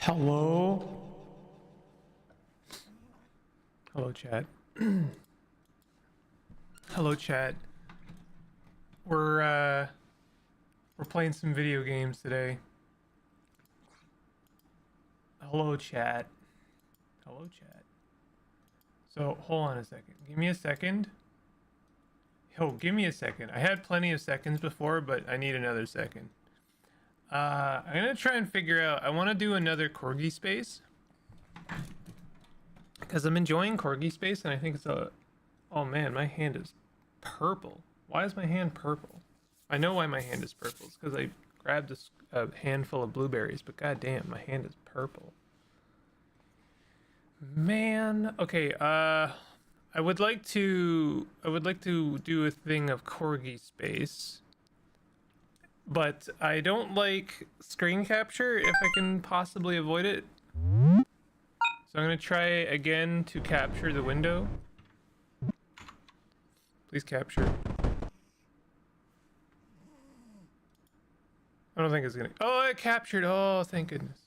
Hello? Hello, chat. Hello, chat. We're playing some video games today. Hello, chat. Hello, chat. So, hold on a second. Give me a second. Yo, give me a second. I had plenty of seconds before, but I need another second. I'm gonna try and figure out. I want to do another corgi space because I'm enjoying corgi space, and I think it's a. Oh man, my hand is purple. Why is my hand purple? I know why my hand is purple. It's because I grabbed a handful of blueberries, but goddamn, my hand is purple. Man, okay. I would like to do a thing of corgi space, but I don't like screen capture if I can possibly avoid it. So I'm gonna try again to capture the window. Please capture. I don't think it's gonna. Oh, it captured. Oh, thank goodness.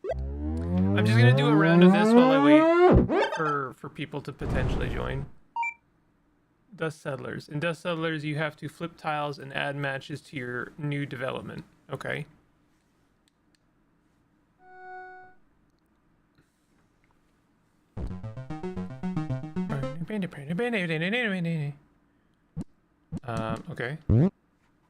I'm just gonna do a round of this while I wait for people to potentially join. Dust Settlers. In Dust Settlers, you have to flip tiles and add matches to your new development. Okay. Okay.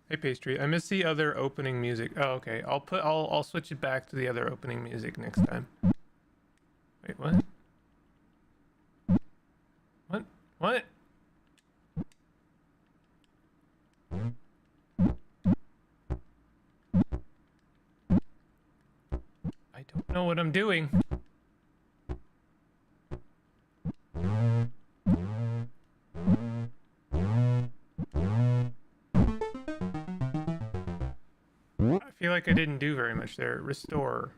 Hey Pastry, I missed the other opening music. Oh, okay. I'll switch it back to the other opening music next time. Wait, what? What? What? I don't know what I'm doing. I feel like I didn't do very much there. Restore.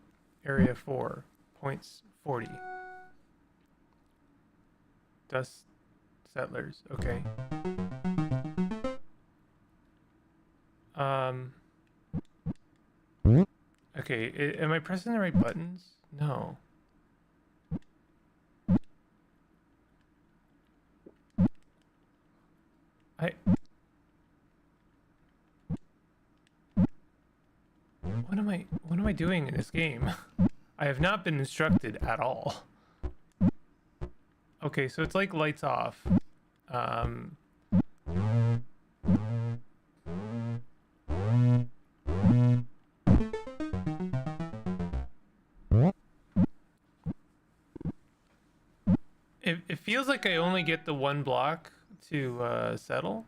Area 4. Points 40. Dust Settlers. Okay. Okay, am I pressing the right buttons? No. What am I doing in this game? I have not been instructed at all. Okay, so it's like lights off. It feels like I only get the one block to settle.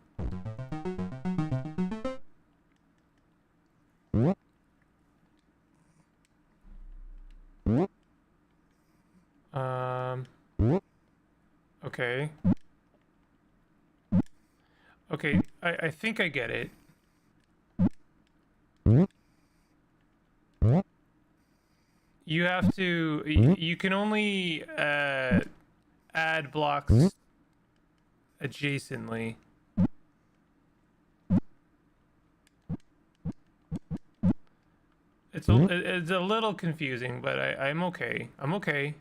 Okay. Okay, I think I get it. You have to. You can only add blocks adjacently. It's a little confusing, but I'm okay. I'm okay.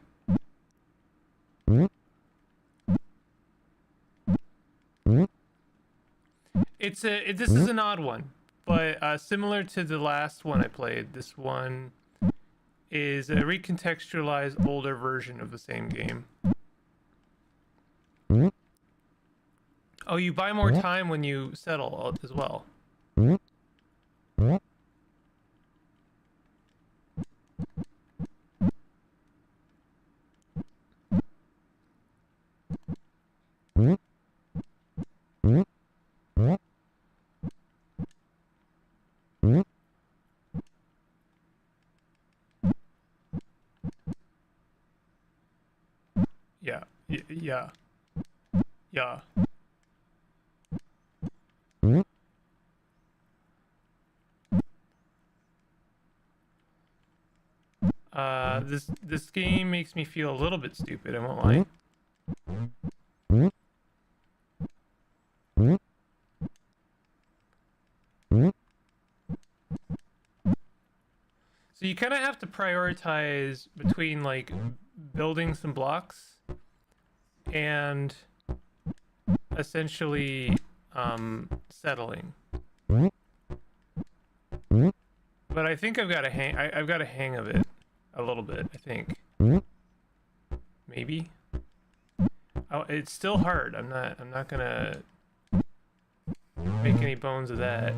This is an odd one, but similar to the last one I played, this one is a recontextualized older version of the same game. Oh, you buy more time when you settle as well. Yeah, yeah, yeah. This game makes me feel a little bit stupid, I won't lie. So you kind of have to prioritize between like building some blocks and essentially settling. But I think I've got a hang. I've got a hang of it a little bit. I think maybe. Oh, it's still hard. I'm not gonna make any bones of that.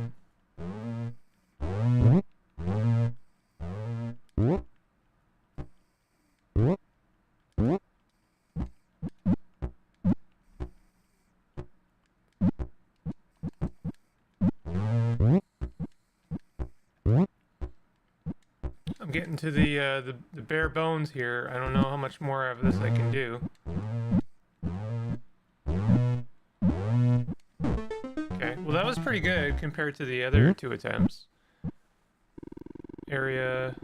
I'm getting to the bare bones here. I don't know how much more of this I can do. Okay, well that was pretty good compared to the other 2 attempts. Area.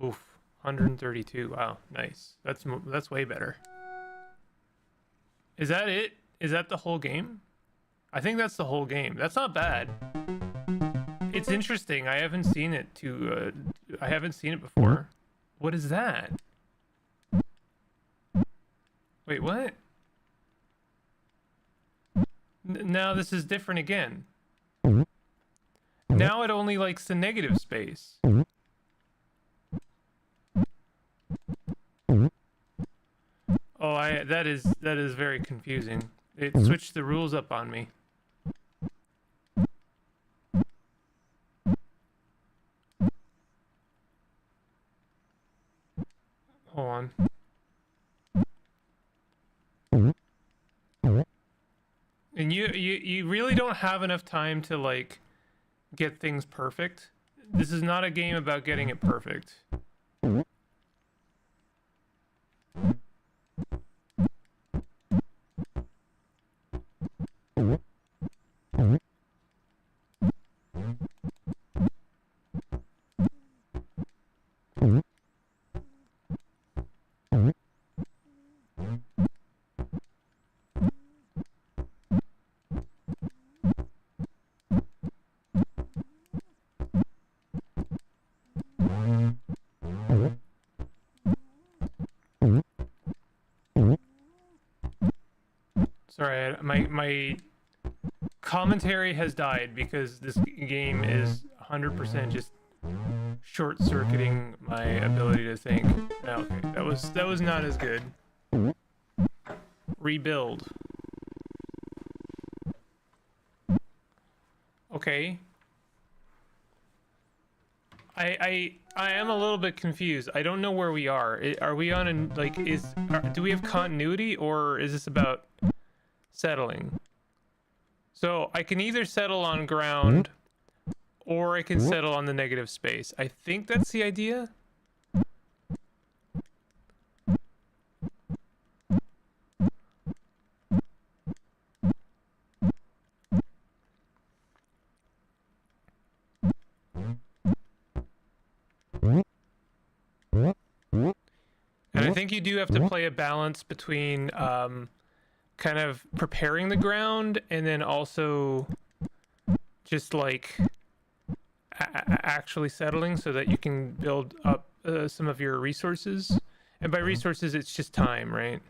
Oof, 132. Wow, nice. That's way better. Is that it? Is that the whole game? I think that's the whole game. That's not bad. It's interesting. I haven't seen it I haven't seen it before. What is that? Wait, what? Now this is different again. Now it only likes the negative space. Oh, that is very confusing. It switched the rules up on me. Hold on. And you really don't have enough time to like get things perfect. This is not a game about getting it perfect. Sorry, my commentary has died because this game is 100% just short-circuiting my ability to think. Okay, that was not as good. Rebuild. Okay. I am a little bit confused. I don't know where we are. Are we on an like do we have continuity, or is this about settling? So I can either settle on ground or I can settle on the negative space. I think that's the idea. And I think you do have to play a balance between kind of preparing the ground and then also just like actually settling so that you can build up some of your resources. And by resources, it's just time, right?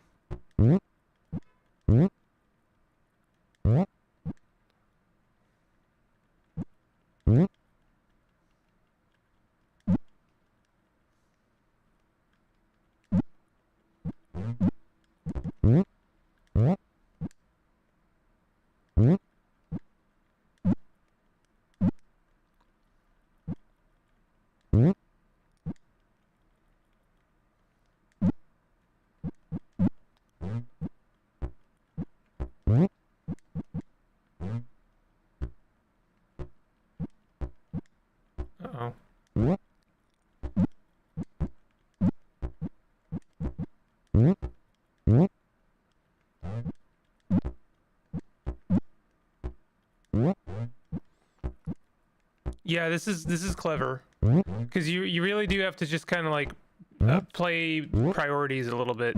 Uh-oh. Yeah, this is clever. Because you really do have to just kind of like play priorities a little bit.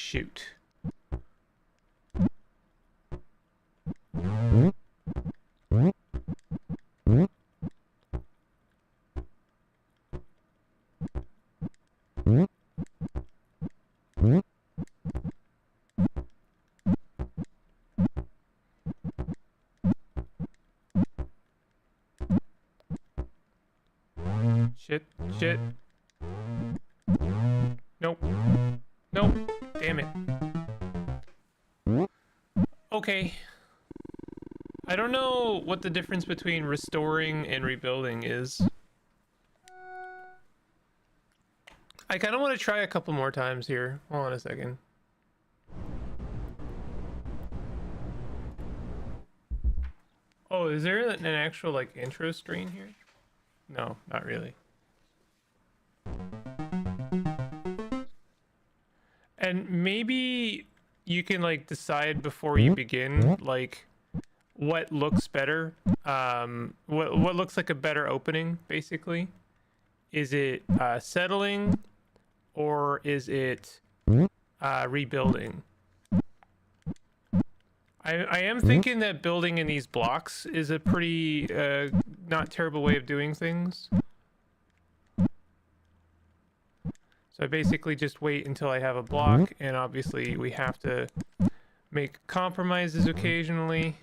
Shoot. Shit, shit. Nope. Nope. Damn it. Okay. I don't know what the difference between restoring and rebuilding is. I kind of want to try a couple more times here. Hold on a second. Oh, is there an actual like intro screen here? No, not really. And maybe you can like decide before you begin like what looks better. What looks like a better opening basically. Is it settling or is it rebuilding? I am thinking that building in these blocks is a pretty not terrible way of doing things. So I basically just wait until I have a block, and obviously we have to make compromises occasionally.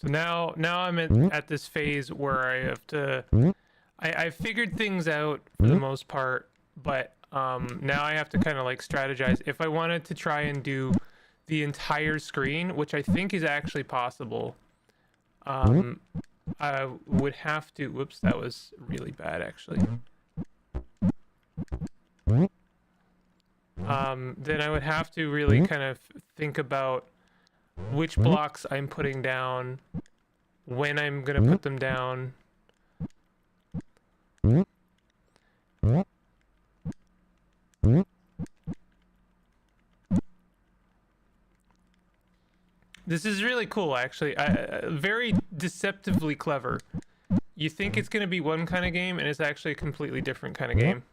So now I'm at this phase where I have to I figured things out for the most part, but now I have to kind of like strategize. If I wanted to try and do the entire screen, which I think is actually possible, I would have to, whoops, that was really bad actually. Then I would have to really kind of think about which blocks I'm putting down, when I'm gonna put them down. This is really cool, actually. Very deceptively clever. You think it's gonna be one kind of game, and it's actually a completely different kind of game.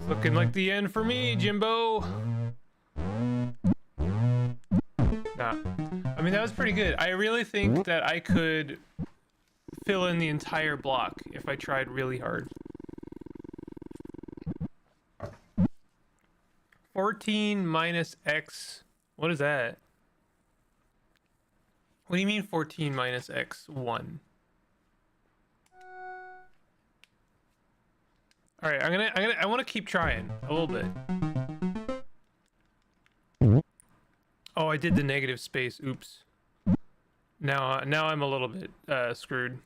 Looking like the end for me, Jimbo. Nah. I mean, that was pretty good. I really think that I could fill in the entire block if I tried really hard. 14 minus x. What is that? What do you mean 14 minus x? 1. All right, I want to keep trying a little bit. Oh, I did the negative space. Oops. Now I'm a little bit screwed.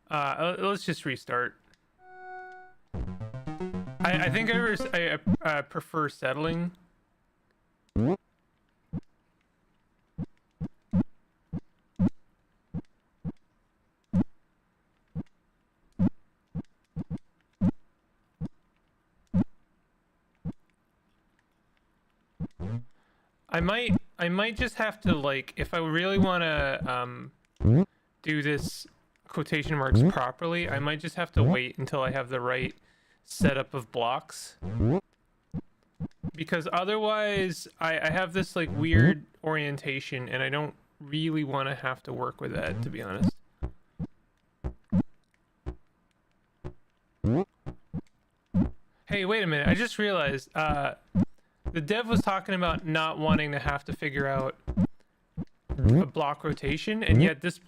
Let's just restart. I think I prefer settling. I might just have to, like, if I really want to do this quotation marks properly, I might just have to wait until I have the right setup of blocks. Because otherwise, I have this like weird orientation and I don't really want to have to work with that, to be honest. Hey, wait a minute. I just realized the dev was talking about not wanting to have to figure out a block rotation, and yet this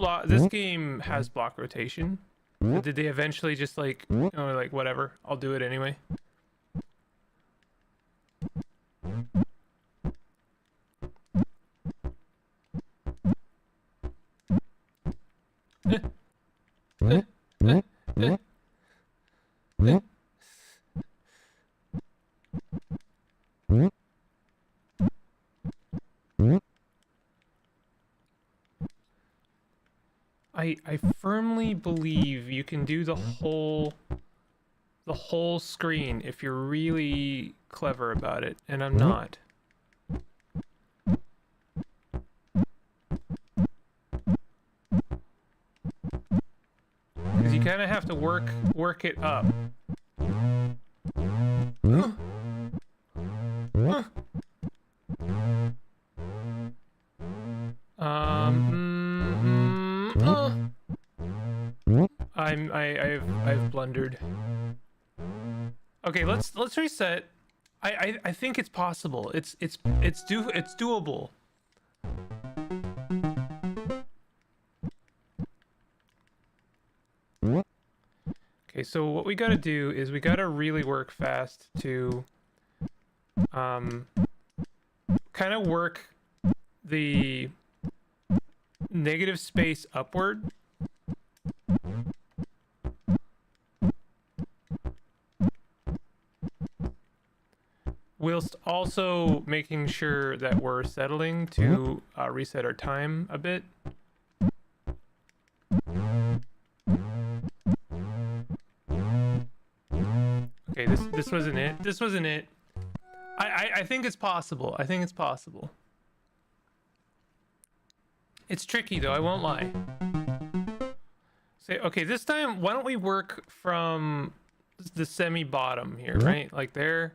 game has block rotation. So did they eventually just like, oh, like whatever, I'll do it anyway? I firmly believe you can do the whole screen if you're really clever about it, and I'm not. Because you kind of have to work it up. I've blundered. Okay, let's reset. I think it's possible. It's doable. Okay, so what we gotta do is we gotta really work fast to kind of work the negative space upward. Whilst also making sure that we're settling to reset our time a bit. Okay, this wasn't it. This wasn't it. I think it's possible. I think it's possible. It's tricky though, I won't lie. Say, okay, this time why don't we work from the semi-bottom here, right? Like there.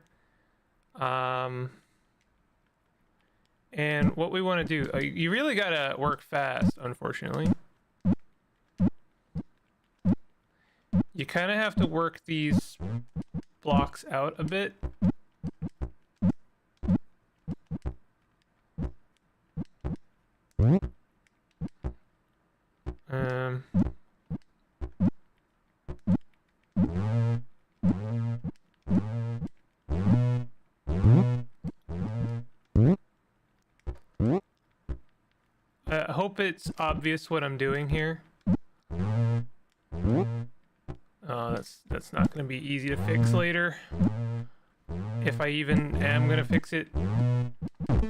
And what we want to do, you really gotta work fast, unfortunately. You kind of have to work these blocks out a bit. I hope it's obvious what I'm doing here. That's not going to be easy to fix later. If I even am going to fix it. Oh,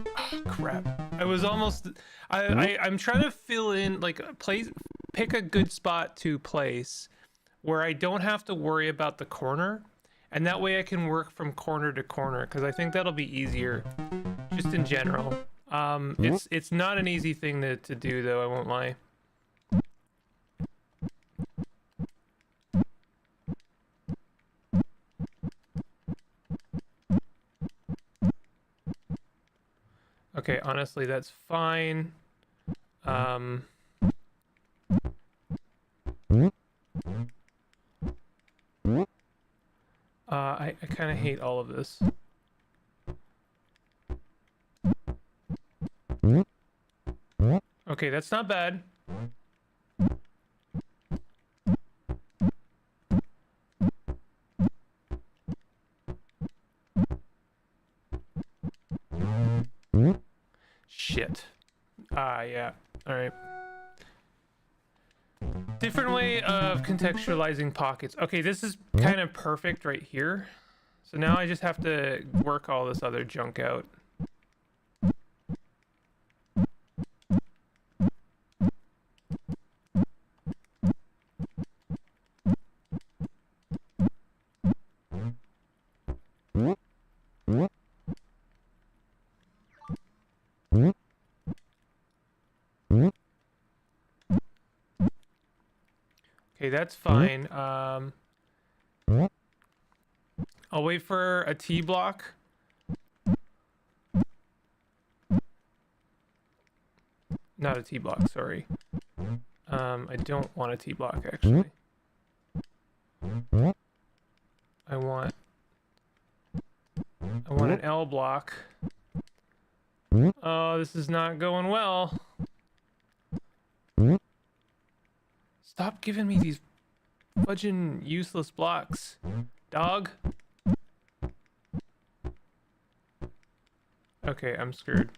crap. I was almost... I'm trying to fill in, like, pick a good spot to place where I don't have to worry about the corner. And that way I can work from corner to corner, because I think that'll be easier, just in general. It's not an easy thing to do, though, I won't lie. Okay, honestly, that's fine. I kind of hate all of this. Okay, that's not bad. Shit. Yeah. All right. Different way of contextualizing pockets. Okay, this is kind of perfect right here. So now I just have to work all this other junk out. Okay, that's fine. I'll wait for a T block. Not a T block, sorry. I don't want a T block, actually. I want an L block. Oh, this is not going well. Stop giving me these fudging useless blocks, dog. Okay, I'm screwed.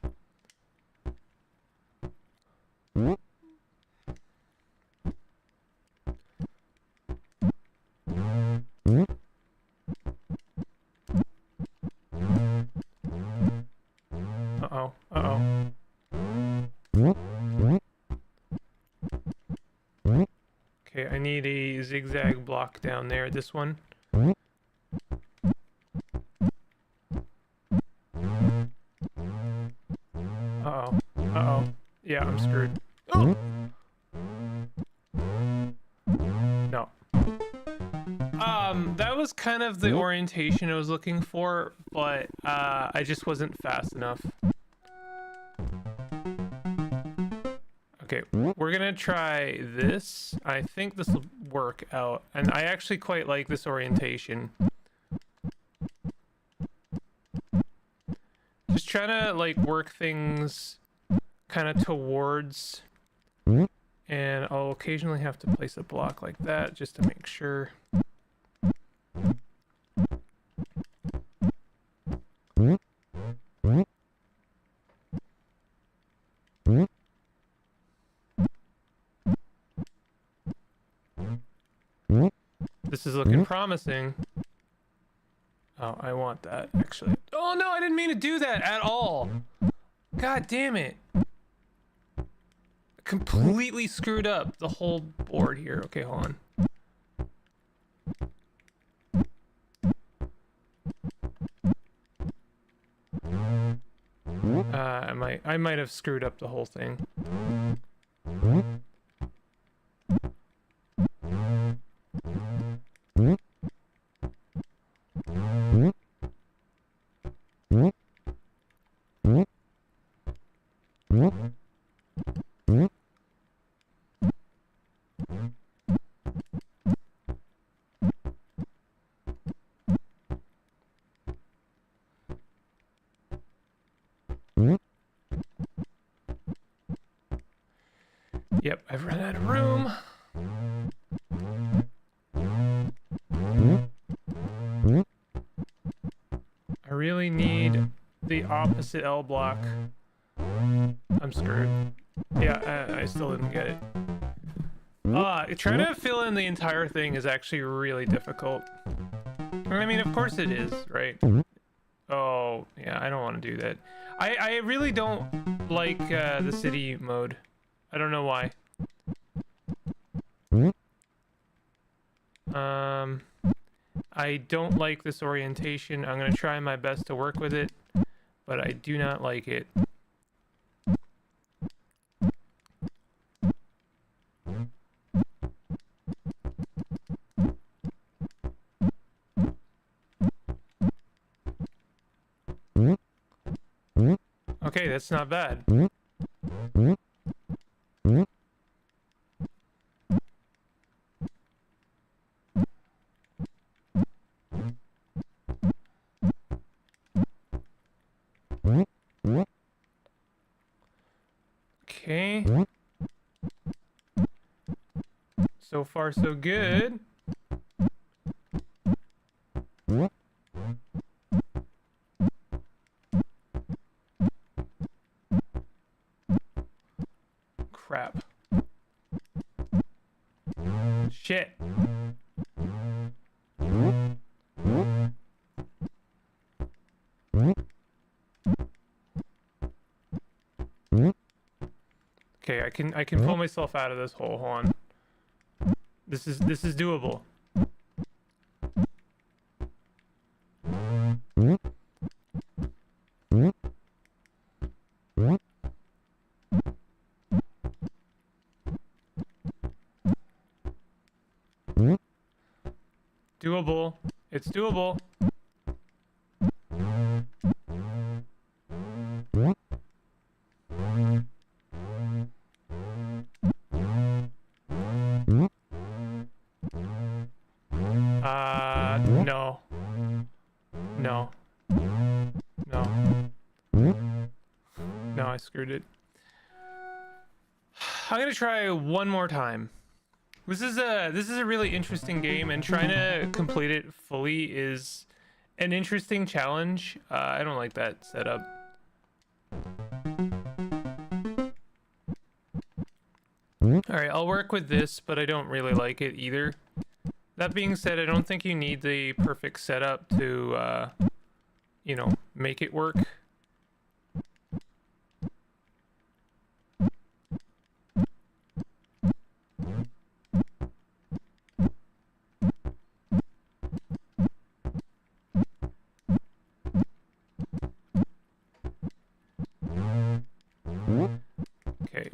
Uh-oh, uh-oh. Okay, I need a zigzag block down there, this one. Uh-oh, uh-oh. Yeah, I'm screwed. Oh! No. That was kind of the orientation I was looking for, but I just wasn't fast enough. Okay, we're gonna try this. I think this will work out, and I actually quite like this orientation. Just trying to like work things kind of towards, and I'll occasionally have to place a block like that just to make sure. This is looking promising. Oh, I want that, actually. Oh no, I didn't mean to do that at all. God damn it. Completely screwed up the whole board here. Okay, hold on. I might have screwed up the whole thing. Yep, I've run out of room. I really need the opposite L block. I'm screwed. Yeah, I still didn't get it. Trying to fill in the entire thing is actually really difficult. I mean, of course it is, right? Oh, yeah, I don't want to do that. I really don't like the city mode. I don't know why. I don't like this orientation. I'm going to try my best to work with it, but I do not like it. Okay, that's not bad. Okay. So far, so good. Crap. Shit. Okay, I can pull myself out of this hole. Hold on. This is doable. doable. It's doable. No. No. No. No, I screwed it. I'm gonna try one more time. This is a really interesting game, and trying to complete it fully is an interesting challenge. I don't like that setup. Alright, I'll work with this, but I don't really like it either. That being said, I don't think you need the perfect setup to, you know, make it work. Okay.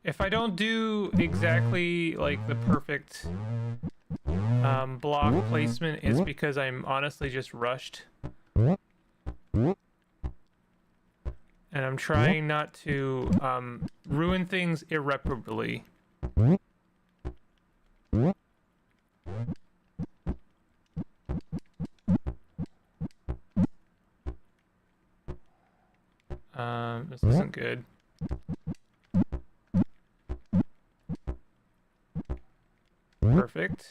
If I don't do exactly like the perfect block placement, it's because I'm honestly just rushed. And I'm trying not to ruin things irreparably. This isn't good. Perfect.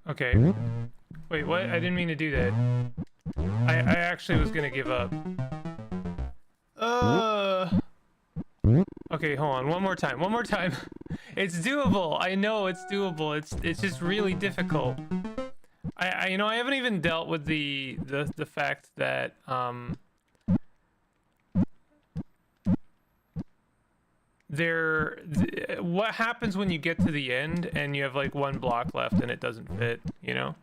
Okay. Wait, what? I didn't mean to do that. I actually was gonna give up. Okay, hold on. One more time. One more time. It's doable. I know it's doable. It's just really difficult. I you know, I haven't even dealt with the fact that what happens when you get to the end and you have like one block left and it doesn't fit, you know?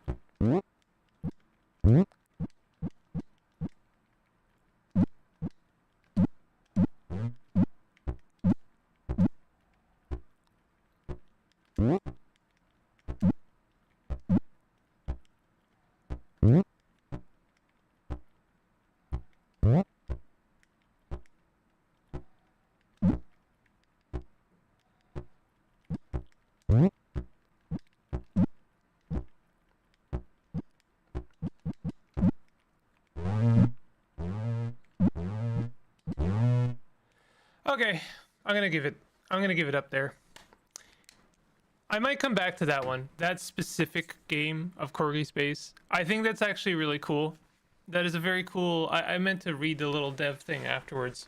Okay, I'm gonna give it up there. I might come back to that one. That specific game of Corgi Space. I think that's actually really cool. That is a very cool. I meant to read the little dev thing afterwards.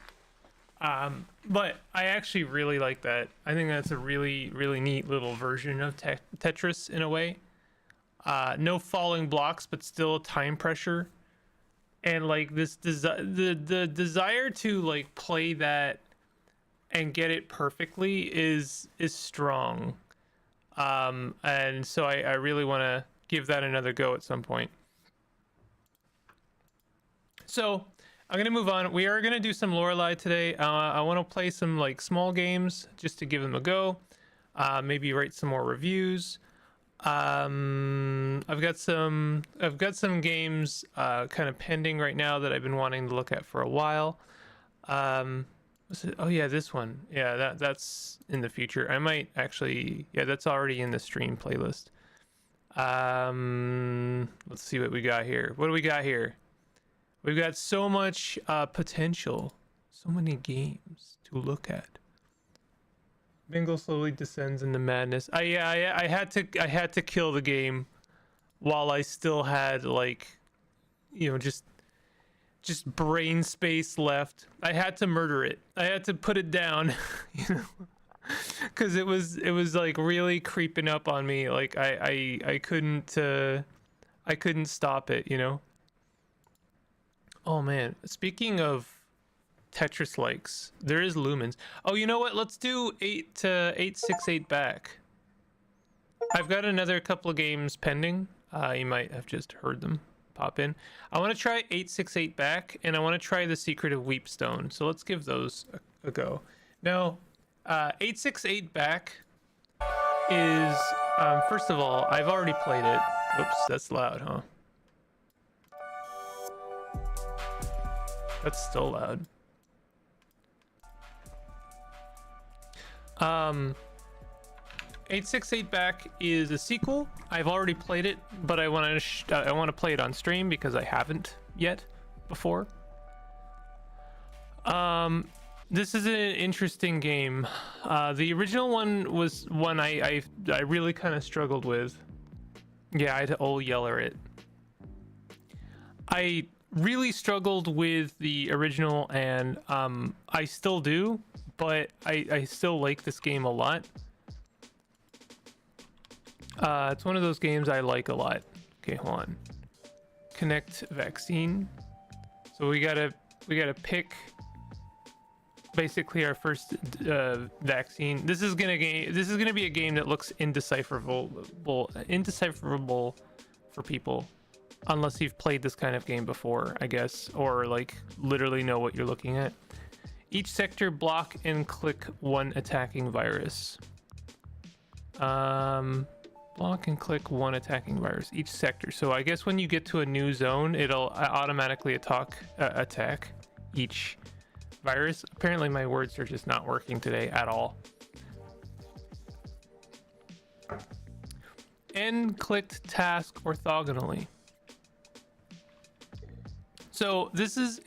But I actually really like that. I think that's a really, really neat little version of Tetris in a way. No falling blocks, but still time pressure. And like this the desire to like play that and get it perfectly is strong. And so I really want to give that another go at some point. So I'm going to move on. We are going to do some Lorelei today. I want to play some like small games just to give them a go. Maybe write some more reviews. I've got some games kind of pending right now that I've been wanting to look at for a while. Oh yeah, this one. Yeah, that's in the future. I might actually, yeah, that's already in the stream playlist. Let's see what we got here. What do we got here? We've got so much potential, so many games to look at. Bingo slowly descends into madness. I had to kill the game while I still had like just brain space left. I had to murder it. I had to put it down, because it was like really creeping up on me. Like I couldn't stop it. Oh man, speaking of Tetris likes, there is lumens. Oh, you know what? Let's do 868 back. I've got another couple of games pending. You might have just heard them pop in. I want to try 868 back, and I want to try The Secret of Weepstone. So let's give those a go. Now, 868 back is, first of all, I've already played it. Oops, that's loud, huh? That's still loud. 868 back is a sequel. I've already played it, but I want to play it on stream because I haven't yet before. This is an interesting game. The original one was one I really kind of struggled with. Yeah, I had to yeller it. I really struggled with the original, and I still do, but I still like this game a lot. It's one of those games I like a lot. Okay, hold on. Connect vaccine. So we gotta pick basically our first vaccine. This is gonna be a game that looks indecipherable for people, unless you've played this kind of game before, I guess, or like literally know what you're looking at. Each sector, block and click one attacking virus. Block and click one attacking virus each sector. So I guess when you get to a new zone, it'll automatically attack each virus. Apparently my words are just not working today at all. End clicked task orthogonally. So this is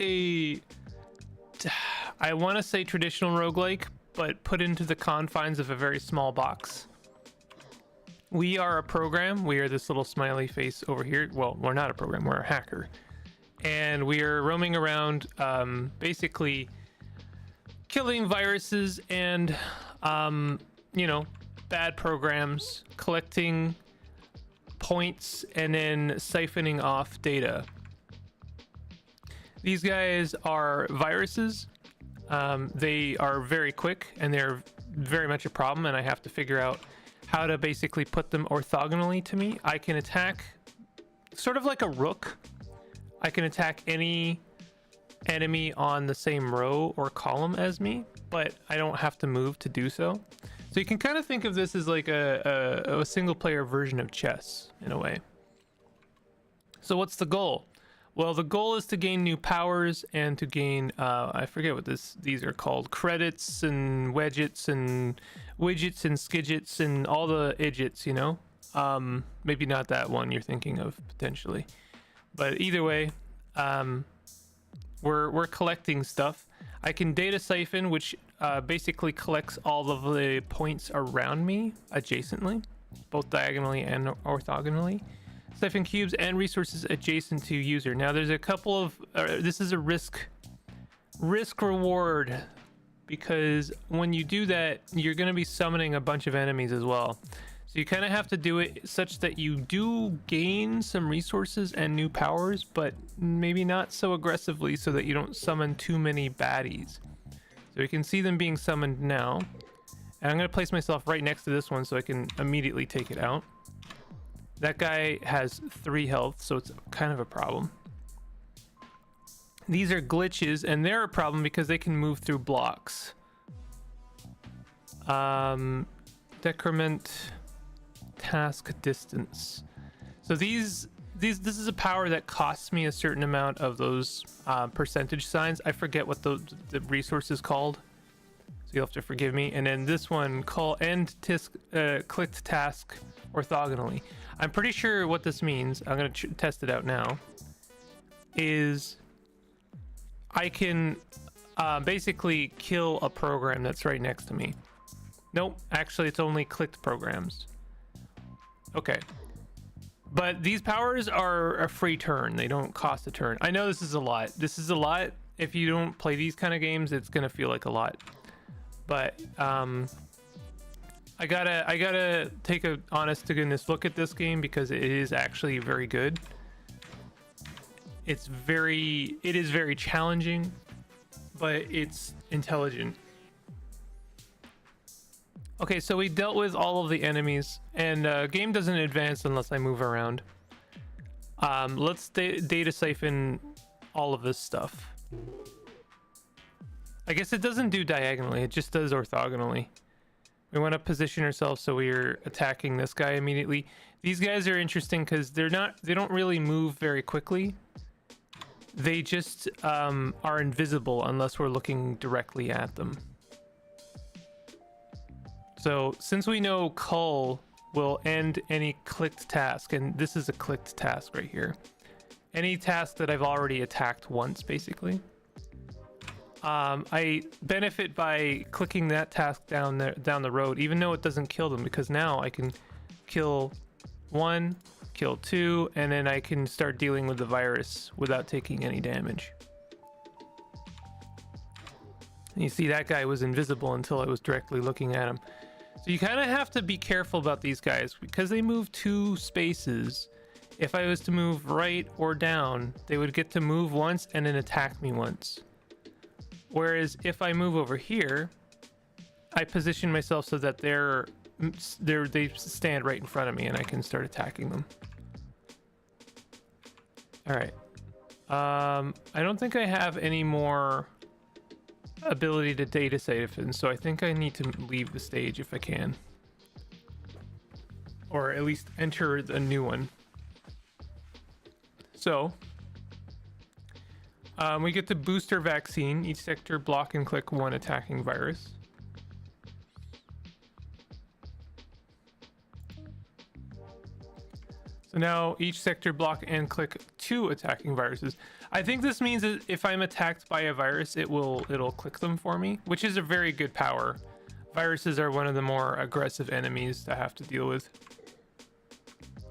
I want to say traditional roguelike, but put into the confines of a very small box. We are a program. We are this little smiley face over here. Well, we're not a program. We're a hacker. And we are roaming around, basically killing viruses and, bad programs, collecting points, and then siphoning off data. These guys are viruses. They are very quick, and they're very much a problem, and I have to figure out how to basically put them orthogonally to me. I can attack sort of like a rook. I can attack any enemy on the same row or column as me, but I don't have to move to do so. So you can kind of think of this as like a single player version of chess in a way. So what's the goal? Well, the goal is to gain new powers and to gain, I forget what these are called, credits and widgets and skidgets and all the idgits, maybe not that one you're thinking of potentially, but either way, we're collecting stuff. I can data siphon, which basically collects all of the points around me adjacently, both diagonally and orthogonally. Siphon cubes and resources adjacent to user. Now there's a couple of this is a risk reward, because when you do that, you're going to be summoning a bunch of enemies as well. So you kind of have to do it such that you do gain some resources and new powers, but maybe not so aggressively so that you don't summon too many baddies. So you can see them being summoned now. And I'm going to place myself right next to this one so I can immediately take it out. That guy has 3 health, so it's kind of a problem. These are glitches, and they're a problem because they can move through blocks. Decrement task distance. So this is a power that costs me a certain amount of those percentage signs. I forget what the resource is called, so you'll have to forgive me. And then this one, call end clicked task orthogonally. I'm pretty sure what this means, I'm going to test it out now, is I can basically kill a program that's right next to me. Nope, actually it's only clicked programs. Okay. But these powers are a free turn. They don't cost a turn. I know this is a lot. This is a lot. If you don't play these kind of games, it's gonna feel like a lot. But I gotta take a honest to goodness look at this game because it is actually very good. It is very challenging, but it's intelligent. Okay, so we dealt with all of the enemies, and game doesn't advance unless I move around. Let's data siphon all of this stuff. I guess it doesn't do diagonally, it just does orthogonally. We want to position ourselves so we're attacking this guy immediately. These guys are interesting because they don't really move very quickly. They just are invisible unless we're looking directly at them. So since we know Cull will end any clicked task, and this is a clicked task right here, any task that I've already attacked once, basically, I benefit by clicking that task down the road, even though it doesn't kill them, because now I can kill 1, kill 2, and then I can start dealing with the virus without taking any damage. And you see that guy was invisible until I was directly looking at him. So you kind of have to be careful about these guys because they move 2 spaces. If I was to move right or down, they would get to move once and then attack me once. Whereas if I move over here, I position myself so that they stand right in front of me and I can start attacking them. All right. I don't think I have any more ability to data siphon, so I think I need to leave the stage if I can. Or at least enter a new one. So we get the booster vaccine. Each sector block and click 1 attacking virus. So now each sector block and click 2 attacking viruses. I think this means that if I'm attacked by a virus, it'll click them for me, which is a very good power. Viruses are one of the more aggressive enemies to have to deal with.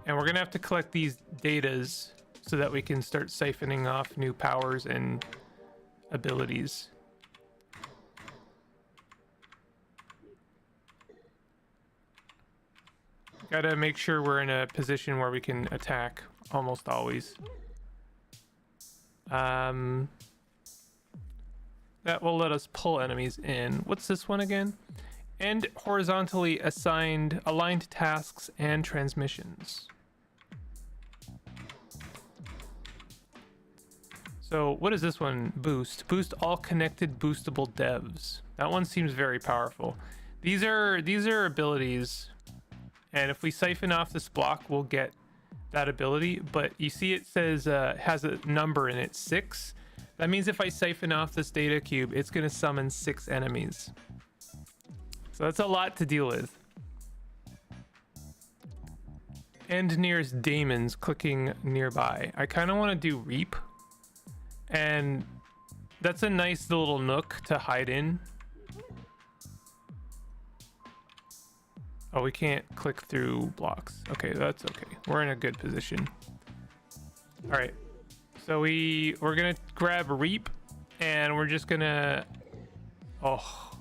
And we're gonna have to collect these datas so that we can start siphoning off new powers and abilities. Gotta make sure we're in a position where we can attack almost always. That will let us pull enemies in. What's this one again? And horizontally aligned tasks and transmissions. So what is this one? Boost all connected boostable devs. That one seems very powerful. These are abilities, and if we siphon off this block, we'll get that ability. But you see it says has a number in it, 6. That means if I siphon off this data cube, it's going to summon 6 enemies. So that's a lot to deal with. And nearest daemons, clicking nearby. I kind of want to do Reap. And that's a nice little nook to hide in. Oh, we can't click through blocks. Okay, that's okay. We're in a good position. All right. So we're gonna grab Reap, and we're just gonna. Oh,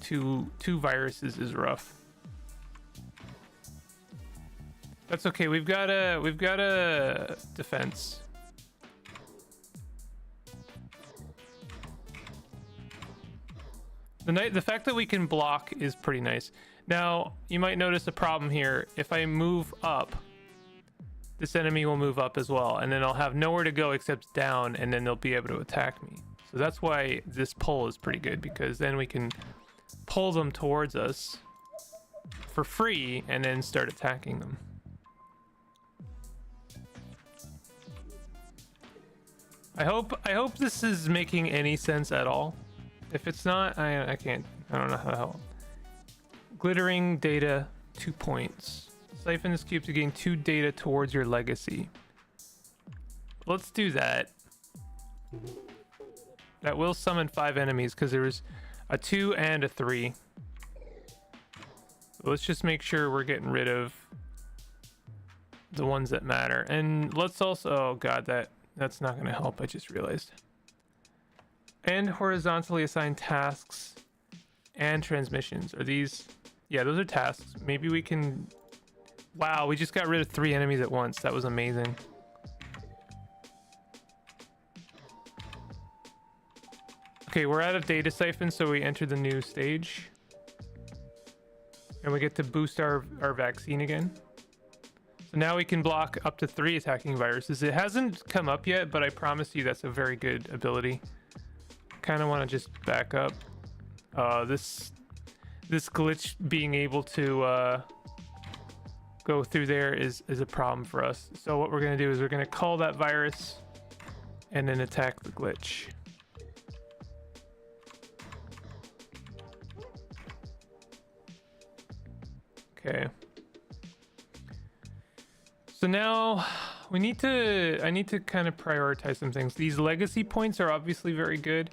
two viruses is rough. That's okay. We've got a defense. The fact that we can block is pretty nice. Now, you might notice a problem here. If I move up, this enemy will move up as well, and then I'll have nowhere to go except down, and then they'll be able to attack me. So that's why this pull is pretty good, because then we can pull them towards us for free and then start attacking them. I hope this is making any sense at all. If it's not, I don't know how to help. Glittering data, 2 points. Siphon this cube to gain 2 data towards your legacy. Let's do that. That will summon 5 enemies because there was a 2 and a 3. Let's just make sure we're getting rid of the ones that matter. And let's also, oh god, that's not going to help. I just realized. And horizontally assign tasks and transmissions. Are these? Yeah, those are tasks. Maybe we can. Wow, we just got rid of 3 enemies at once. That was amazing. Okay, we're out of data siphon, so we enter the new stage. And we get to boost our vaccine again. So now we can block up to 3 attacking viruses. It hasn't come up yet, but I promise you that's a very good ability. Kind of want to just back up. This glitch being able to go through there is a problem for us. So what we're going to do is we're going to call that virus and then attack the glitch. Okay. So now I need to kind of prioritize some things. These legacy points are obviously very good,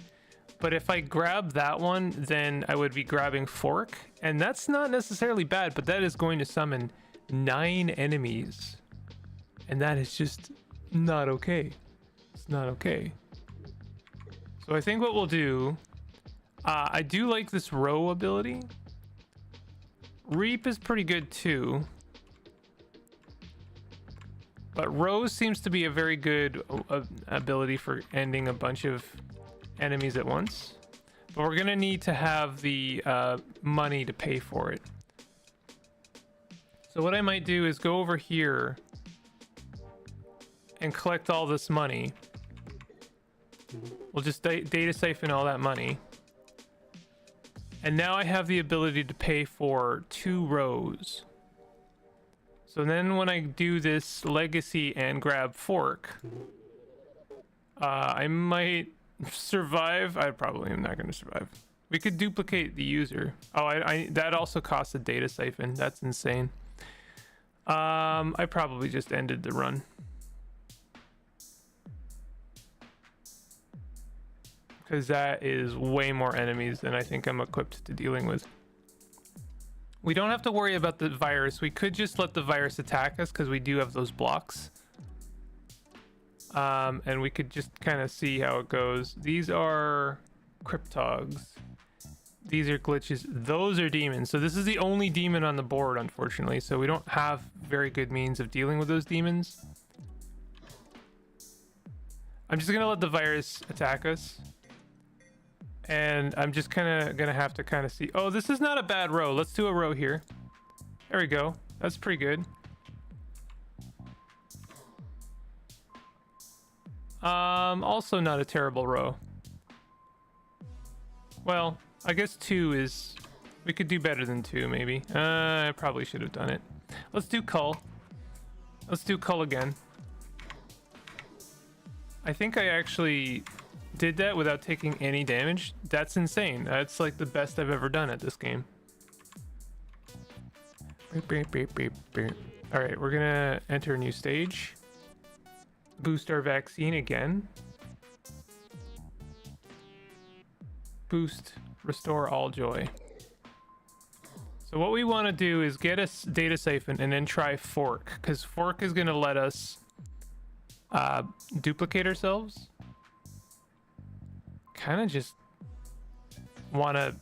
but if I grab that one, then I would be grabbing Fork, and that's not necessarily bad, but that is going to summon 9 enemies, and that is just not okay. It's not okay. So I think what we'll do, I do like this row ability. Reap is pretty good too. But Rose seems to be a very good ability for ending a bunch of enemies at once. But we're going to need to have the money to pay for it. So what I might do is go over here and collect all this money. We'll just data siphon all that money. And now I have the ability to pay for 2 rows. So then when I do this legacy and grab Fork, I might survive. I probably am not going to survive. We could duplicate the user. Oh, that also costs a data siphon. That's insane. I probably just ended the run. Because that is way more enemies than I think I'm equipped to dealing with. We don't have to worry about the virus. We could just let the virus attack us because we do have those blocks. And we could just kind of see how it goes. These are cryptogs. These are glitches. Those are demons. So this is the only demon on the board, unfortunately. So we don't have very good means of dealing with those demons. I'm just going to let the virus attack us. And I'm just kind of gonna have to kind of see. Oh, this is not a bad row. Let's do a row here. There we go. That's pretty good. Also not a terrible row. Well, I guess 2 is... We could do better than 2, maybe. I probably should have done it. Let's do Cull. Let's do Cull again. I think I actually... did that without taking any damage. That's insane. That's like the best I've ever done at this game. All right, we're gonna enter a new stage. Boost our vaccine again. Boost, restore all joy. So what we want to do is get a data siphon and then try Fork, because Fork is gonna let us duplicate ourselves. Kind of just want to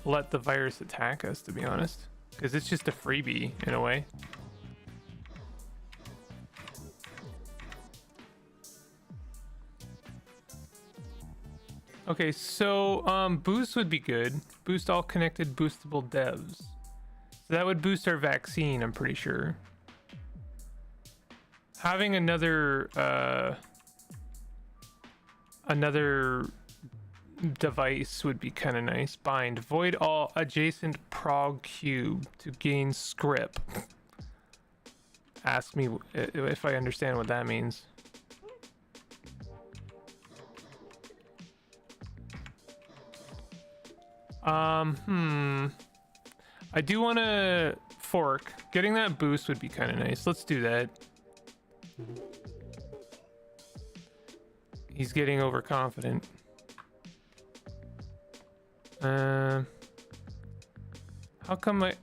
let the virus attack us, to be honest, because it's just a freebie in a way. Okay, so boost would be good. Boost all connected boostable devs. So that would boost our vaccine, I'm pretty sure. Having another device would be kind of nice. Bind. Void all adjacent prog cube to gain script. Ask me if I understand what that means. I do want to Fork. Getting that boost would be kind of nice. Let's do that. He's getting overconfident. How come I...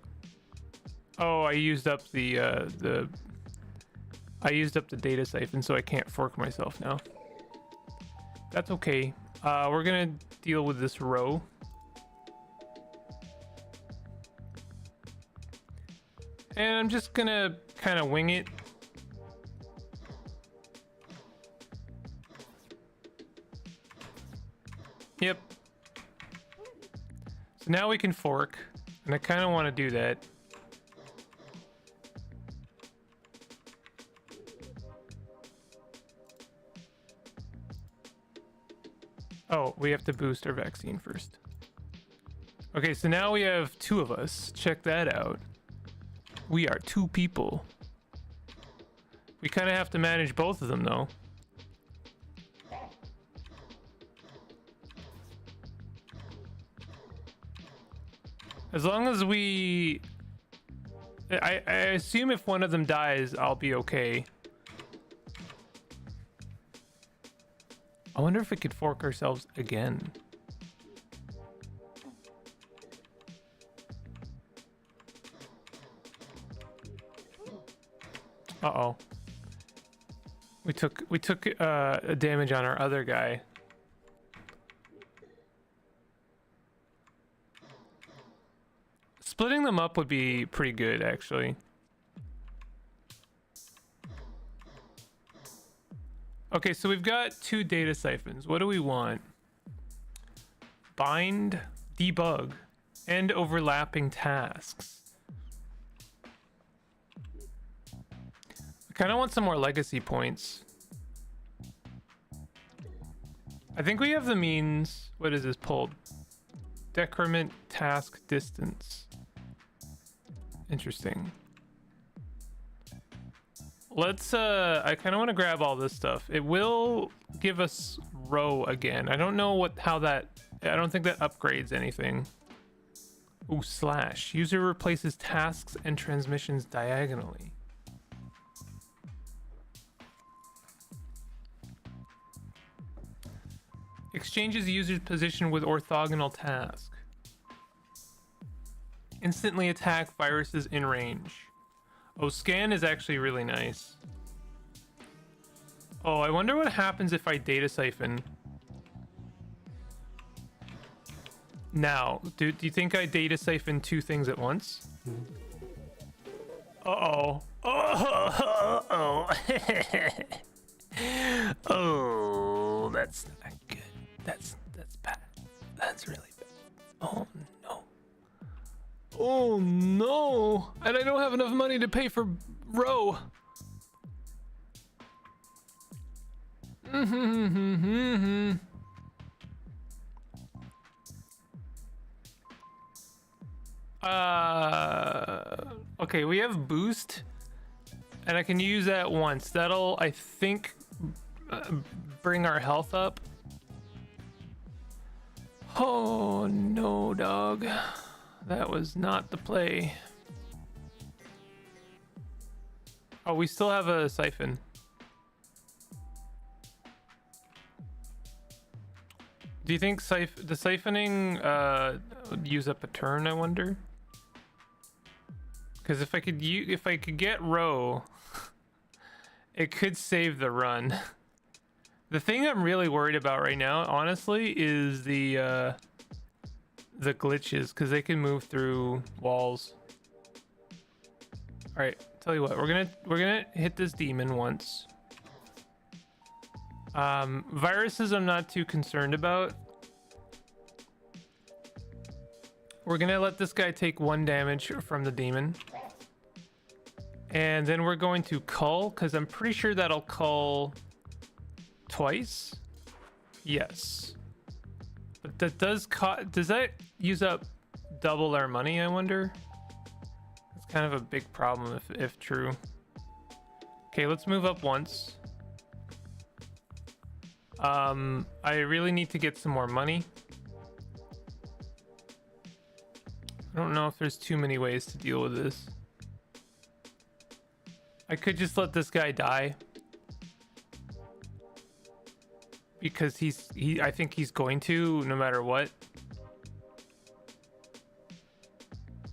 Oh, I used up the I used up the data siphon, so I can't fork myself now. That's okay. We're gonna deal with this row. And I'm just gonna kind of wing it. Yep. So now we can fork, and I kind of want to do that. Oh, we have to boost our vaccine first. Okay, so now we have 2 of us. Check that out. We are 2 people. We kind of have to manage both of them, though. As long as we... I assume if one of them dies, I'll be okay. I wonder if we could fork ourselves again. Uh-oh. We took a damage on our other guy. Splitting them up would be pretty good, actually. Okay, so we've got 2 data siphons. What do we want? Bind, debug, and overlapping tasks. I kind of want some more legacy points. I think we have the means. What is this pulled? Decrement task distance. Interesting. Let's I kind of want to grab all this stuff. It will give us row again. I don't know how that, I don't think that upgrades anything. Ooh, slash. User replaces tasks and transmissions diagonally. Exchanges user's position with orthogonal task. Instantly attack viruses in range. Oh, scan is actually really nice. Oh, I wonder what happens if I data siphon. Now, do you think I data siphon 2 things at once? Uh-oh. Oh, oh, that's not good. That's bad. That's really bad. Oh no. Oh no! And I don't have enough money to pay for row. Okay, we have boost, and I can use that once. That'll, I think, bring our health up. Oh no, dog. That was not the play. Oh, we still have a siphon. Do you think the siphoning would use up a turn, I wonder? Because if I could get row, it could save the run. The thing I'm really worried about right now, honestly, is the glitches, because they can move through walls. All right, tell you what, we're gonna hit this demon once. Viruses I'm not too concerned about. We're gonna let this guy take 1 damage from the demon. And then we're going to cull, because I'm pretty sure that'll cull twice. Yes. But that does that use up double our money, I wonder? It's kind of a big problem if true. Okay, let's move up once. I really need to get some more money. I don't know if there's too many ways to deal with this. I could just let this guy die. Because I think he's going to, no matter what.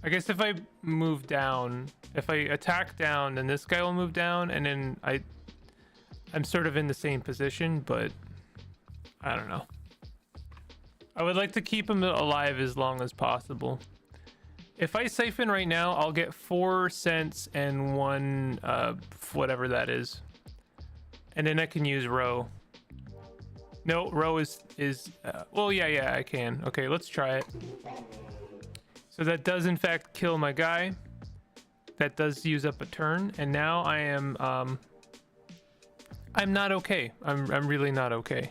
I guess if I move down If I attack down, then this guy will move down, and then I'm sort of in the same position, but I don't know. I would like to keep him alive as long as possible. If I siphon right now, I'll get 4 cents and 1 whatever that is, and then I can use row. No, row is well, yeah, I can. Okay, let's try it. So that does in fact kill my guy. That does use up a turn, and now I am I'm not okay. I'm really not okay.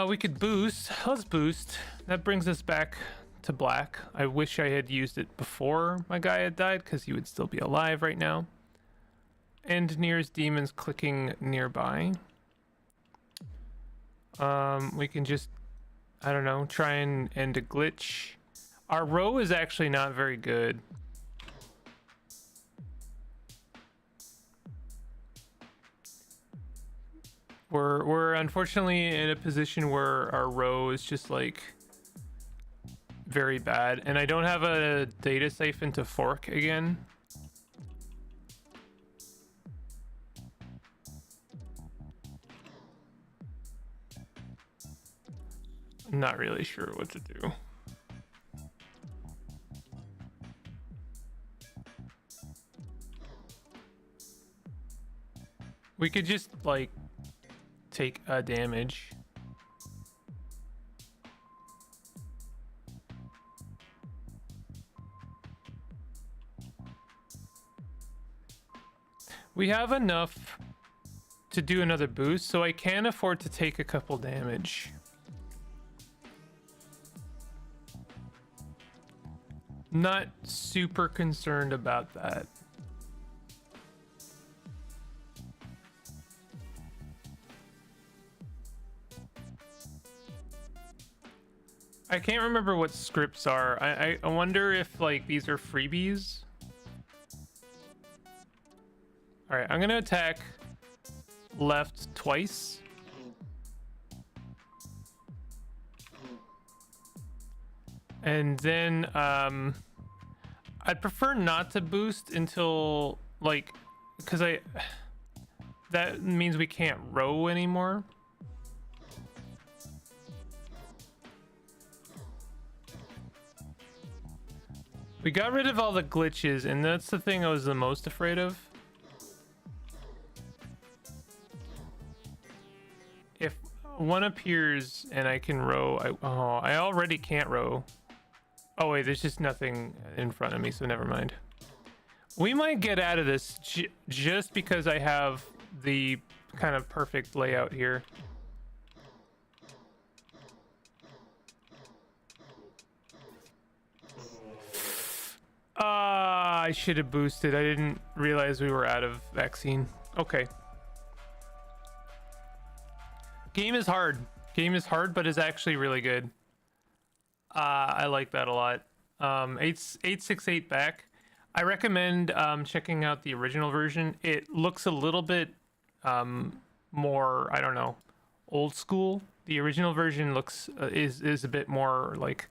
We could boost. Let's boost. That brings us back to black. I wish I had used it before my guy had died, because he would still be alive right now. End nearest demons clicking nearby. We can just, I don't know, try and end a glitch. Our row is actually not very good. We're unfortunately in a position where our row is just like very bad, and I don't have a data siphon to fork again. I'm not really sure what to do. We could just like take a damage. We have enough to do another boost, so I can afford to take a couple damage. Not super concerned about that. I can't remember what scripts are. I wonder if like these are freebies. All right, I'm gonna attack left twice. And then I'd prefer not to boost until like, because that means we can't row anymore. We got rid of all the glitches, and that's the thing I was the most afraid of. If one appears and I can row, I already can't row. Oh wait, there's just nothing in front of me, so never mind. We might get out of this just because I have the kind of perfect layout here. I should have boosted. I didn't realize we were out of vaccine. Okay. Game is hard. Game is hard, but is actually really good. I like that a lot. 868 back. I recommend checking out the original version. It looks a little bit more, I don't know, old school. The original version looks is a bit more like,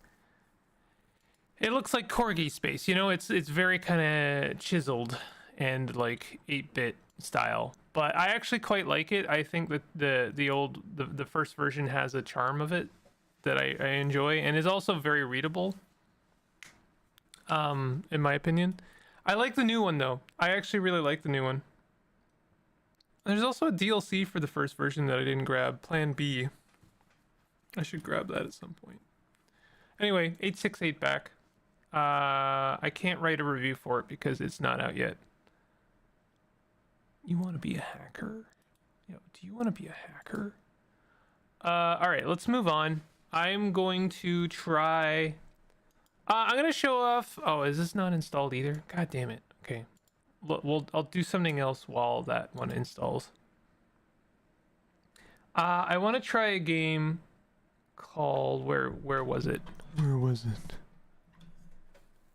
it looks like Corgi space, you know. It's very kind of chiseled and like 8-bit style, but I actually quite like it. I think that the first version has a charm of it that I enjoy, and is also very readable, in my opinion. I like the new one though. I actually really like the new one. There's also a DLC for the first version that I didn't grab, Plan B. I should grab that at some point. Anyway, 868 back. I can't write a review for it because it's not out yet. You want to be a hacker? Yo, do you want to be a hacker? All right, let's move on. I'm going to try. I'm gonna show off. Oh, is this not installed either? God damn it. Okay, I'll do something else while that one installs. I want to try a game called where was it? Where was it?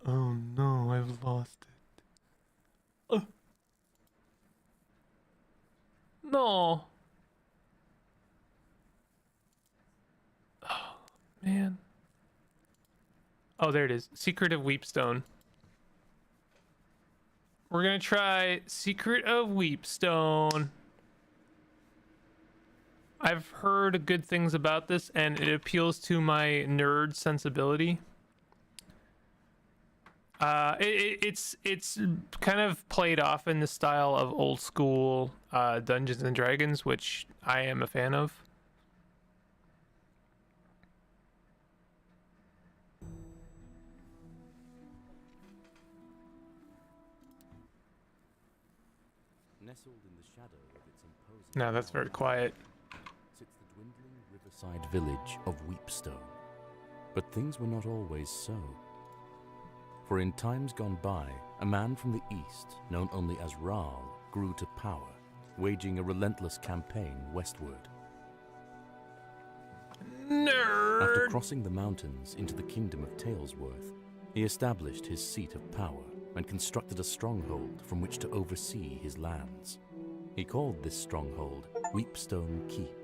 Oh no, I've lost it. No. Oh, man. Oh, there it is. Secret of Weepstone. We're gonna try Secret of Weepstone. I've heard good things about this, and it appeals to my nerd sensibility. It's kind of played off in the style of old school Dungeons and Dragons, which I am a fan of. Nestled in the shadow of its imposing No, that's very quiet. sits the dwindling riverside village of Weepstone. But things were not always so. For in times gone by, a man from the east, known only as Raal, grew to power, waging a relentless campaign westward. Nerd! After crossing the mountains into the kingdom of Talesworth, he established his seat of power and constructed a stronghold from which to oversee his lands. He called this stronghold Weepstone Keep.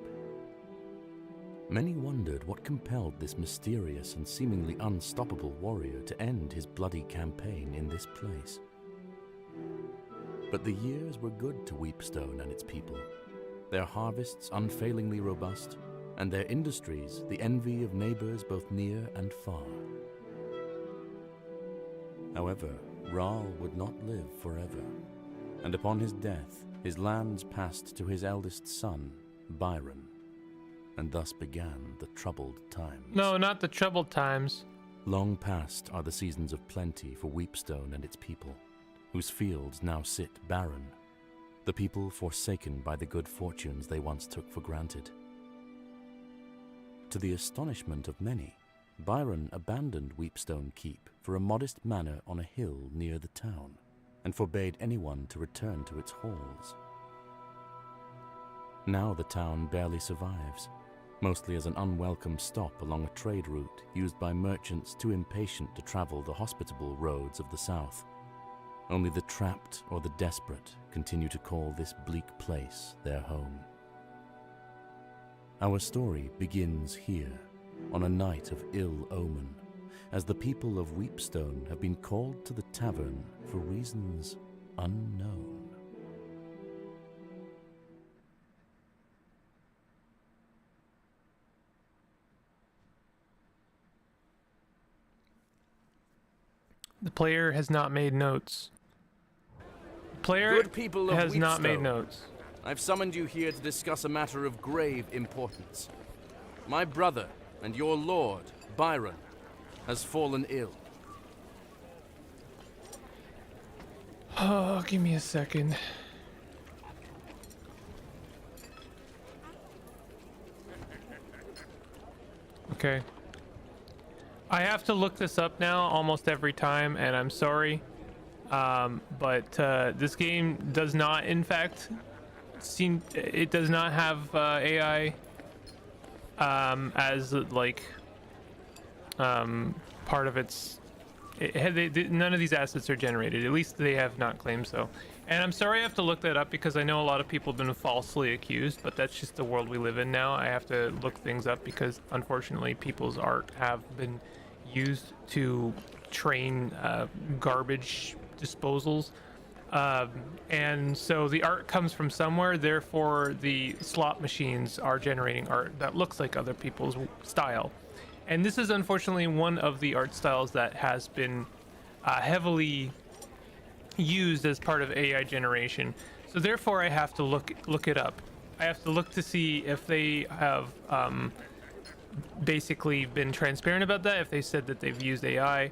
Many wondered what compelled this mysterious and seemingly unstoppable warrior to end his bloody campaign in this place. But the years were good to Weepstone and its people, their harvests unfailingly robust, and their industries the envy of neighbors both near and far. However, Raal would not live forever, and upon his death, his lands passed to his eldest son, Byron, and thus began the troubled times. No, not the troubled times. Long past are the seasons of plenty for Weepstone and its people, whose fields now sit barren, the people forsaken by the good fortunes they once took for granted. To the astonishment of many, Byron abandoned Weepstone Keep for a modest manor on a hill near the town, and forbade anyone to return to its halls. Now the town barely survives, mostly as an unwelcome stop along a trade route used by merchants too impatient to travel the hospitable roads of the south. Only the trapped or the desperate continue to call this bleak place their home. Our story begins here, on a night of ill omen, as the people of Weepstone have been called to the tavern for reasons unknown. The player has not made notes. The player Good people of has not made Weepstone. notes. I've summoned you here to discuss a matter of grave importance. My brother and your lord, Byron, has fallen ill. Oh, give me a second. Okay. I have to look this up now almost every time, and I'm sorry. But this game does not, in fact, it does not have AI as like part of its. None of these assets are generated. At least they have not claimed so. And I'm sorry I have to look that up because I know a lot of people have been falsely accused, but that's just the world we live in now. I have to look things up because unfortunately people's art have been used to train garbage disposals. And so the art comes from somewhere, therefore the slot machines are generating art that looks like other people's style. And this is unfortunately one of the art styles that has been heavily used as part of AI generation. So therefore I have to look it up. I have to look to see if they have basically been transparent about that, if they said that they've used AI.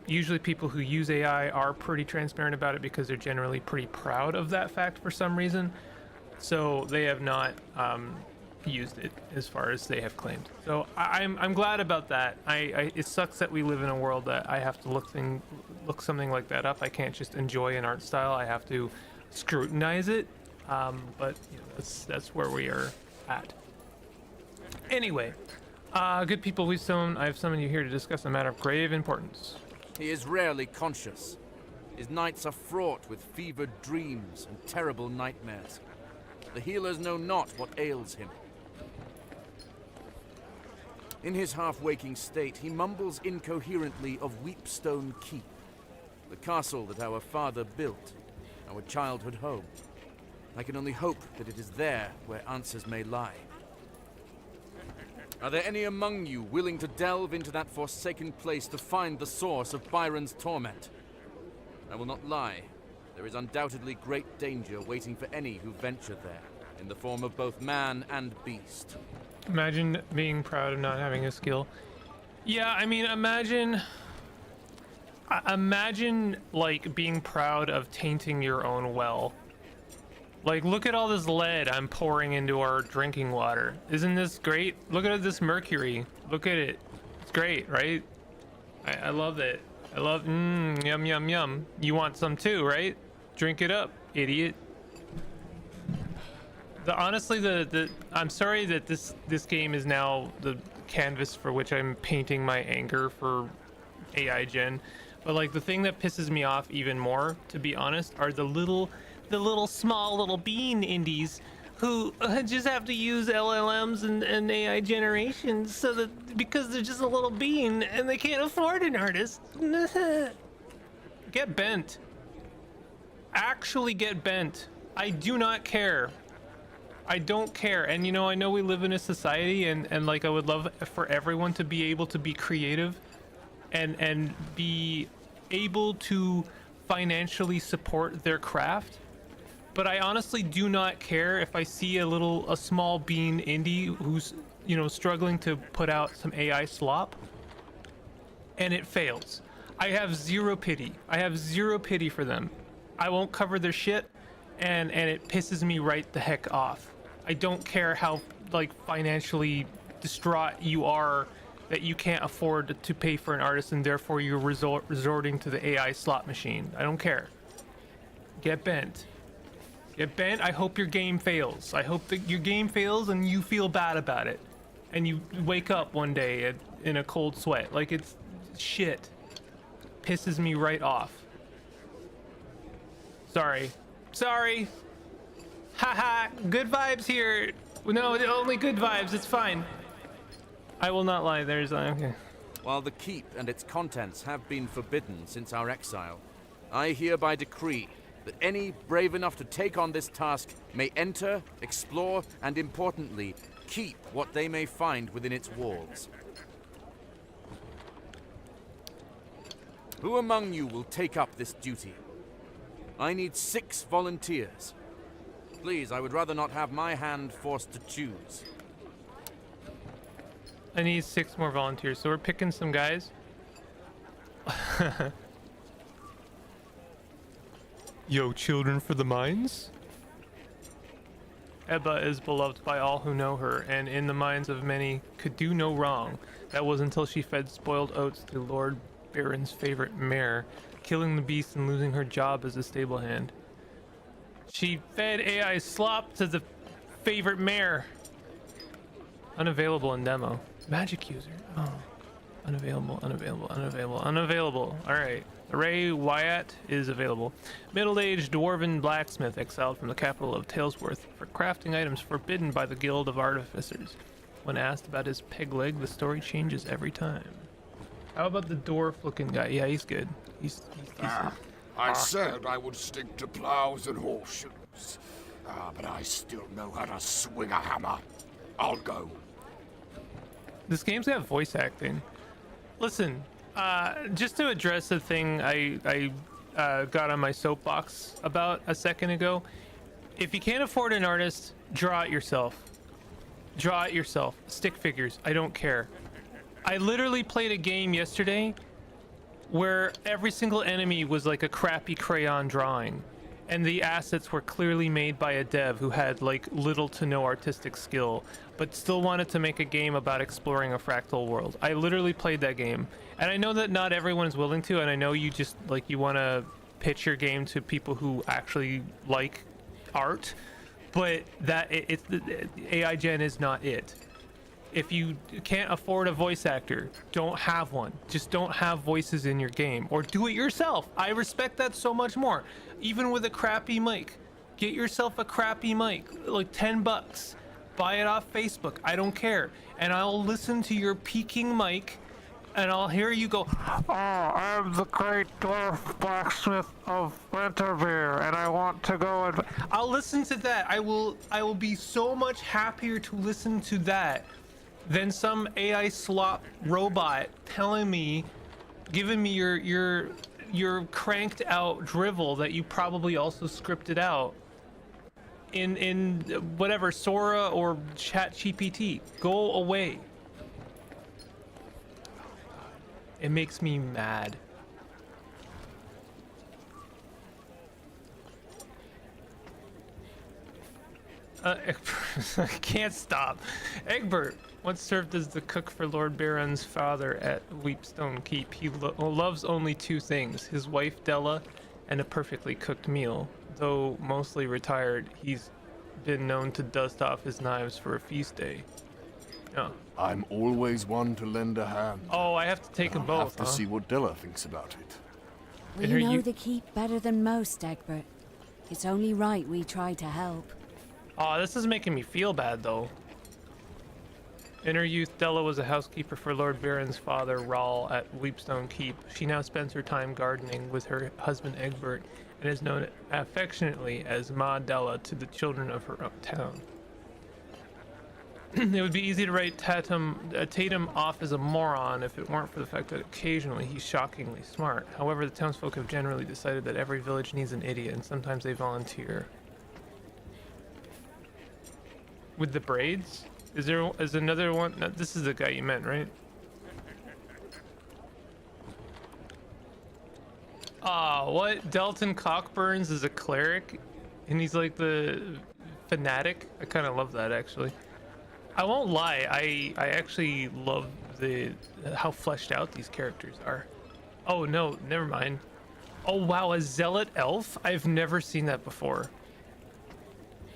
Usually people who use AI are pretty transparent about it because they're generally pretty proud of that fact for some reason. So they have not used it as far as they have claimed. So I'm glad about that. It sucks that we live in a world that I have to look something like that up. I can't just enjoy an art style. I have to scrutinize it. But you know, that's where we are at. Anyway, good people, I've summoned you here to discuss a matter of grave importance. He is rarely conscious. His nights are fraught with fevered dreams and terrible nightmares. The healers know not what ails him. In his half-waking state, he mumbles incoherently of Weepstone Keep, The castle that our father built, our childhood home. I can only hope that it is there where answers may lie. Are there any among you willing to delve into that forsaken place to find the source of Byron's torment? I will not lie. There is undoubtedly great danger waiting for any who venture there, in the form of both man and beast. Imagine being proud of not having a skill. Yeah, I mean, imagine like being proud of tainting your own well. Like, look at all this lead I'm pouring into our drinking water. Isn't this great? Look at this mercury. Look at it. It's great, right? I love it. I love, yum, yum, yum. You want some too, right? Drink it up, idiot. Honestly, I'm sorry that this game is now the canvas for which I'm painting my anger for AI gen. But like, the thing that pisses me off even more, to be honest, are the little small little bean indies who just have to use LLMs and AI generations so that because they're just a little bean and they can't afford an artist. Get bent. Actually get bent. I do not care. I don't care. And you know, I know we live in a society and like I would love for everyone to be able to be creative and be able to financially support their craft. But I honestly do not care if I see a small bean indie who's, you know, struggling to put out some AI slop and it fails. I have zero pity. I have zero pity for them. I won't cover their shit and it pisses me right the heck off. I don't care how like financially distraught you are that you can't afford to pay for an artist and therefore you're resorting to the AI slot machine. I don't care. Get bent. Get bent. I hope your game fails. I hope that your game fails and you feel bad about it. And you wake up one day in a cold sweat. Like, it's shit. Pisses me right off. Sorry. Sorry. Haha. Good vibes here. No, only good vibes. It's fine. I will not lie. There's... okay. While the keep and its contents have been forbidden since our exile, I hereby decree that any brave enough to take on this task may enter, explore, and importantly, keep what they may find within its walls. Who among you will take up this duty? I need 6 volunteers. Please, I would rather not have my hand forced to choose. I need 6 more volunteers, so we're picking some guys. Yo, children for the mines? Ebba is beloved by all who know her, and in the minds of many could do no wrong. That was until she fed spoiled oats to Lord Baron's favorite mare, killing the beast and losing her job as a stable hand. She fed AI slop to the favorite mare. Unavailable in demo. Magic user. Oh. Unavailable, unavailable, unavailable, unavailable. Alright. Ray Wyatt is available. Middle-aged dwarven blacksmith exiled from the capital of Talesworth for crafting items forbidden by the Guild of Artificers. When asked about his peg leg, the story changes every time. How about the dwarf-looking guy? Yeah, he's good. He's I said I would stick to plows and horseshoes. But I still know how to swing a hammer. I'll go. This game's got voice acting. Listen, just to address the thing I got on my soapbox about a second ago, if you can't afford an artist, draw it yourself. Draw it yourself. Stick figures. I don't care. I literally played a game yesterday where every single enemy was like a crappy crayon drawing, and the assets were clearly made by a dev who had like little to no artistic skill, but still wanted to make a game about exploring a fractal world. I literally played that game, and I know that not everyone is willing to, and I know you just like you want to pitch your game to people who actually like art, but that it's AI Gen is not it. If you can't afford a voice actor, don't have one. Just don't have voices in your game, or do it yourself. I respect that so much more. Even with a crappy mic, get yourself a crappy mic, like $10. Buy it off Facebook. I don't care, and I'll listen to your peaking mic and I'll hear you go, "Oh, I'm the great dwarf blacksmith of Winterbeer, and I want to go and..." I'll listen to that. I will be so much happier to listen to that than some AI slop robot telling me, giving me your cranked out drivel that you probably also scripted out in whatever Sora or ChatGPT. Go away. It makes me mad. I can't stop. Egbert once served as the cook for Lord Baron's father at Weepstone Keep. He loves only two things, his wife Della and a perfectly cooked meal. Though mostly retired, he's been known to dust off his knives for a feast day. Oh. I'm always one to lend a hand. Oh, I have to take them both, Have to see what Della thinks about it. We know the keep better than most, Egbert. It's only right we try to help. Oh, this is making me feel bad, though. In her youth, Della was a housekeeper for Lord Baron's father, Rahl, at Weepstone Keep. She now spends her time gardening with her husband, Egbert, and is known affectionately as Ma Della to the children of her town. It would be easy to write Tatum off as a moron if it weren't for the fact that occasionally he's shockingly smart. However, the townsfolk have generally decided that every village needs an idiot, and sometimes they volunteer. With the braids? Is another one? No, this is the guy you meant, right? Ah, what? Dalton Cockburns is a cleric, and he's like the fanatic. I kind of love that, actually. I won't lie, I actually love how fleshed out these characters are. Oh no, never mind. Oh wow, a zealot elf? I've never seen that before.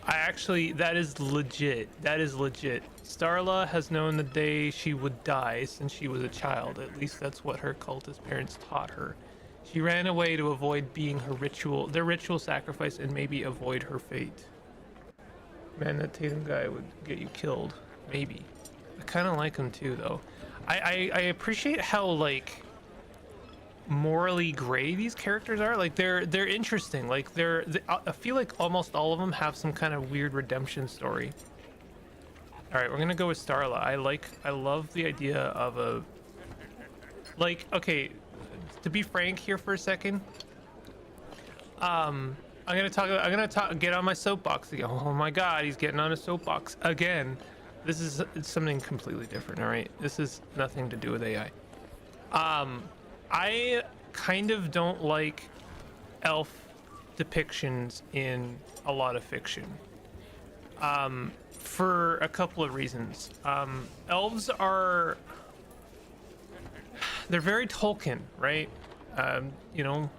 That is legit. That is legit. Starla has known the day she would die since she was a child. At least that's what her cultist parents taught her. She ran away to avoid being their ritual sacrifice, and maybe avoid her fate. Man, that Tatum guy would get you killed. Maybe. I kind of like him too, though. I appreciate how, like, morally gray these characters are. Like, they're interesting. Like, I feel like almost all of them have some kind of weird redemption story. All right, we're gonna go with Starla. I love the idea of a, like, okay, to be frank here for a second. I'm gonna get on my soapbox again. Oh my God, he's getting on a soapbox again. This is something completely different, all right? This is nothing to do with AI. I kind of don't like elf depictions in a lot of fiction. For a couple of reasons. Elves they're very Tolkien, right? You know,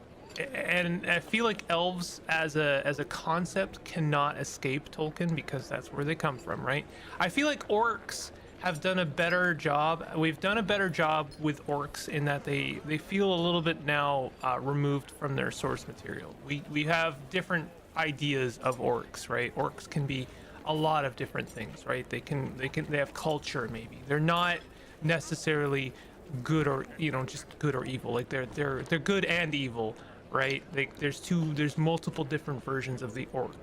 and I feel like elves as a concept cannot escape Tolkien because that's where they come from, right? I feel like orcs have done a better job. We've done a better job with orcs in that they feel a little bit now removed from their source material. We have different ideas of orcs, right? Orcs can be a lot of different things, right? They have culture, maybe. They're not necessarily good or, you know, just good or evil. Like they're good and evil, right? There's multiple different versions of the orc.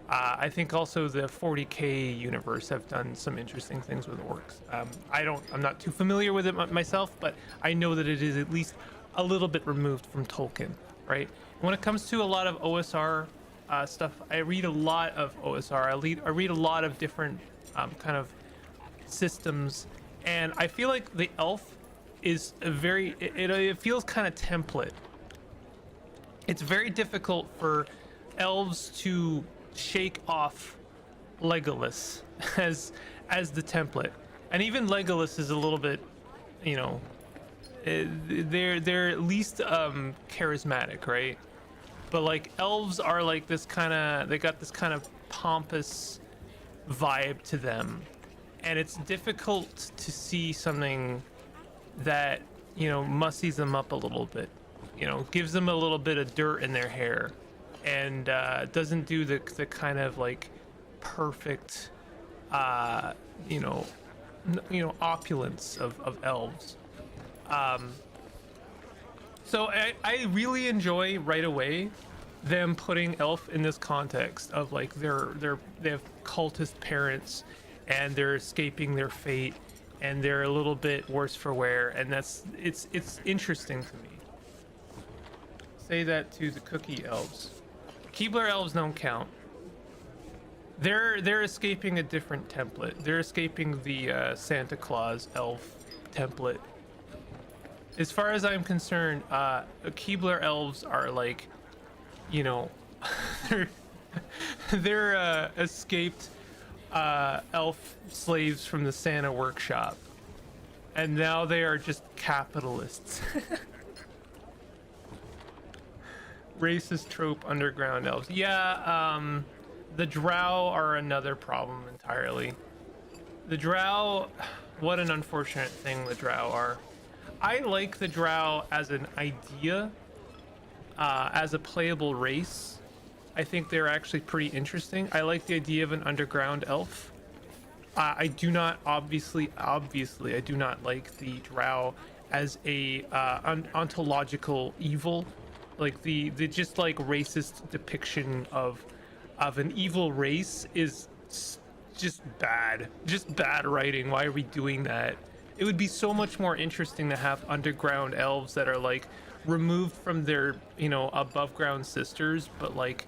I think also the 40k universe have done some interesting things with orcs. I'm not too familiar with it myself, but I know that it is at least a little bit removed from Tolkien, right? When it comes to a lot of OSR stuff, I read a lot of OSR. I read a lot of different kind of systems, and I feel like the elf is it feels kind of template. It's very difficult for elves to shake off Legolas as the template, and even Legolas is a little bit, you know, they're at least charismatic, right? But like elves are like this kind of, they got this kind of pompous vibe to them, and it's difficult to see something that, you know, mussies them up a little bit, you know, gives them a little bit of dirt in their hair, and doesn't do the kind of like perfect you know opulence of elves. So I really enjoy right away them putting elf in this context of like they have cultist parents and they're escaping their fate and they're a little bit worse for wear, and it's interesting to me. Say that to the cookie elves. Keebler elves don't count. They're escaping a different template. They're escaping the Santa Claus elf template. As far as I'm concerned, Keebler elves are like, you know, they're escaped elf slaves from the Santa workshop, and now they are just capitalists. Racist trope underground elves. Yeah, the drow are another problem entirely. The drow, what an unfortunate thing the drow are. I like the drow as an idea, as a playable race. I think they're actually pretty interesting. I like the idea of an underground elf. I do not, obviously, I do not like the drow as a ontological evil. Like the just like racist depiction of an evil race is just bad writing. Why are we doing that? It would be so much more interesting to have underground elves that are like removed from their, you know, above ground sisters, but like,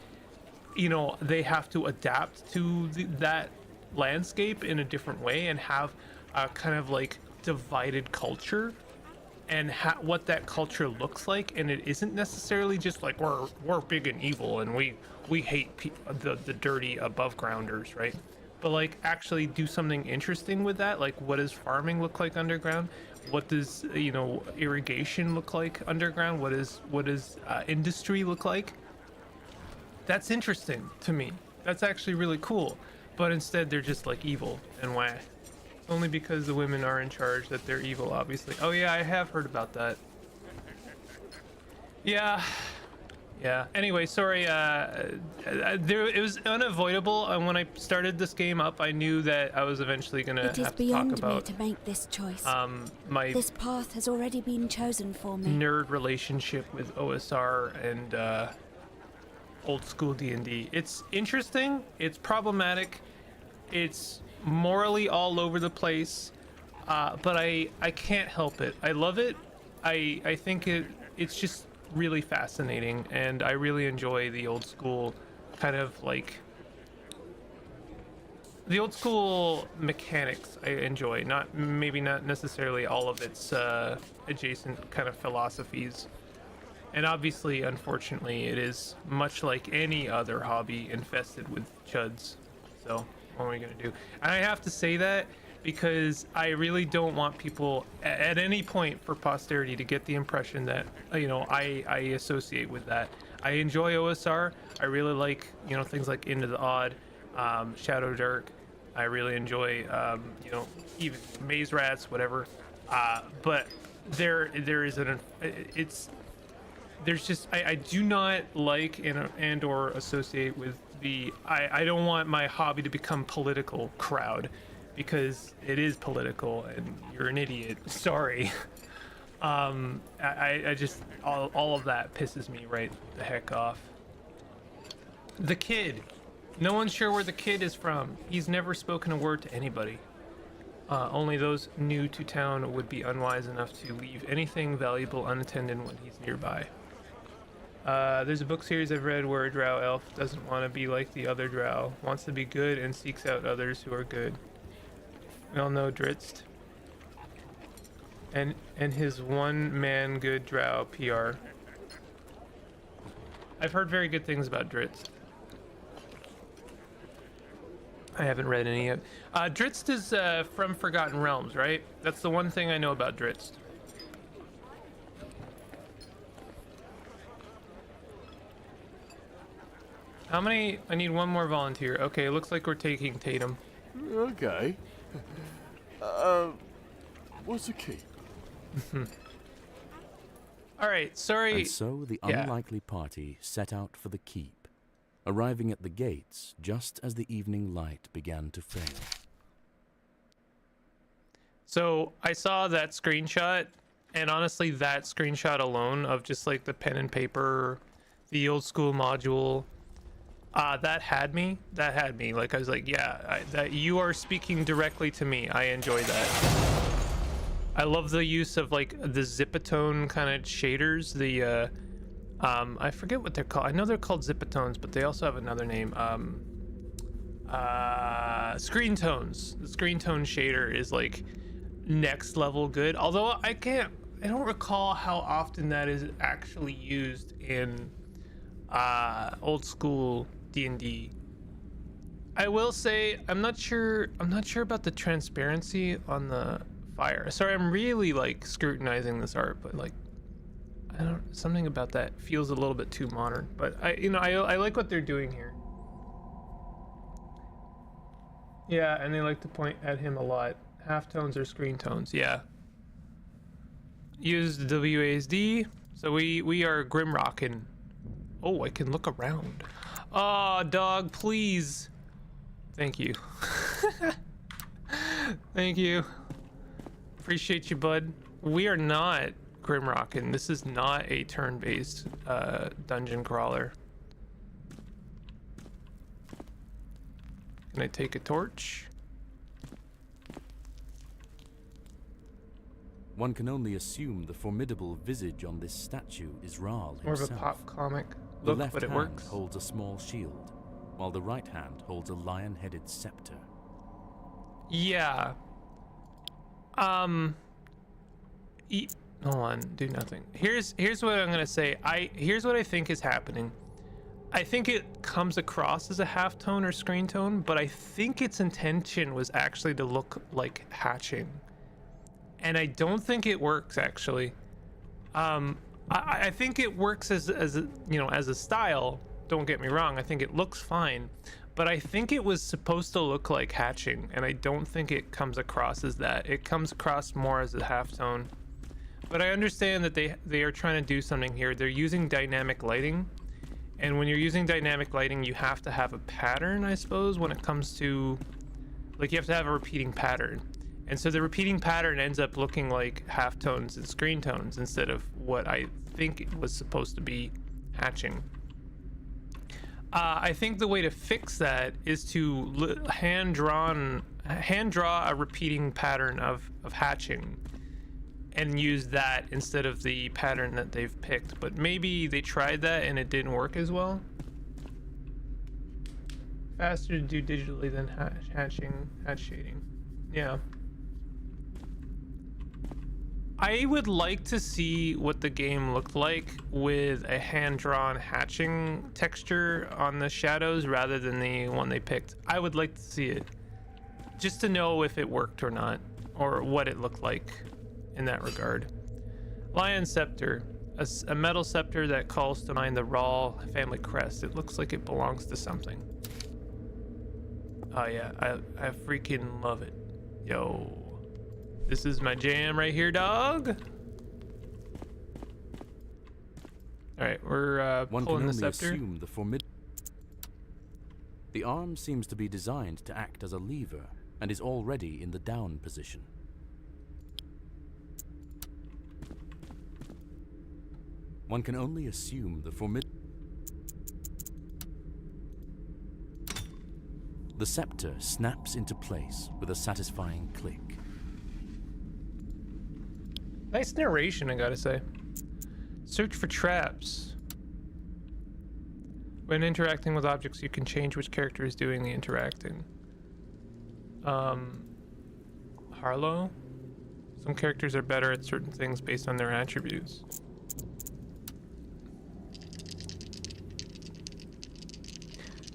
you know, they have to adapt to that landscape in a different way and have a kind of like divided culture, and what that culture looks like. And it isn't necessarily just like we're big and evil and we hate the dirty above grounders, right? But like actually do something interesting with that. Like, what does farming look like underground? What does, you know, irrigation look like underground? What does industry look like? That's interesting to me. That's actually really cool. But instead they're just like evil and wah. Only because the women are in charge that they're evil, obviously. Oh yeah, I have heard about that. Yeah. Anyway, sorry. It was unavoidable. And when I started this game up, I knew that I was eventually gonna have to talk about. It is beyond me to make this choice. This path has already been chosen for me. Nerd relationship with OSR and old school D&D. It's interesting. It's problematic. It's morally all over the place, but I can't help it. I love it. I think it's just really fascinating, and I really enjoy the old school kind of like the old school mechanics. I enjoy, maybe not necessarily all of its adjacent kind of philosophies. And obviously, unfortunately, it is much like any other hobby infested with chuds. So what are we gonna do? And I have to say that because I really don't want people at any point for posterity to get the impression that, you know, I associate with that. I enjoy OSR. I really like, you know, things like Into the Odd, Shadow Dark. I really enjoy, you know, even Maze Rats, whatever. But there is there's just I do not like and or associate with the I don't want my hobby to become political crowd, because it is political and you're an idiot. Sorry. I just all of that pisses me right the heck off. The kid. No one's sure where the kid is from. He's never spoken a word to anybody. Only those new to town would be unwise enough to leave anything valuable unattended when he's nearby. There's a book series I've read where a drow elf doesn't want to be like the other drow, wants to be good and seeks out others who are good. We all know Dritz. And his one-man good drow PR. I've heard very good things about Dritz. I haven't read any yet. Dritz is from Forgotten Realms, right? That's the one thing I know about Dritz. How many? I need one more volunteer. Okay, looks like we're taking Tatum. Okay. What's the key? All right, sorry. And so the unlikely party set out for the keep, arriving at the gates just as the evening light began to fail. So I saw that screenshot, And honestly, that screenshot alone of just like the pen and paper, the old school module, that had me. Like I was like, yeah, that you are speaking directly to me. I enjoy that. I love the use of like the zipatone kind of shaders. The I forget what they're called. I know they're called zipatones, but they also have another name. Screen tones. The screen tone shader is like next level good. Although I don't recall how often that is actually used in old school D&D. I will say I'm not sure about the transparency on the fire. Sorry, I'm really like scrutinizing this art, but like something about that feels a little bit too modern. But I like what they're doing here. Yeah, and they like to point at him a lot. Halftones or screen tones, yeah. Use the WASD. So we are grimrocking. Oh, I can look around. Oh, dog, please. Thank you. Thank you. Appreciate you, bud. We are not grimrocking. This is not a turn-based dungeon crawler. Can I take a torch? One can only assume the formidable visage on this statue is Rahl More of himself. a pop comic The look, left but it hand works. holds a small shield, while the right hand holds a lion-headed scepter. Yeah. Hold on, do nothing. Here's what I'm gonna say. Here's what I think is happening. I think it comes across as a halftone or screen tone, but I think its intention was actually to look like hatching. And I don't think it works actually. I think it works as a style. Don't get me wrong. I think it looks fine, but I think it was supposed to look like hatching, and I don't think it comes across as that. It comes across more as a halftone. But I understand that they are trying to do something here. They're using dynamic lighting, and when you're using dynamic lighting, you have to have a pattern, I suppose, when it comes to, like, you have to have a repeating pattern. And so the repeating pattern ends up looking like halftones and screen tones instead of what I think it was supposed to be hatching. I think the way to fix that is to hand draw a repeating pattern of hatching and use that instead of the pattern that they've picked. But maybe they tried that and it didn't work as well. Faster to do digitally than hatch shading. Yeah. I would like to see what the game looked like with a hand-drawn hatching texture on the shadows rather than the one they picked. I would like to see it, just to know if it worked or not, or what it looked like in that regard. Lion Scepter, a metal scepter that calls to mind the Rahl family crest. It looks like it belongs to something. Oh yeah, I freaking love it. Yo. This is my jam right here, dog. All right, we're One pulling can the only scepter. assume the arm seems to be designed to act as a lever and is already in the down position. One can only assume the scepter snaps into place with a satisfying click. Nice narration, I gotta say. Search for traps. When interacting with objects, you can change which character is doing the interacting. Harlow? Some characters are better at certain things based on their attributes.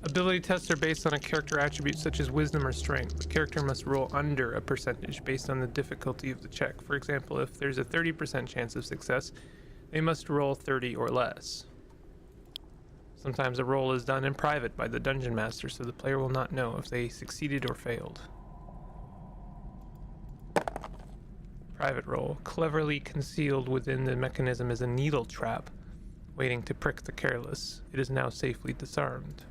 Ability tests are based on a character attribute such as wisdom or strength. The character must roll under a percentage based on the difficulty of the check. For example, if there's a 30% chance of success, they must roll 30 or less. Sometimes a roll is done in private by the dungeon master, so the player will not know if they succeeded or failed. Private roll. Cleverly concealed within the mechanism is a needle trap, waiting to prick the careless. It is now safely disarmed.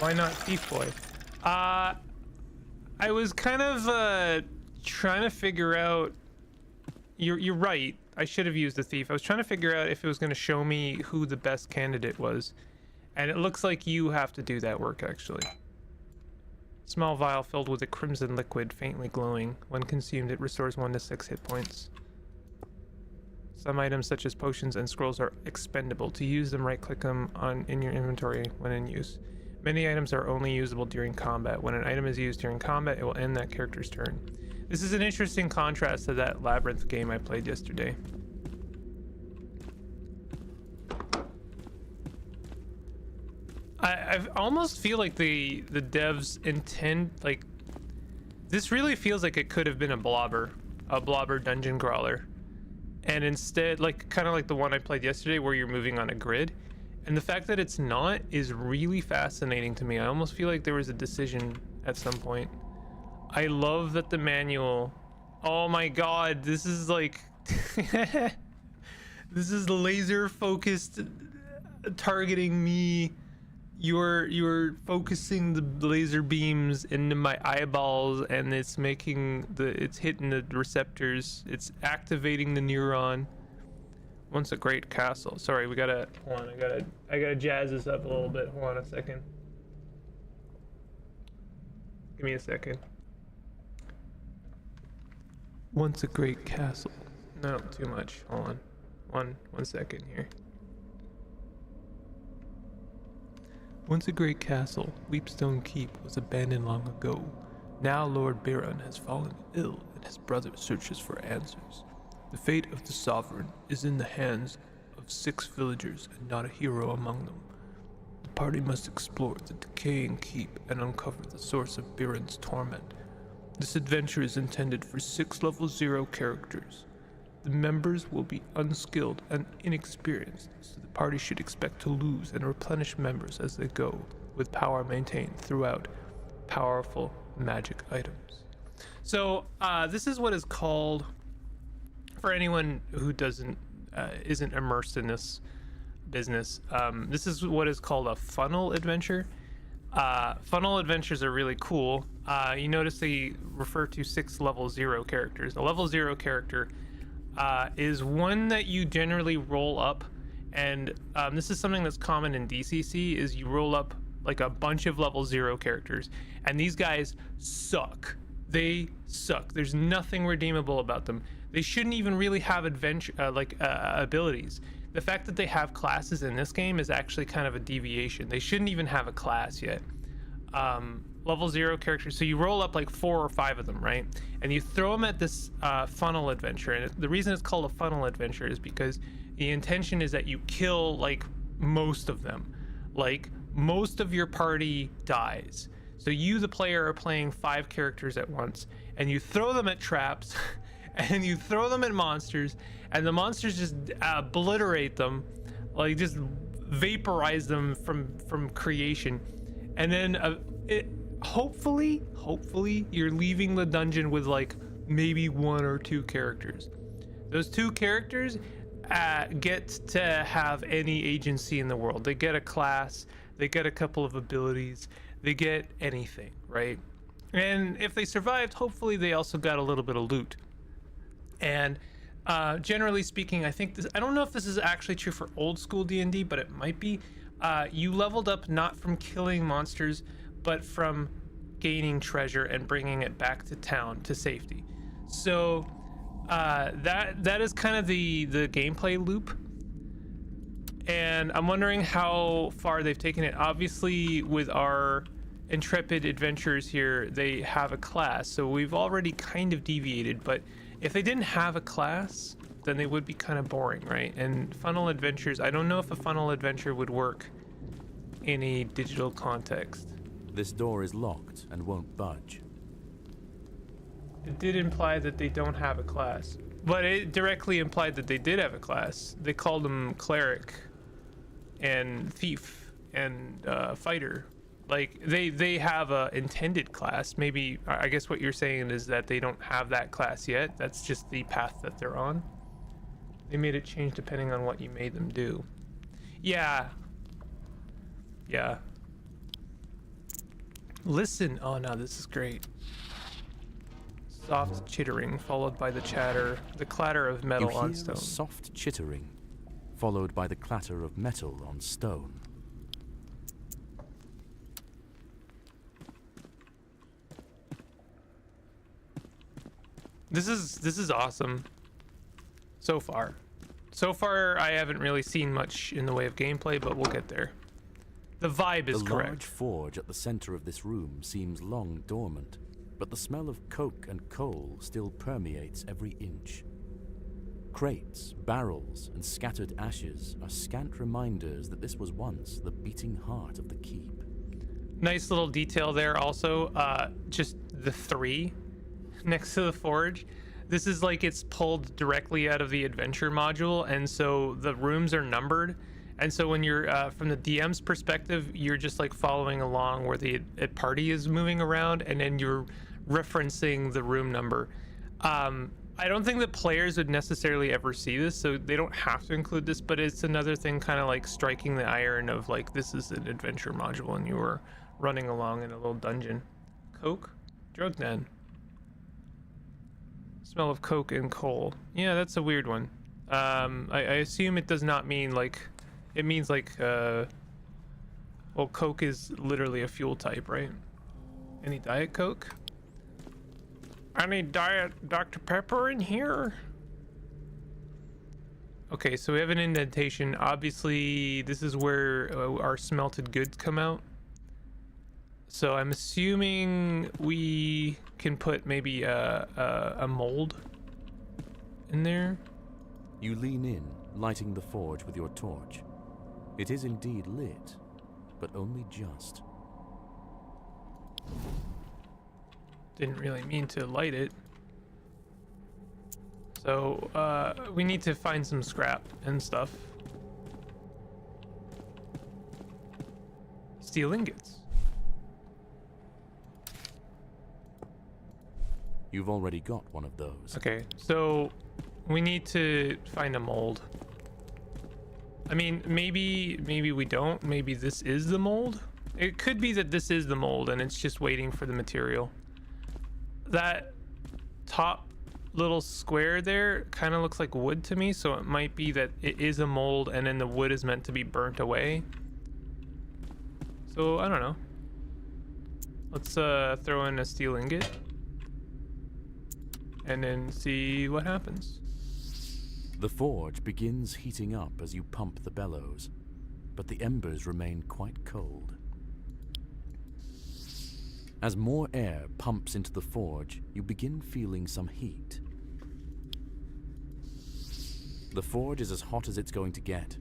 Why not Thief Boy? I was kind of trying to figure out. You're right. I should have used the thief. I was trying to figure out if it was going to show me who the best candidate was, and it looks like you have to do that work actually. Small vial filled with a crimson liquid, faintly glowing. When consumed, it restores 1 to 6 hit points. Some items, such as potions and scrolls, are expendable. To use them, right-click them in your inventory when in use. Many items are only usable during combat. When an item is used during combat, it will end that character's turn. This is an interesting contrast to that Labyrinth game I played yesterday. I almost feel like the devs intend, like, this really feels like it could have been a blobber dungeon crawler, and instead, like, kind of like the one I played yesterday where you're moving on a grid, and the fact that it's not is really fascinating to me. I almost feel like there was a decision at some point. I love that the manual, oh my god, this is like this is laser focused, targeting me. You're focusing the laser beams into my eyeballs, and it's hitting the receptors. It's activating the neuron. Once a great castle. Sorry, hold on. I gotta jazz this up a little bit. Hold on a second. Give me a second. Once a great castle. No, too much. Hold on. One second here. Once a great castle, Weepstone Keep was abandoned long ago. Now Lord Biron has fallen ill, and his brother searches for answers. The fate of the sovereign is in the hands of 6 villagers, and not a hero among them. The party must explore the decaying keep and uncover the source of Biron's torment. This adventure is intended for 6 level 0 characters. The members will be unskilled and inexperienced, so the party should expect to lose and replenish members as they go, with power maintained throughout powerful magic items. So this is what is called, for anyone who isn't immersed in this business, this is what is called a funnel adventure. Funnel adventures are really cool. You notice they refer to 6 level 0 characters. A level 0 character is one that you generally roll up, and this is something that's common in DCC, is you roll up like a bunch of level 0 characters, and these guys suck. They suck. There's nothing redeemable about them. They shouldn't even really have abilities. The fact that they have classes in this game is actually kind of a deviation. They shouldn't even have a class yet. Level 0 characters, so you roll up like 4 or 5 of them, right? And you throw them at this funnel adventure. And the reason it's called a funnel adventure is because the intention is that you kill like most of them. Like most of your party dies. So you, the player, are playing 5 characters at once, and you throw them at traps and you throw them at monsters, and the monsters just obliterate them, like just vaporize them from creation. And then hopefully you're leaving the dungeon with like maybe 1 or 2 characters. Those 2 characters get to have any agency in the world. They get a class, they get a couple of abilities, they get anything, right? And if they survived, hopefully they also got a little bit of loot. And generally speaking, I don't know if this is actually true for old school D&D, but it might be. You leveled up not from killing monsters, but from gaining treasure and bringing it back to town to safety. So that is kind of the gameplay loop. And I'm wondering how far they've taken it. Obviously, with our intrepid adventurers here, they have a class, so we've already kind of deviated. But if they didn't have a class, then they would be kind of boring, right? And funnel adventures, I don't know if a funnel adventure would work in a digital context. This door is locked and won't budge. It did imply that they don't have a class, but it directly implied that they did have a class. They called them cleric and thief and fighter. Like they have a intended class. Maybe, I guess what you're saying is that they don't have that class yet. That's just the path that they're on. They made it change depending on what you made them do. Yeah. Listen. Oh no, this is great. soft chittering, followed by the clatter of metal You on hear stone. a soft chittering, followed by the clatter of metal on stone. This is awesome. So far. So far, I haven't really seen much in the way of gameplay, but we'll get there. The vibe is The correct. large forge at the center of this room seems long dormant, but the smell of coke and coal still permeates every inch. Crates, barrels, and scattered ashes are scant reminders that this was once the beating heart of the keep. Nice little detail there also, just the 3 next to the forge. This is like it's pulled directly out of the adventure module, and so the rooms are numbered, and so when you're from the DM's perspective, you're just like following along where the party is moving around, and then you're referencing the room number. I don't think that players would necessarily ever see this, so they don't have to include this, but it's another thing kind of like striking the iron of like, this is an adventure module and you were running along in a little dungeon. Coke? Drug den. Smell of coke and coal. Yeah, that's a weird one. I assume it does not mean like, it means like, well, coke is literally a fuel type, right? Any Diet Coke? Any Diet Dr. Pepper in here? Okay, so we have an indentation. Obviously, this is where our smelted goods come out. So I'm assuming we can put maybe a mold in there. You lean in, lighting the forge with your torch. It is indeed lit, but only just. Didn't really mean to light it. So we need to find some scrap and stuff. Steel ingots. You've already got one of those. Okay, so we need to find a mold. I mean, maybe we don't. Maybe this is the mold. It could be that this is the mold and it's just waiting for the material. That top little square there kind of looks like wood to me, so it might be that it is a mold and then the wood is meant to be burnt away. So I don't know. Let's throw in a steel ingot and then see what happens. The forge begins heating up as you pump the bellows, but the embers remain quite cold. As more air pumps into the forge, you begin feeling some heat. The forge is as hot as it's going to get.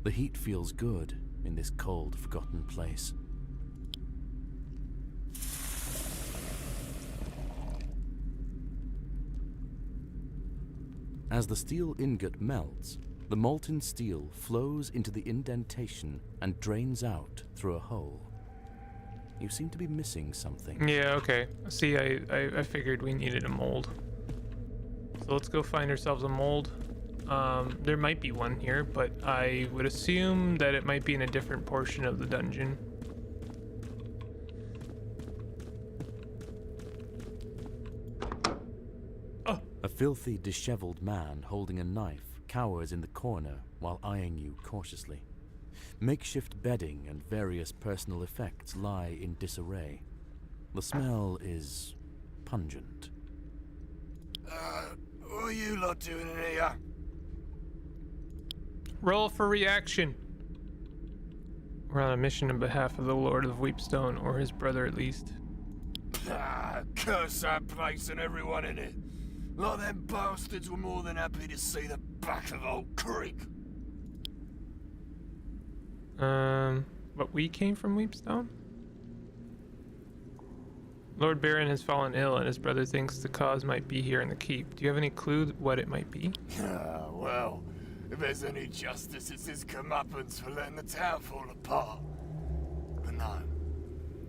The heat feels good in this cold, forgotten place. As the steel ingot melts, the molten steel flows into the indentation and drains out through a hole. You seem to be missing something. Yeah, okay. See, I figured we needed a mold. So let's go find ourselves a mold. There might be one here, but I would assume that it might be in a different portion of the dungeon. Oh! A filthy, disheveled man holding a knife cowers in the corner while eyeing you cautiously. Makeshift bedding and various personal effects lie in disarray. The smell is pungent. What are you lot doing in here? Roll for reaction. We're on a mission on behalf of the Lord of Weepstone, or his brother at least. Curse that place and everyone in it. Like them bastards were more than happy to see the back of Old Creek. But we came from Weepstone? Lord Baron has fallen ill and his brother thinks the cause might be here in the keep. Do you have any clue what it might be? Well, if there's any justice, it's his comeuppance for letting the town fall apart. But no,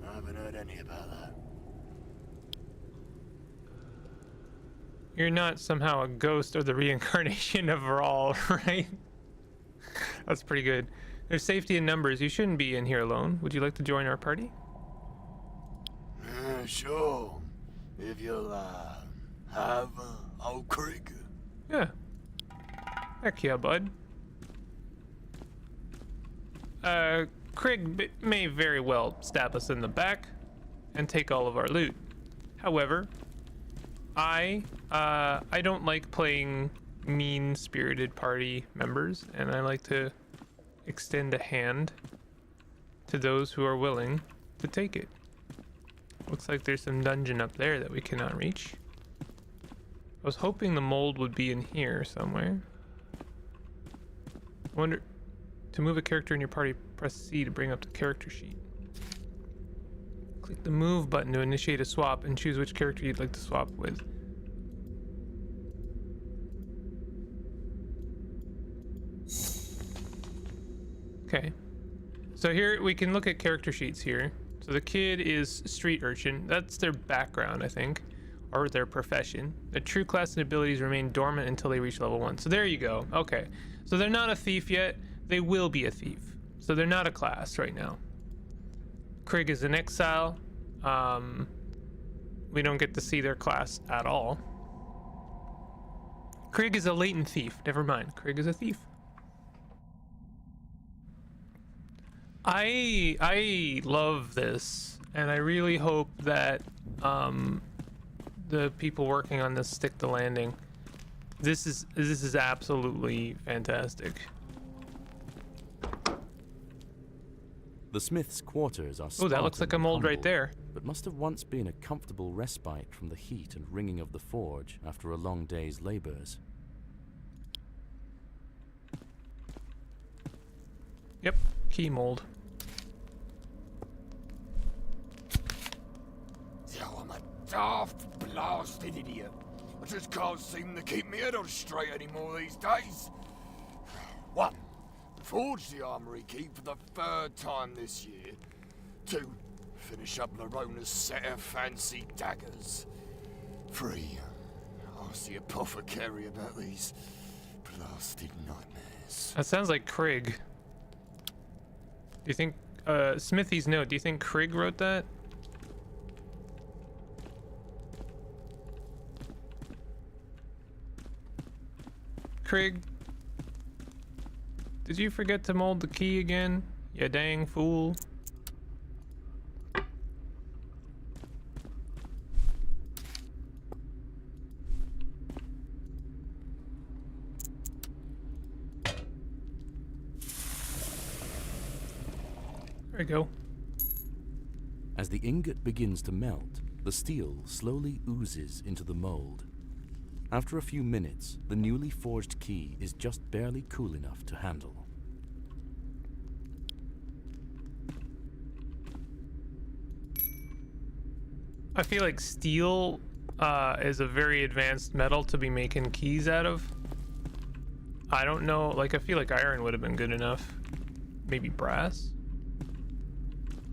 I haven't heard any about that. You're not somehow a ghost or the reincarnation of Rawl, right? That's pretty good. There's safety in numbers. You shouldn't be in here alone. Would you like to join our party? Sure. If you'll, Have old Krieg. Yeah. Heck yeah, bud. Krieg may very well stab us in the back and take all of our loot. However, I don't like playing mean-spirited party members, and I like to extend a hand to those who are willing to take it. Looks like there's some dungeon up there that we cannot reach. I was hoping the mold would be in here somewhere. I wonder, to move a character in your party, press C to bring up the character sheet. Click the move button to initiate a swap and choose which character you'd like to swap with. Okay. So here we can look at character sheets here. So the kid is street urchin. That's their background, I think, or their profession. Their true class and abilities remain dormant until they reach level 1. So there you go. Okay. So they're not a thief yet. They will be a thief. So they're not a class right now. Krieg is an exile. We don't get to see their class at all. Krieg is a latent thief. Never mind. Krieg is a thief. I love this, and I really hope that the people working on this stick the landing. This is absolutely fantastic. The smith's quarters are Oh, that looks like a mold right there. but must have once been a comfortable respite from the heat and ringing of the forge after a long day's labors. Yep, key mold. Oh, I'm a daft blasted idiot. I just can't seem to keep my head on straight anymore these days. 1. Forge the armory key for the 3rd time this year. 2. Finish up Larona's set of fancy daggers. 3. Ask the apothecary about these blasted nightmares. That sounds like Krieg. Do you think, Smithy's note, do you think Krieg wrote that? Krieg, did you forget to mold the key again? You dang fool. There we go. As the ingot begins to melt, the steel slowly oozes into the mold. After a few minutes, the newly forged key is just barely cool enough to handle. I feel like steel is a very advanced metal to be making keys out of. I don't know, like I feel like iron would have been good enough. Maybe brass?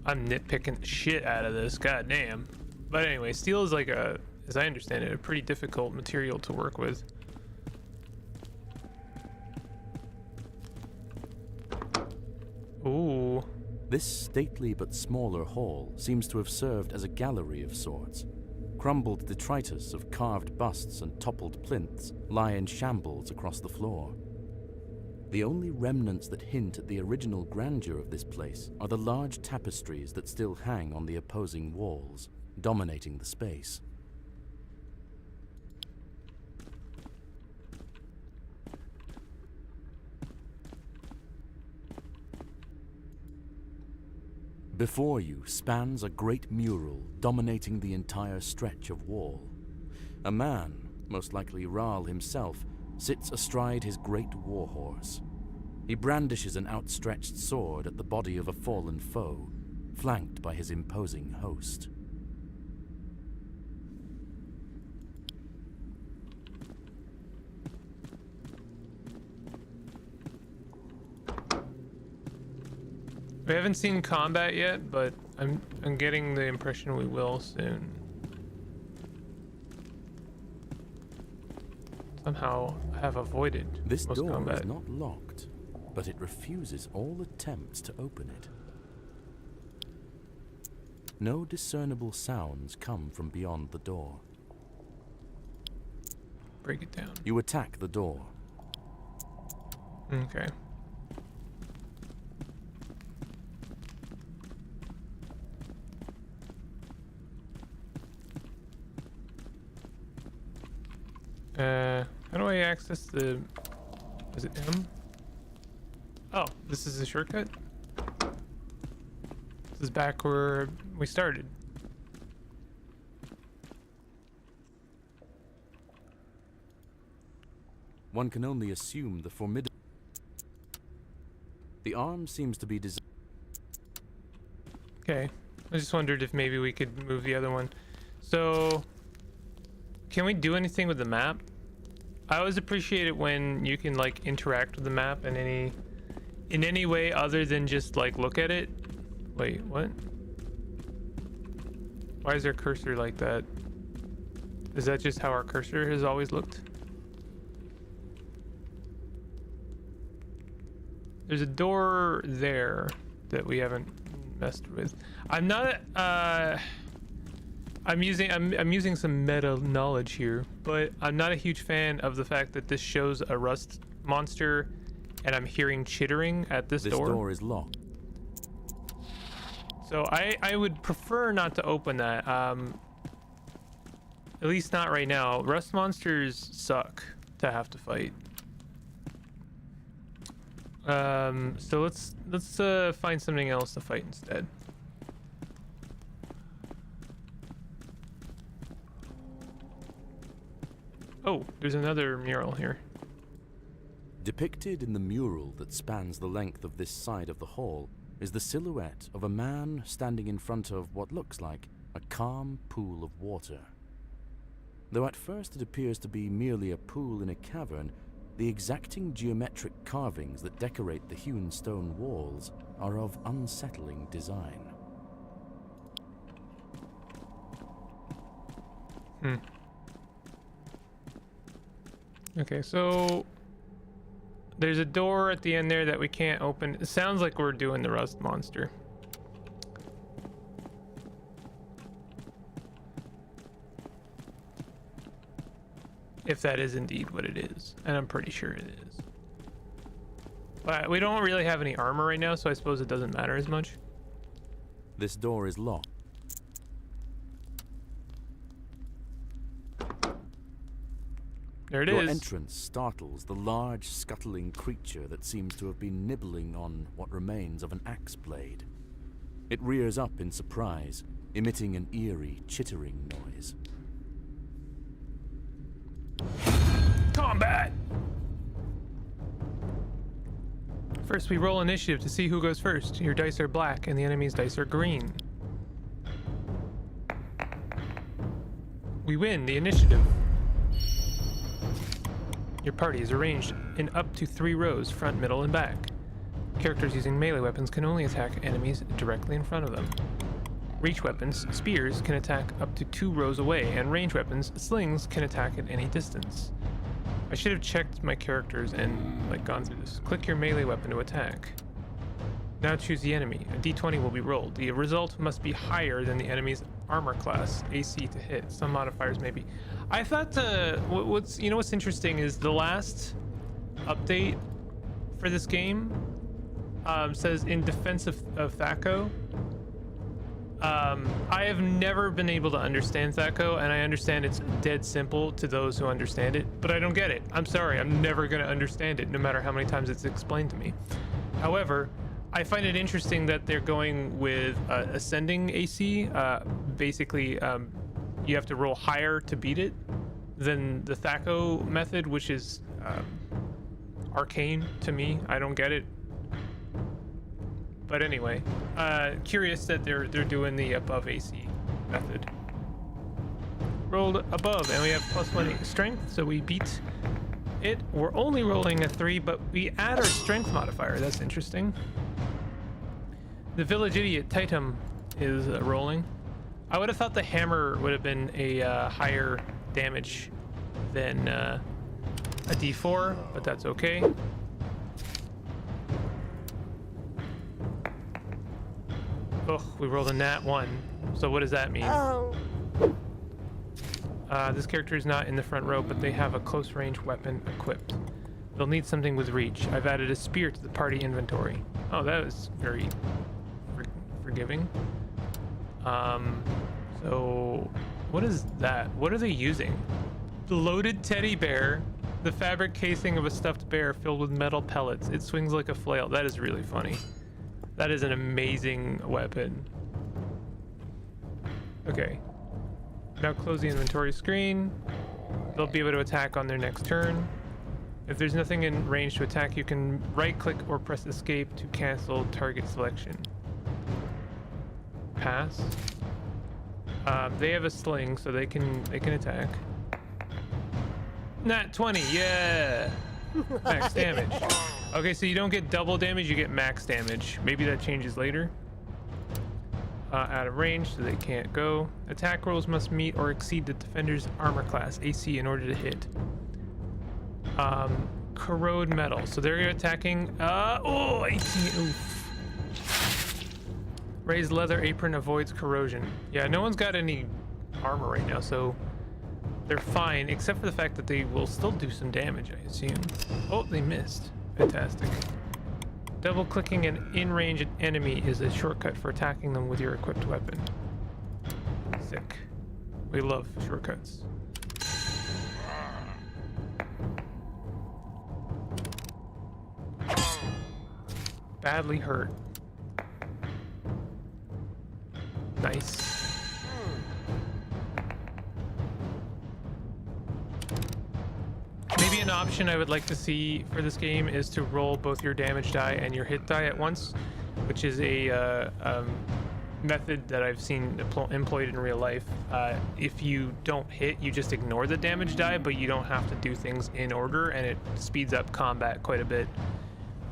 I'm nitpicking the shit out of this, god damn. But anyway, steel is like a, as I understand it, a pretty difficult material to work with. Ooh. This stately but smaller hall seems to have served as a gallery of sorts. Crumbled detritus of carved busts and toppled plinths lie in shambles across the floor. The only remnants that hint at the original grandeur of this place are the large tapestries that still hang on the opposing walls, dominating the space. Before you spans a great mural dominating the entire stretch of wall. A man, most likely Rahl himself, sits astride his great warhorse. He brandishes an outstretched sword at the body of a fallen foe, flanked by his imposing host. We haven't seen combat yet, but I'm getting the impression we will soon. Somehow I have avoided This most door combat. is not locked, but it refuses all attempts to open it. No discernible sounds come from beyond the door. break it down. You attack the door. Okay. How do I access the... Is it M? Oh, this is a shortcut? This is back where we started. One can only assume the formidable... The arm seems to be designed... Okay. I just wondered if maybe we could move the other one. So... Can we do anything with the map? I always appreciate it when you can like interact with the map in any way other than just like look at it. Wait, what? Why is our cursor like that? Is that just how our cursor has always looked? There's a door there that we haven't messed with. I'm not I'm using some meta knowledge here, but I'm not a huge fan of the fact that this shows a rust monster and I'm hearing chittering at this door. This door is locked. So I would prefer not to open that. At least not right now. Rust monsters suck to have to fight. So let's find something else to fight instead. Oh, there's another mural here. Depicted in the mural that spans the length of this side of the hall is the silhouette of a man standing in front of what looks like a calm pool of water. Though at first it appears to be merely a pool in a cavern, the exacting geometric carvings that decorate the hewn stone walls are of unsettling design. Okay, so there's a door at the end there that we can't open. It sounds like we're doing the rust monster. If that is indeed what it is, and I'm pretty sure it is. But we don't really have any armor right now, so I suppose it doesn't matter as much. This door is locked. There it Your is. entrance startles the large, scuttling creature that seems to have been nibbling on what remains of an axe blade. It rears up in surprise, emitting an eerie, chittering noise. Combat! First, we roll initiative to see who goes first. Your dice are black, and the enemy's dice are green. We win the initiative. Your party is arranged in up to 3 rows, front, middle, and back. Characters using melee weapons can only attack enemies directly in front of them. Reach weapons, spears, can attack up to 2 rows away, and range weapons, slings, can attack at any distance. I should have checked my characters and gone through this. Click your melee weapon to attack. Now choose the enemy. A d20 will be rolled. The result must be higher than the enemy's armor class, AC to hit. Some modifiers may be. I thought what's interesting is the last update for this game says in defense of Thaco. I have never been able to understand Thaco, and I understand it's dead simple to those who understand it, but I don't get it. I'm sorry, I'm never going to understand it, no matter how many times it's explained to me. However, I find it interesting that they're going with ascending AC. Basically, you have to roll higher to beat it than the Thaco method, which is arcane to me. I don't get it. But anyway, curious that they're doing the above AC method. Rolled above, and we have +1 strength, so we beat it. We're only rolling a 3, but we add our strength modifier. That's interesting. The village idiot Titum is rolling. I would have thought the hammer would have been a higher damage than a d4, but that's okay. Oh, we rolled a nat 1. So what does that mean? Oh. This character is not in the front row, but they have a close range weapon equipped. They'll need something with reach. I've added a spear to the party inventory. Oh, that was very forgiving. So what is that? What are they using? The loaded teddy bear, the fabric casing of a stuffed bear filled with metal pellets. It swings like a flail. That is really funny. That is an amazing weapon. Okay. Now close the inventory screen. They'll be able to attack on their next turn. If there's nothing in range to attack, you can right-click or press escape to cancel target selection. Pass. They have a sling, so they can attack. Nat 20, yeah! Max damage. Okay, so you don't get double damage, you get max damage. Maybe that changes later. Out of range, so they can't go. Attack rolls must meet or exceed the defender's armor class, AC, in order to hit. Corrode metal. So they're attacking. 18. Oof. Raised leather apron avoids corrosion. Yeah, no one's got any armor right now, so they're fine, except for the fact that they will still do some damage, I assume. Oh, they missed. Fantastic. Double clicking an in-range enemy is a shortcut for attacking them with your equipped weapon. Sick. We love shortcuts. Badly hurt. Nice. Maybe an option I would like to see for this game is to roll both your damage die and your hit die at once, which is a method that I've seen employed in real life. If you don't hit, you just ignore the damage die, but you don't have to do things in order, and it speeds up combat quite a bit.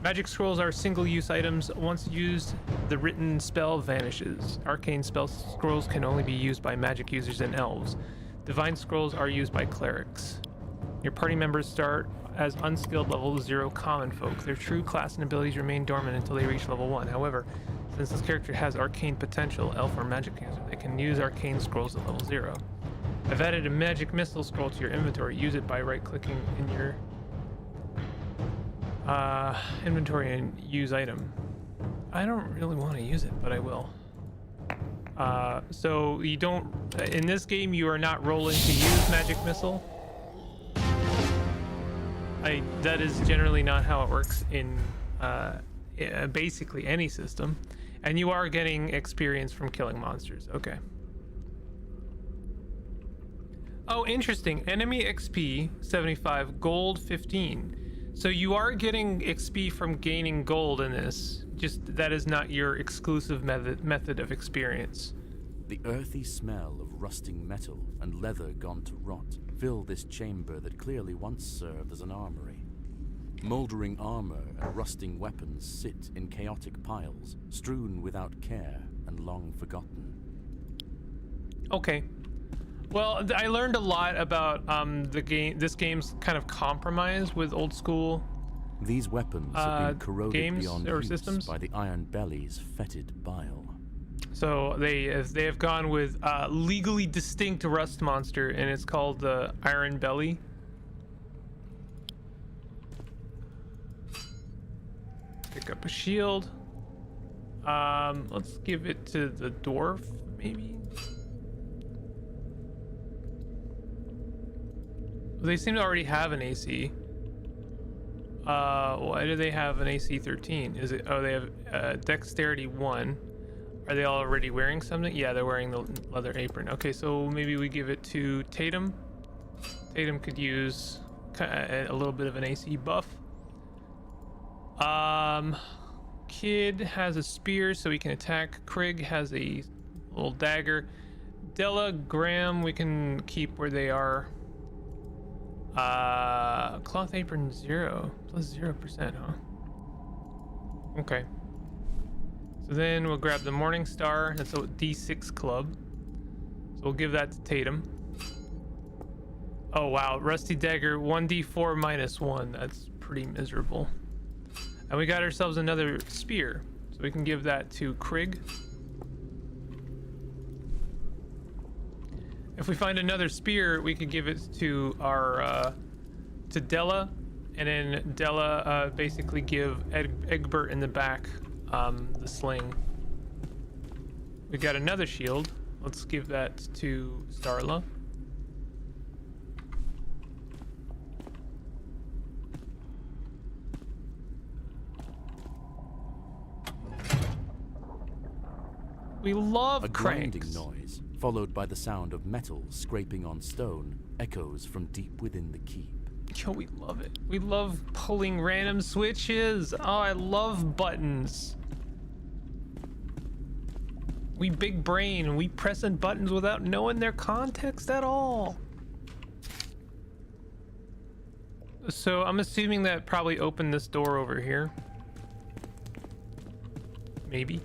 Magic scrolls are single-use items. Once used, the written spell vanishes. Arcane spell scrolls can only be used by magic users and elves. Divine scrolls are used by clerics. Your party members start as unskilled level 0 common folk. Their true class and abilities remain dormant until they reach level 1. However, since this character has arcane potential, elf or magic user, they can use arcane scrolls at level 0. I've added a magic missile scroll to your inventory. Use it by right-clicking in your inventory and use item. I don't really want to use it, but I will. So you don't, in this game, you are not rolling to use magic missile. That is generally not how it works in basically any system. And you are getting experience from killing monsters. Okay. Oh, interesting. Enemy XP 75, gold 15. So you are getting XP from gaining gold in this. Just that is not your exclusive method of experience. The earthy smell of rusting metal and leather gone to rot fill this chamber that clearly once served as an armory. Moldering armor and rusting weapons sit in chaotic piles, strewn without care and long forgotten. Okay. Well, I learned a lot about this game's kind of compromise with old school These weapons have been corroded games beyond or use systems by the Iron Belly's fetid bile. So they have gone with legally distinct rust monster, and it's called the Iron Belly. Pick up a shield. Let's give it to the dwarf, maybe. They seem to already have an AC. Why do they have an AC 13? Is it? Oh, they have Dexterity 1. Are they already wearing something? Yeah, they're wearing the leather apron. Okay, so maybe we give it to Tatum. Tatum could use a little bit of an AC buff. Kid has a spear, so he can attack. Krigg has a little dagger. Della, Graham, we can keep where they are. Cloth apron 0 plus 0%, huh? Okay. So then we'll grab the Morning Star. That's a D6 club. So we'll give that to Tatum. Oh wow, Rusty Dagger 1d4 minus 1. That's pretty miserable. And we got ourselves another spear. So we can give that to Krigg. If we find another spear, we could give it to our to Della, and then Della basically give Egbert in the back the sling. We got another shield. Let's give that to Starla. We love A cranks. grinding noise, followed by the sound of metal scraping on stone, echoes from deep within the keep. Yo, we love it. We love pulling random switches. Oh, I love buttons. We big brain. We pressing buttons without knowing their context at all. So I'm assuming that probably opened this door over here. Maybe.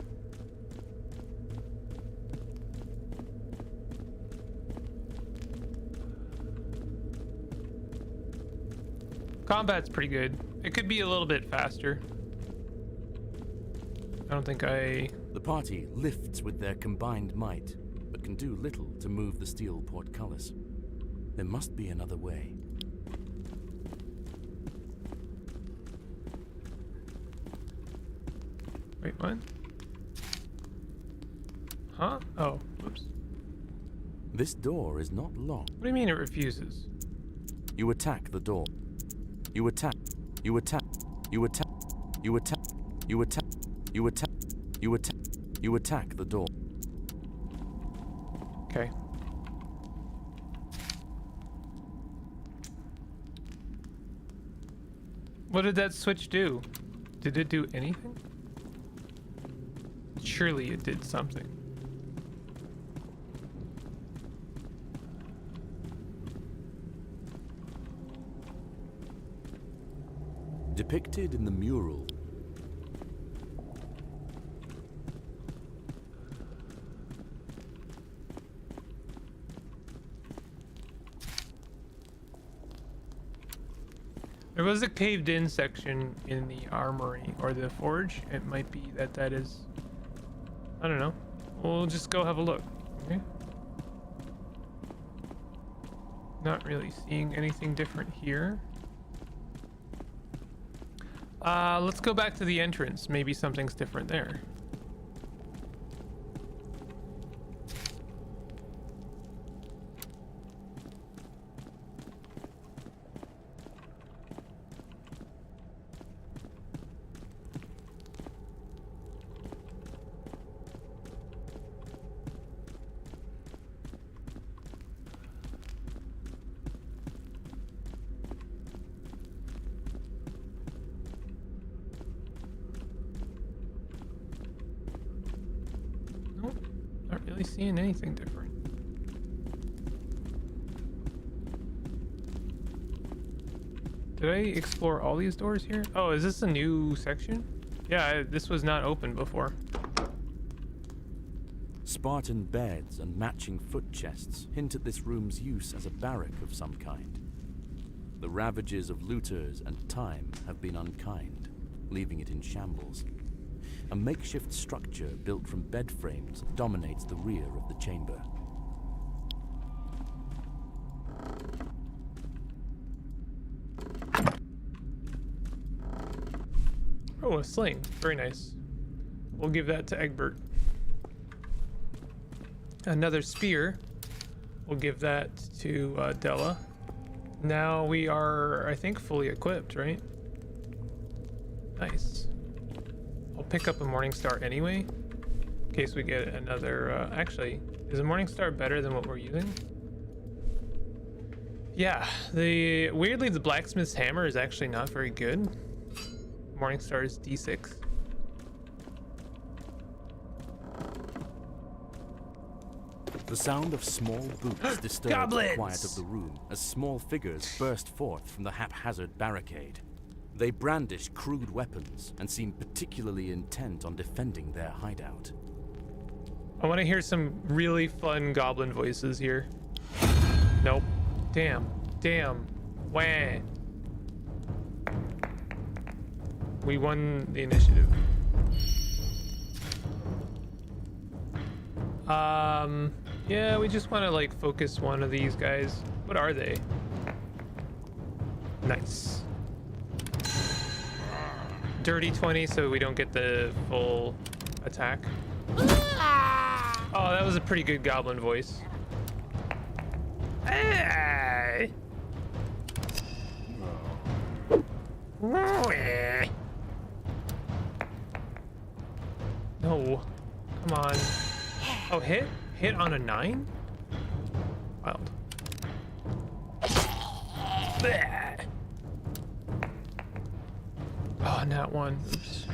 Combat's pretty good. It could be a little bit faster. I don't think I... The party lifts with their combined might, but can do little to move the steel portcullis. There must be another way. Wait, what? Huh? Oh, whoops. This door is not locked. What do you mean it refuses? You attack the door. You attack. You attack. You attack. You attack. You attack. You attack. You attack. You attack the door. Okay. What did that switch do? Did it do anything? Surely it did something. Depicted in the mural. There was a caved in section in the armory or the forge. It might be that that is... I don't know. We'll just go have a look. Okay. Not really seeing anything different here. Let's go back to the entrance. Maybe something's different there. Not really seeing anything different. Did I explore all these doors here? Oh, is this a new section? Yeah, this was not open before. Spartan beds and matching foot chests hint at this room's use as a barrack of some kind. The ravages of looters and time have been unkind, leaving it in shambles. A makeshift structure built from bed frames dominates the rear of the chamber. Oh, a sling. Very nice. We'll give that to Egbert. Another spear. We'll give that to Della. Now we are, I think, fully equipped, right? Nice. I'll pick up a Morning Star anyway, in case we get another, actually, is a Morning Star better than what we're using? Yeah, weirdly, the blacksmith's hammer is actually not very good. Morning Star is D6. The sound of small boots disturbs Goblins! the quiet of the room as small figures burst forth from the haphazard barricade. They brandish crude weapons and seem particularly intent on defending their hideout. I want to hear some really fun goblin voices here. Nope. Damn. Damn. Wah. We won the initiative. Yeah, we just want to like focus one of these guys. What are they? Nice. Dirty 20 so we don't get the full attack. Oh, that was a pretty good goblin voice. Hey! No. Come on. Oh, hit? Hit on a 9? Wild. Bleh. Oh, not one. Oops.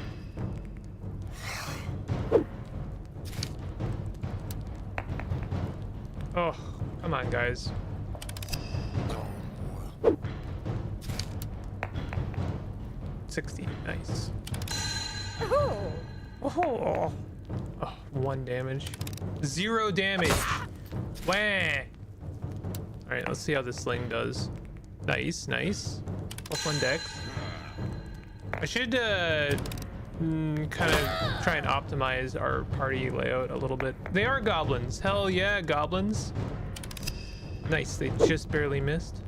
Oh, come on, guys. Oh, 16, nice. Oh, oh, 1 damage. 0 damage. Wah. All right, let's see how this sling does. Nice, nice. +1 dex. I should kind of try and optimize our party layout a little bit. They are goblins. Hell yeah, goblins. Nice, they just barely missed.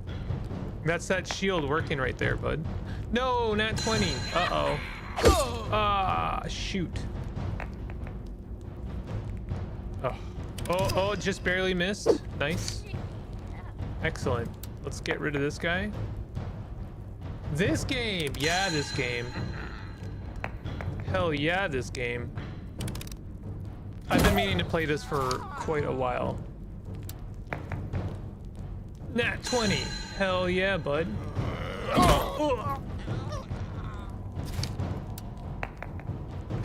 That's that shield working right there, bud. No, not 20. Uh-oh. Ah, shoot. Oh, just barely missed. Nice. Excellent. Let's get rid of this guy. This game. Yeah, this game. Hell yeah, this game. I've been meaning to play this for quite a while. Nat 20. Hell yeah, bud. Oh.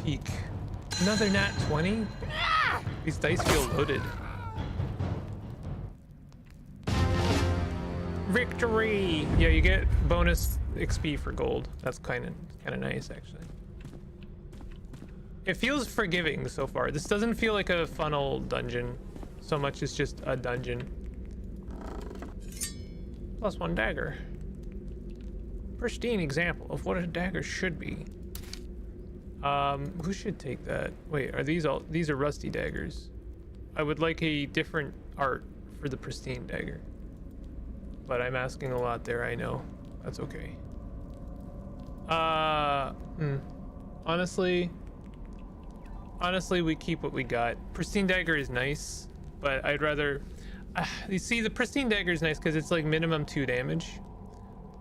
Peak. Another nat 20? These dice feel loaded. Victory! Yeah, you get bonus XP for gold. That's kind of nice, actually. It feels forgiving so far. This doesn't feel like a funnel dungeon so much as just a dungeon. +1 dagger. Pristine example of what a dagger should be. Who should take that? Wait, are these all? These are rusty daggers. I would like a different art for the pristine dagger. But I'm asking a lot there, I know. That's okay. Honestly, we keep what we got. Pristine dagger is nice, but I'd rather... you see, the pristine dagger is nice because it's like minimum 2 damage.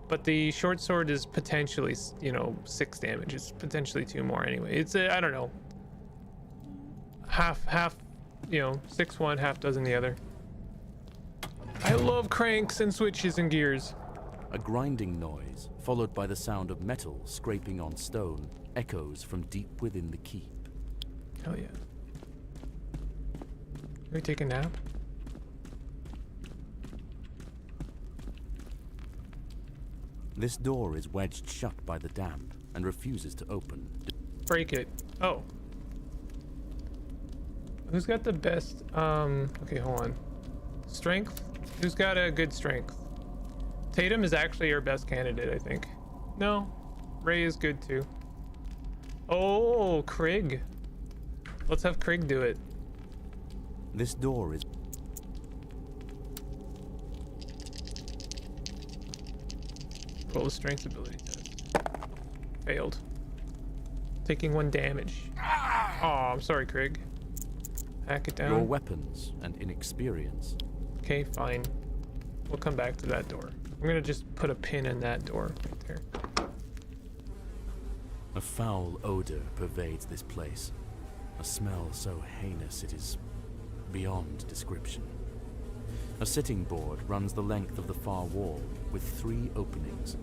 But the short sword is potentially, 6 damage. It's potentially 2 more anyway. It's I don't know. Half, 6 one, half dozen the other. I love cranks and switches and gears. A grinding noise, followed by the sound of metal scraping on stone, echoes from deep within the keep. Hell yeah. Can we take a nap? This door is wedged shut by the damp and refuses to open. Break it. Oh. Who's got the best, okay, hold on. Strength? Who's got a good strength? Tatum is actually our best candidate, I think. No, Ray is good too. Oh, Krieg. Let's have Krieg do it. This door is... Roll the strength ability test. Failed. Taking 1 damage. Oh, I'm sorry, Krieg. Hack it down. Your weapons and inexperience. Okay, fine. We'll come back to that door. I'm gonna just put a pin in that door right there. A foul odor pervades this place. A smell so heinous it is beyond description. A sitting board runs the length of the far wall with 3 openings.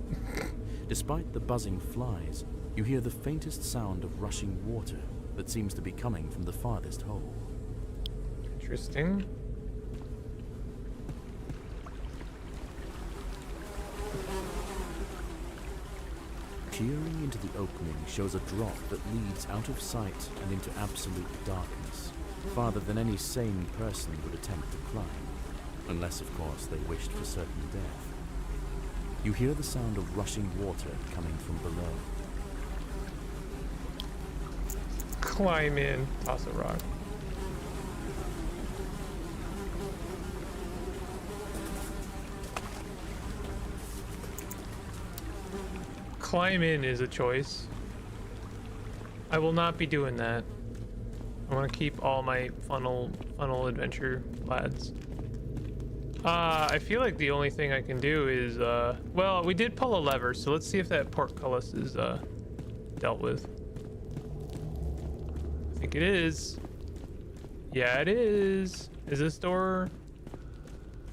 Despite the buzzing flies, you hear the faintest sound of rushing water that seems to be coming from the farthest hole. Interesting. Peering into the opening shows a drop that leads out of sight and into absolute darkness, farther than any sane person would attempt to climb, unless, of course, they wished for certain death. You hear the sound of rushing water coming from below. Climb in. Toss a rock. climb in is a choice. I will not be doing that. I want to keep all my funnel adventure lads. I feel like the only thing I can do is, well, we did pull a lever, so let's see if that portcullis is, dealt with. I think it is. Yeah, it is. Is this door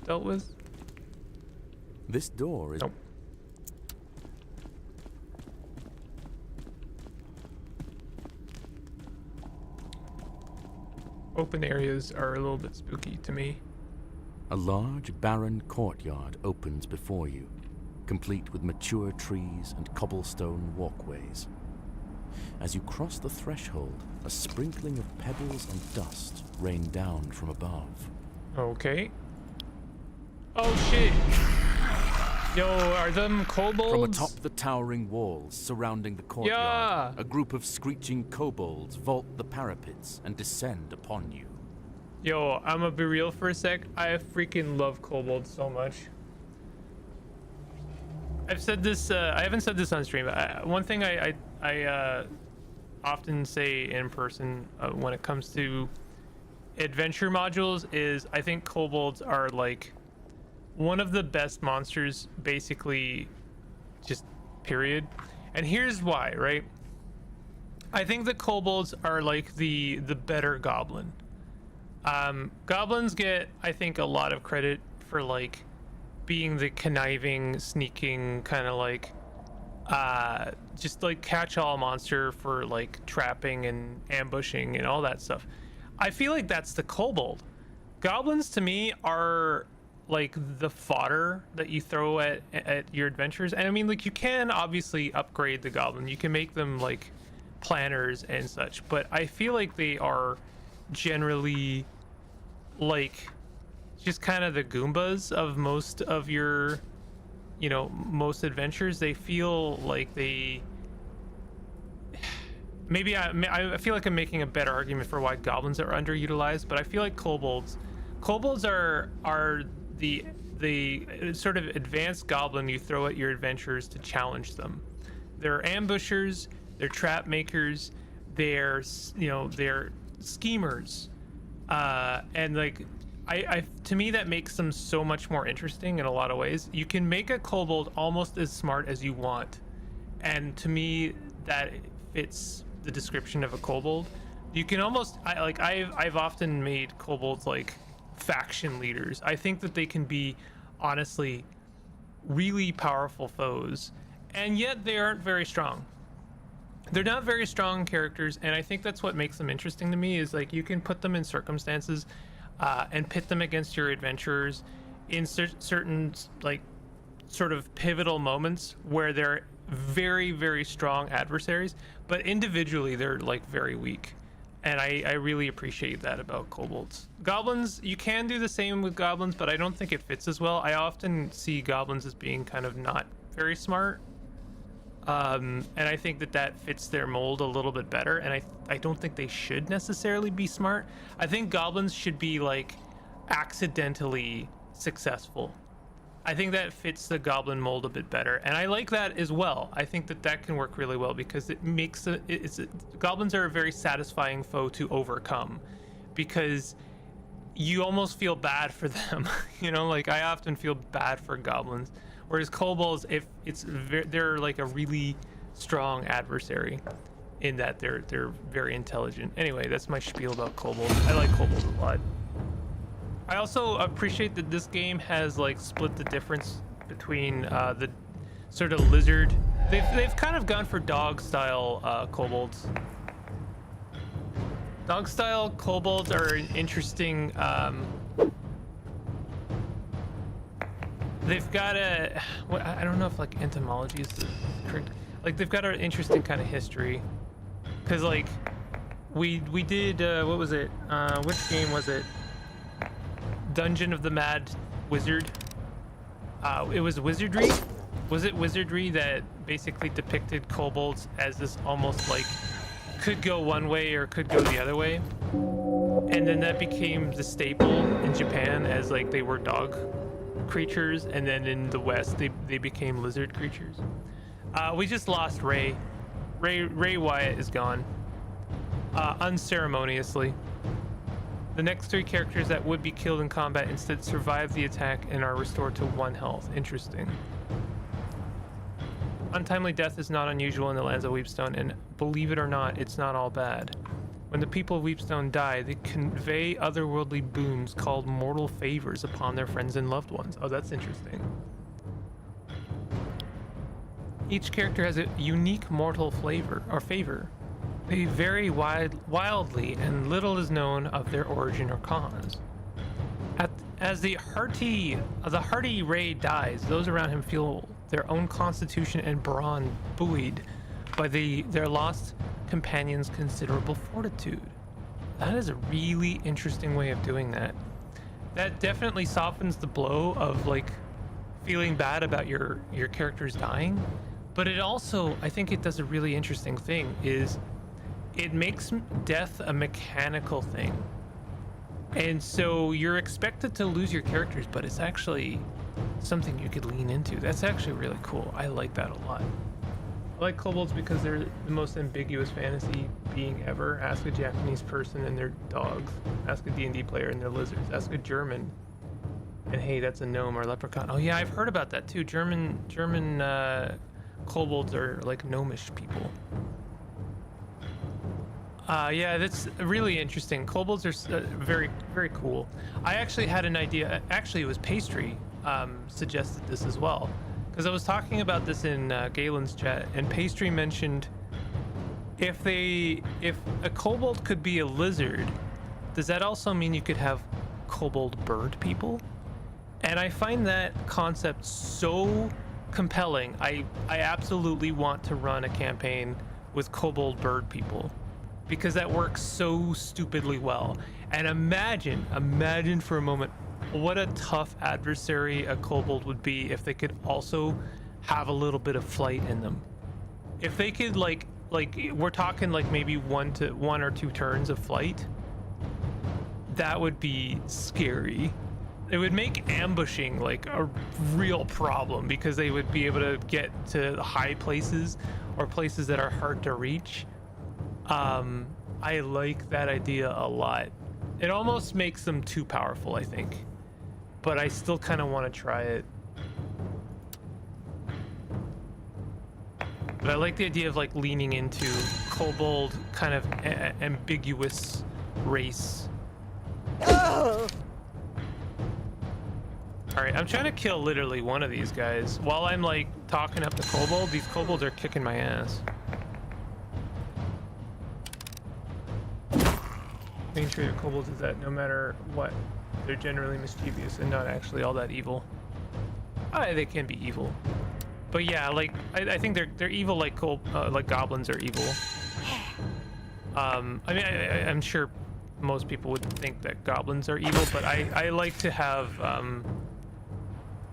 dealt with? This door is... Nope. Open areas are a little bit spooky to me. A large, barren courtyard opens before you, complete with mature trees and cobblestone walkways. As you cross the threshold, a sprinkling of pebbles and dust rain down from above. Okay. Oh shit! Yo, are them kobolds? From atop the towering walls surrounding the courtyard, Yeah. a group of screeching kobolds vault the parapets and descend upon you. Yo, I'm gonna be real for a sec. I freaking love kobolds so much. I've said this, I haven't said this on stream, but one thing I often say in person when it comes to adventure modules is I think kobolds are like one of the best monsters, basically, just period. And here's why, right? I think the kobolds are like the better goblin. Goblins get, I think, a lot of credit for like being the conniving, sneaking kind of like just like catch-all monster for like trapping and ambushing and all that stuff. I feel like that's the kobold. Goblins to me are like the fodder that you throw at your adventures. And I mean, like, you can obviously upgrade the goblin, you can make them like planners and such, but I feel like they are generally like just kind of the Goombas of most of your, you know, most adventures. They feel like they maybe I feel like I'm making a better argument for why goblins are underutilized, but I feel like kobolds are the sort of advanced goblin you throw at your adventures to challenge them. They're ambushers, they're trap makers, they're, you know, they're schemers, and like I to me that makes them so much more interesting in a lot of ways. You can make a kobold almost as smart as you want, and to me that fits the description of a kobold. You can almost I've often made kobolds like faction leaders. I think that they can be honestly really powerful foes, and yet they aren't very strong. They're not very strong characters, and I think that's what makes them interesting to me, is like you can put them in circumstances and pit them against your adventurers in certain like sort of pivotal moments where they're very, very strong adversaries, but individually they're like very weak. And I really appreciate that about kobolds. Goblins, you can do the same with goblins, but I don't think it fits as well. I often see goblins as being kind of not very smart. And I think that fits their mold a little bit better. And I don't think they should necessarily be smart. I think goblins should be like accidentally successful. I think that fits the goblin mold a bit better, and I like that as well. I think that can work really well because it makes goblins are a very satisfying foe to overcome, because you almost feel bad for them. You know, like I often feel bad for goblins, whereas kobolds, if they're like a really strong adversary in that they're very intelligent. Anyway, that's my spiel about kobolds. I like kobolds a lot. I also appreciate that this game has like split the difference between the sort of lizard. They've kind of gone for dog style kobolds. Dog style kobolds are an interesting. They've got I don't know if like entomology is the correct. Like they've got an interesting kind of history, because like we did what was it? Which game was it? Dungeon of the Mad Wizard. It was Wizardry. Was it Wizardry that basically depicted kobolds as this almost like could go one way or could go the other way, and then that became the staple in Japan as like they were dog creatures, and then in the West they became lizard creatures. We just lost Ray. Ray Wyatt is gone. Unceremoniously. The next 3 characters that would be killed in combat instead survive the attack and are restored to 1 health. Interesting. Untimely death is not unusual in the lands of Weepstone, and believe it or not, it's not all bad. When the people of Weepstone die, they convey otherworldly boons called mortal favors upon their friends and loved ones. Oh, that's interesting. Each character has a unique mortal flavor or favor. They vary wildly, and little is known of their origin or cause. As the hardy Ray dies, those around him feel their own constitution and brawn buoyed by their lost companion's considerable fortitude. That is a really interesting way of doing that. That definitely softens the blow of like feeling bad about your characters dying, but it also, I think it does a really interesting thing, is it makes death a mechanical thing. And so you're expected to lose your characters, but it's actually something you could lean into. That's actually really cool. I like that a lot. I like kobolds because they're the most ambiguous fantasy being ever. Ask a Japanese person and their dogs. Ask a D&D player and their lizards. Ask a German, and hey, that's a gnome or leprechaun. Oh yeah, I've heard about that too. German kobolds are like gnomish people. Yeah, that's really interesting. Kobolds are very, very cool. I actually had an idea. Actually, it was Pastry suggested this as well, because I was talking about this in Galen's chat, and Pastry mentioned if a kobold could be a lizard, does that also mean you could have kobold bird people? And I find that concept so compelling. I absolutely want to run a campaign with kobold bird people, because that works so stupidly well. And imagine for a moment what a tough adversary a kobold would be if they could also have a little bit of flight in them. If they could like we're talking like maybe one or two turns of flight, that would be scary. It would make ambushing like a real problem, because they would be able to get to high places or places that are hard to reach. I like that idea a lot. It almost makes them too powerful, I think, but I still kind of want to try it. But I like the idea of like leaning into kobold kind of ambiguous race. All right, I'm trying to kill literally one of these guys while I'm like talking up the kobold. These kobolds are kicking my ass. Main trait of kobolds is that no matter what, they're generally mischievous and not actually all that evil. They can be evil, but yeah, like I think they're evil like goblins are evil. I mean, I'm sure most people would think that goblins are evil, but I like to have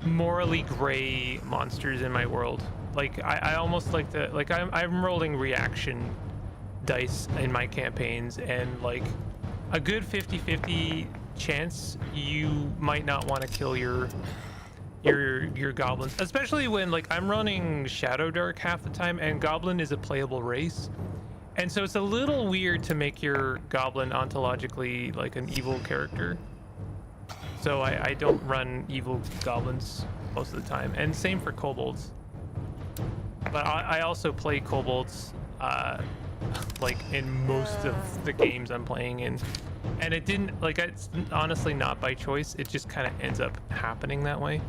morally gray monsters in my world. Like I almost like to, like I'm rolling reaction dice in my campaigns, and like a good 50-50 chance you might not want to kill your goblins, especially when like I'm running Shadow Dark half the time, and goblin is a playable race, and so it's a little weird to make your goblin ontologically like an evil character. So I don't run evil goblins most of the time, and same for kobolds. But I also play kobolds like in most of the games I'm playing in, and it didn't, like, it's honestly not by choice. It just kind of ends up happening that way.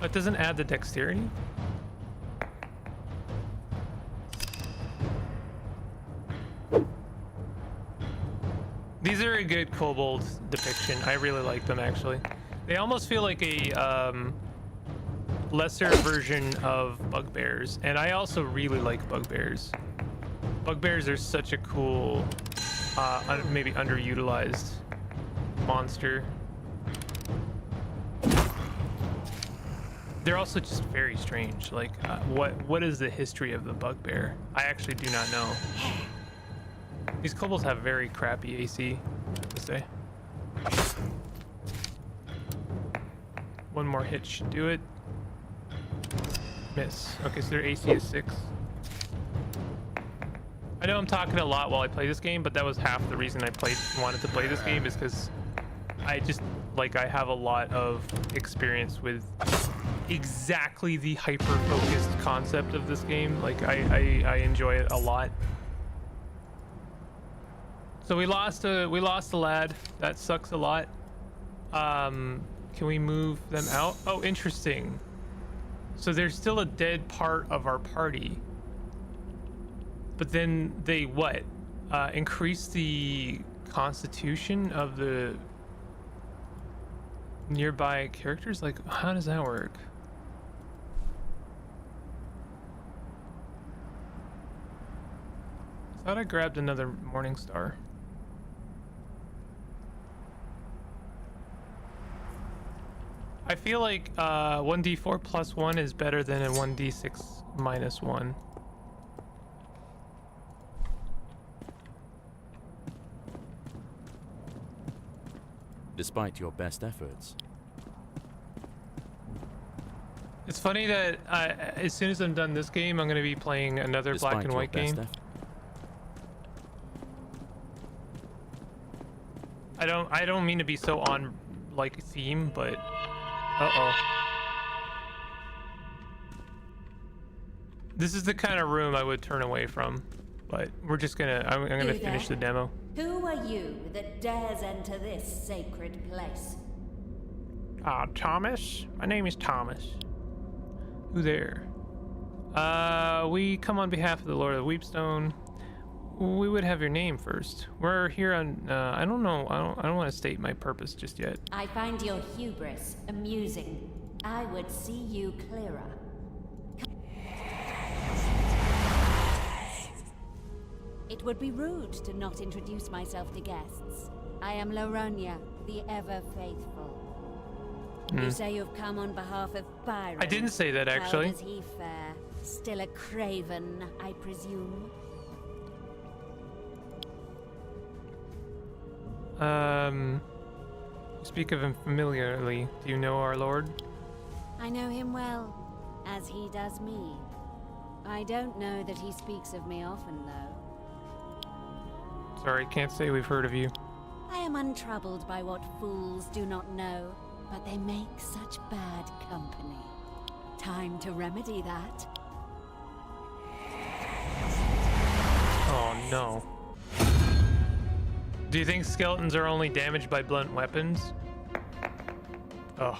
It doesn't add the dexterity. These are a good kobold depiction. I really like them, actually. They almost feel like a lesser version of bugbears, and I also really like bugbears. Bugbears are such a cool, maybe underutilized monster. They're also just very strange. Like, what is the history of the bugbear? I actually do not know. These kobolds have very crappy AC, I have to say. One more hit should do it. Miss. Okay, so their AC is 6. I know I'm talking a lot while I play this game, but that was half the reason I wanted to play this game, is because I just like I have a lot of experience with exactly the hyper-focused concept of this game. Like I enjoy it a lot. So we lost a lad. That sucks a lot. Can we move them out? Oh, interesting. So there's still a dead part of our party. But then they what? Increase the constitution of the nearby characters? Like, how does that work? I thought I grabbed another Morning Star. I feel like 1d4 plus 1 is better than a 1d6 minus 1. Despite your best efforts. It's funny that as soon as I'm done this game, I'm going to be playing another Despite black and your white best game. effort. I don't mean to be so on like theme, but uh-oh. This is the kind of room I would turn away from, but we're just gonna I'm gonna finish the demo. Who are you that dares enter this sacred place? Thomas? My name is Thomas. Who there? We come on behalf of the Lord of the Weepstone. We would have your name first. We're here on, I don't know, I don't want to state my purpose just yet. I find your hubris amusing. I would see you clearer. It would be rude to not introduce myself to guests. I am Lorelei, the ever-faithful. You say you've come on behalf of Byron. I didn't say that, actually. How does he fare? Still a craven, I presume? You speak of him familiarly. Do you know our Lord? I know him well, as he does me. I don't know that he speaks of me often, though. Sorry, can't say we've heard of you. I am untroubled by what fools do not know, but they make such bad company. Time to remedy that. Oh no. Do you think skeletons are only damaged by blunt weapons? Oh.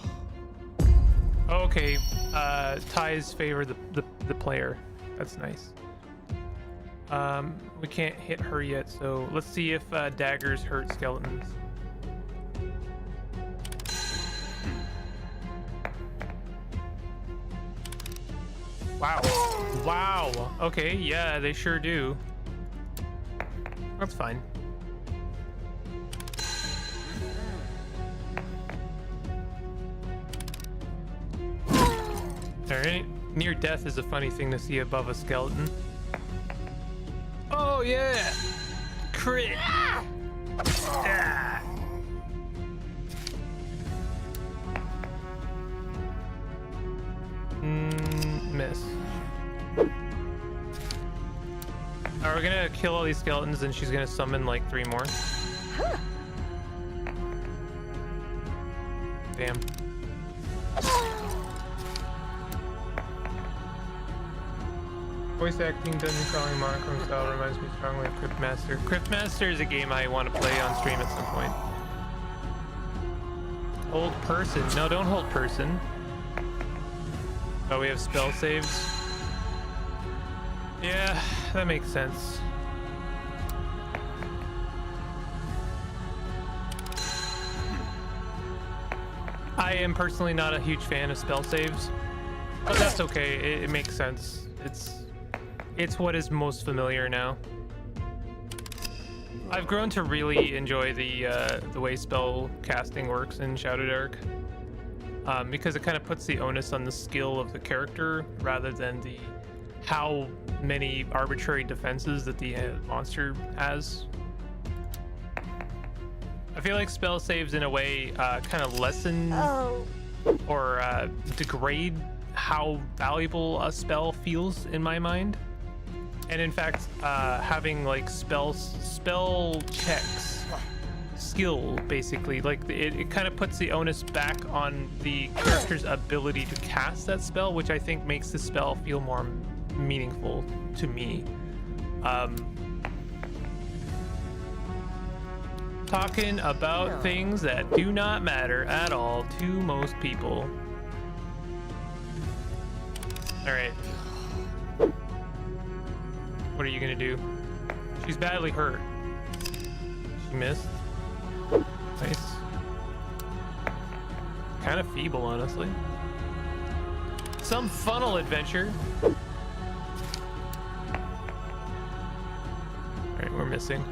Okay, ties favor the player. That's nice. We can't hit her yet, so let's see if daggers hurt skeletons. Wow. Wow. Okay, yeah, they sure do. That's fine. Alright. Near death is a funny thing to see above a skeleton. Oh yeah! Crit! Ah! Miss. We're gonna kill all these skeletons and she's gonna summon like 3 more. Damn. Voice acting, dungeon crawling, monochrome style reminds me strongly of Cryptmaster. Cryptmaster is a game I want to play on stream at some point. Hold person. No, don't hold person. Oh, we have spell saves. Yeah, that makes sense. I am personally not a huge fan of spell saves, but that's okay. It makes sense. It's what is most familiar now. I've grown to really enjoy the way spell casting works in Shadow Dark, because it kind of puts the onus on the skill of the character rather than the how many arbitrary defenses that the monster has. I feel like spell saves in a way kind of lessen degrade how valuable a spell feels in my mind. And in fact, having like spell checks, skill basically, like it kind of puts the onus back on the character's ability to cast that spell, which I think makes the spell feel more meaningful to me. Talking about things that do not matter at all to most people. All right. What are you gonna do? She's badly hurt. She missed. Nice. Kind of feeble, honestly. Some funnel adventure. All right, we're missing.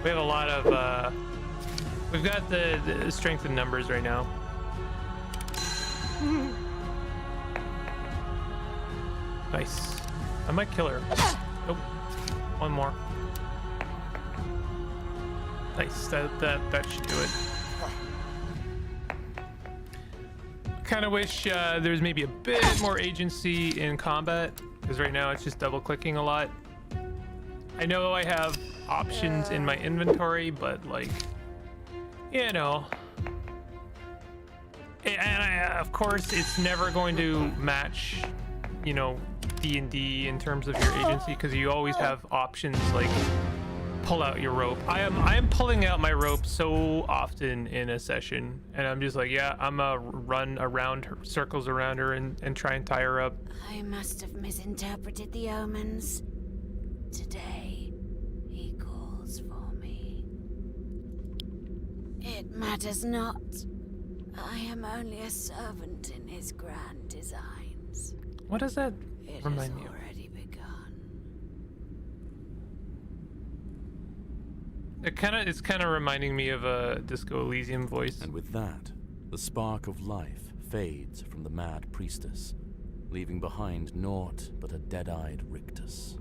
We have a lot of, we've got the strength in numbers right now. Nice. I might kill her. Nope. One more. Nice. That should do it. Kind of wish there's maybe a bit more agency in combat, because right now it's just double clicking a lot. I know I have options in my inventory, but like, you know, and of course it's never going to match, you know, D&D in terms of your agency, because you always have options like pull out your rope. I am pulling out my rope so often in a session, and I'm just like, yeah, I'm gonna run around her, circles around her, and try and tie her up. I must have misinterpreted the omens. Today, he calls for me. It matters not. I am only a servant in his grand designs. What does that It remind has me of? already begun. It's kind of reminding me of a Disco Elysium voice. And with that, the spark of life fades from the mad priestess, leaving behind naught but a dead-eyed rictus.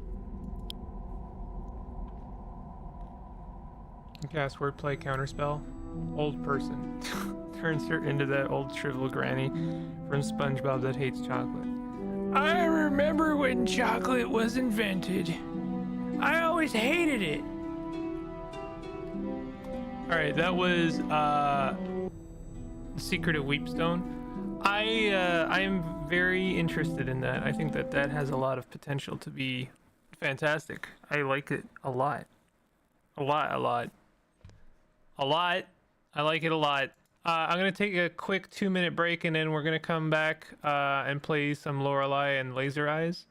Cast wordplay counterspell. Old person. Turns her into that old shriveled granny from SpongeBob that hates chocolate. I remember when chocolate was invented. I always hated it. Alright, that was The Secret of Weepstone. I am very interested in that. I think that has a lot of potential to be fantastic. I like it a lot. A lot. I like it a lot. I'm gonna take a quick 2-minute break, and then we're gonna come back and play some Lorelei and Laser Eyes.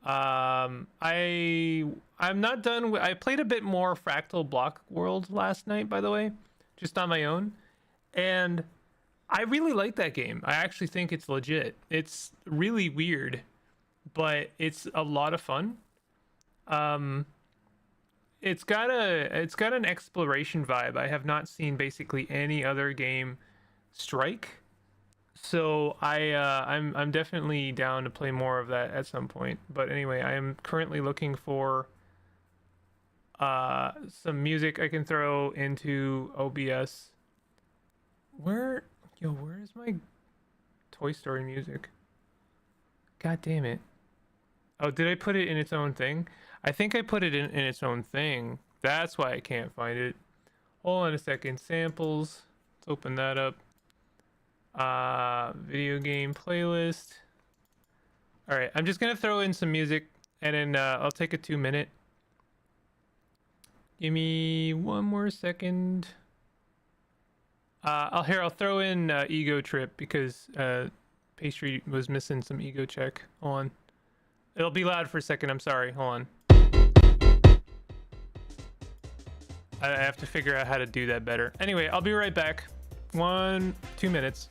I'm not done. I played a bit more Fractal Block World last night, by the way, just on my own, and I really like that game. I actually think it's legit. It's really weird, but it's a lot of fun. It's got an exploration vibe I have not seen basically any other game strike. So I'm definitely down to play more of that at some point. But anyway, I am currently looking for some music I can throw into OBS. Where is my Toy Story music? God damn it. Oh, did I put it in its own thing? I think I put it in its own thing. That's why I can't find it. Hold on a second. Samples. Let's open that up. Video game playlist. All right, I'm just gonna throw in some music, and then I'll take a 2-minute. Give me one more second. I'll throw in Ego Trip, because Pastry was missing some ego check. Hold on. It'll be loud for a second. I'm sorry. Hold on. I have to figure out how to do that better. Anyway, I'll be right back. 2 minutes.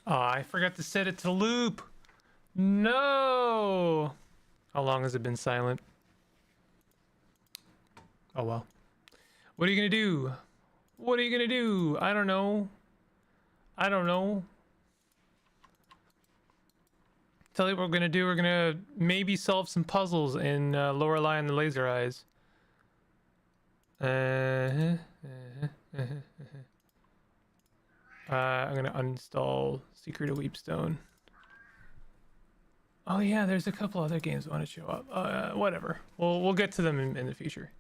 Oh, I forgot to set it to loop. No. How long has it been silent? Oh well. What are you gonna do? What are you gonna do? I don't know. I don't know. Tell you what we're gonna do. We're gonna maybe solve some puzzles in Lorelei and the Laser Eyes. I'm gonna uninstall Secret of Weepstone. Oh yeah, there's a couple other games I want to show up. Whatever. We'll get to them in the future.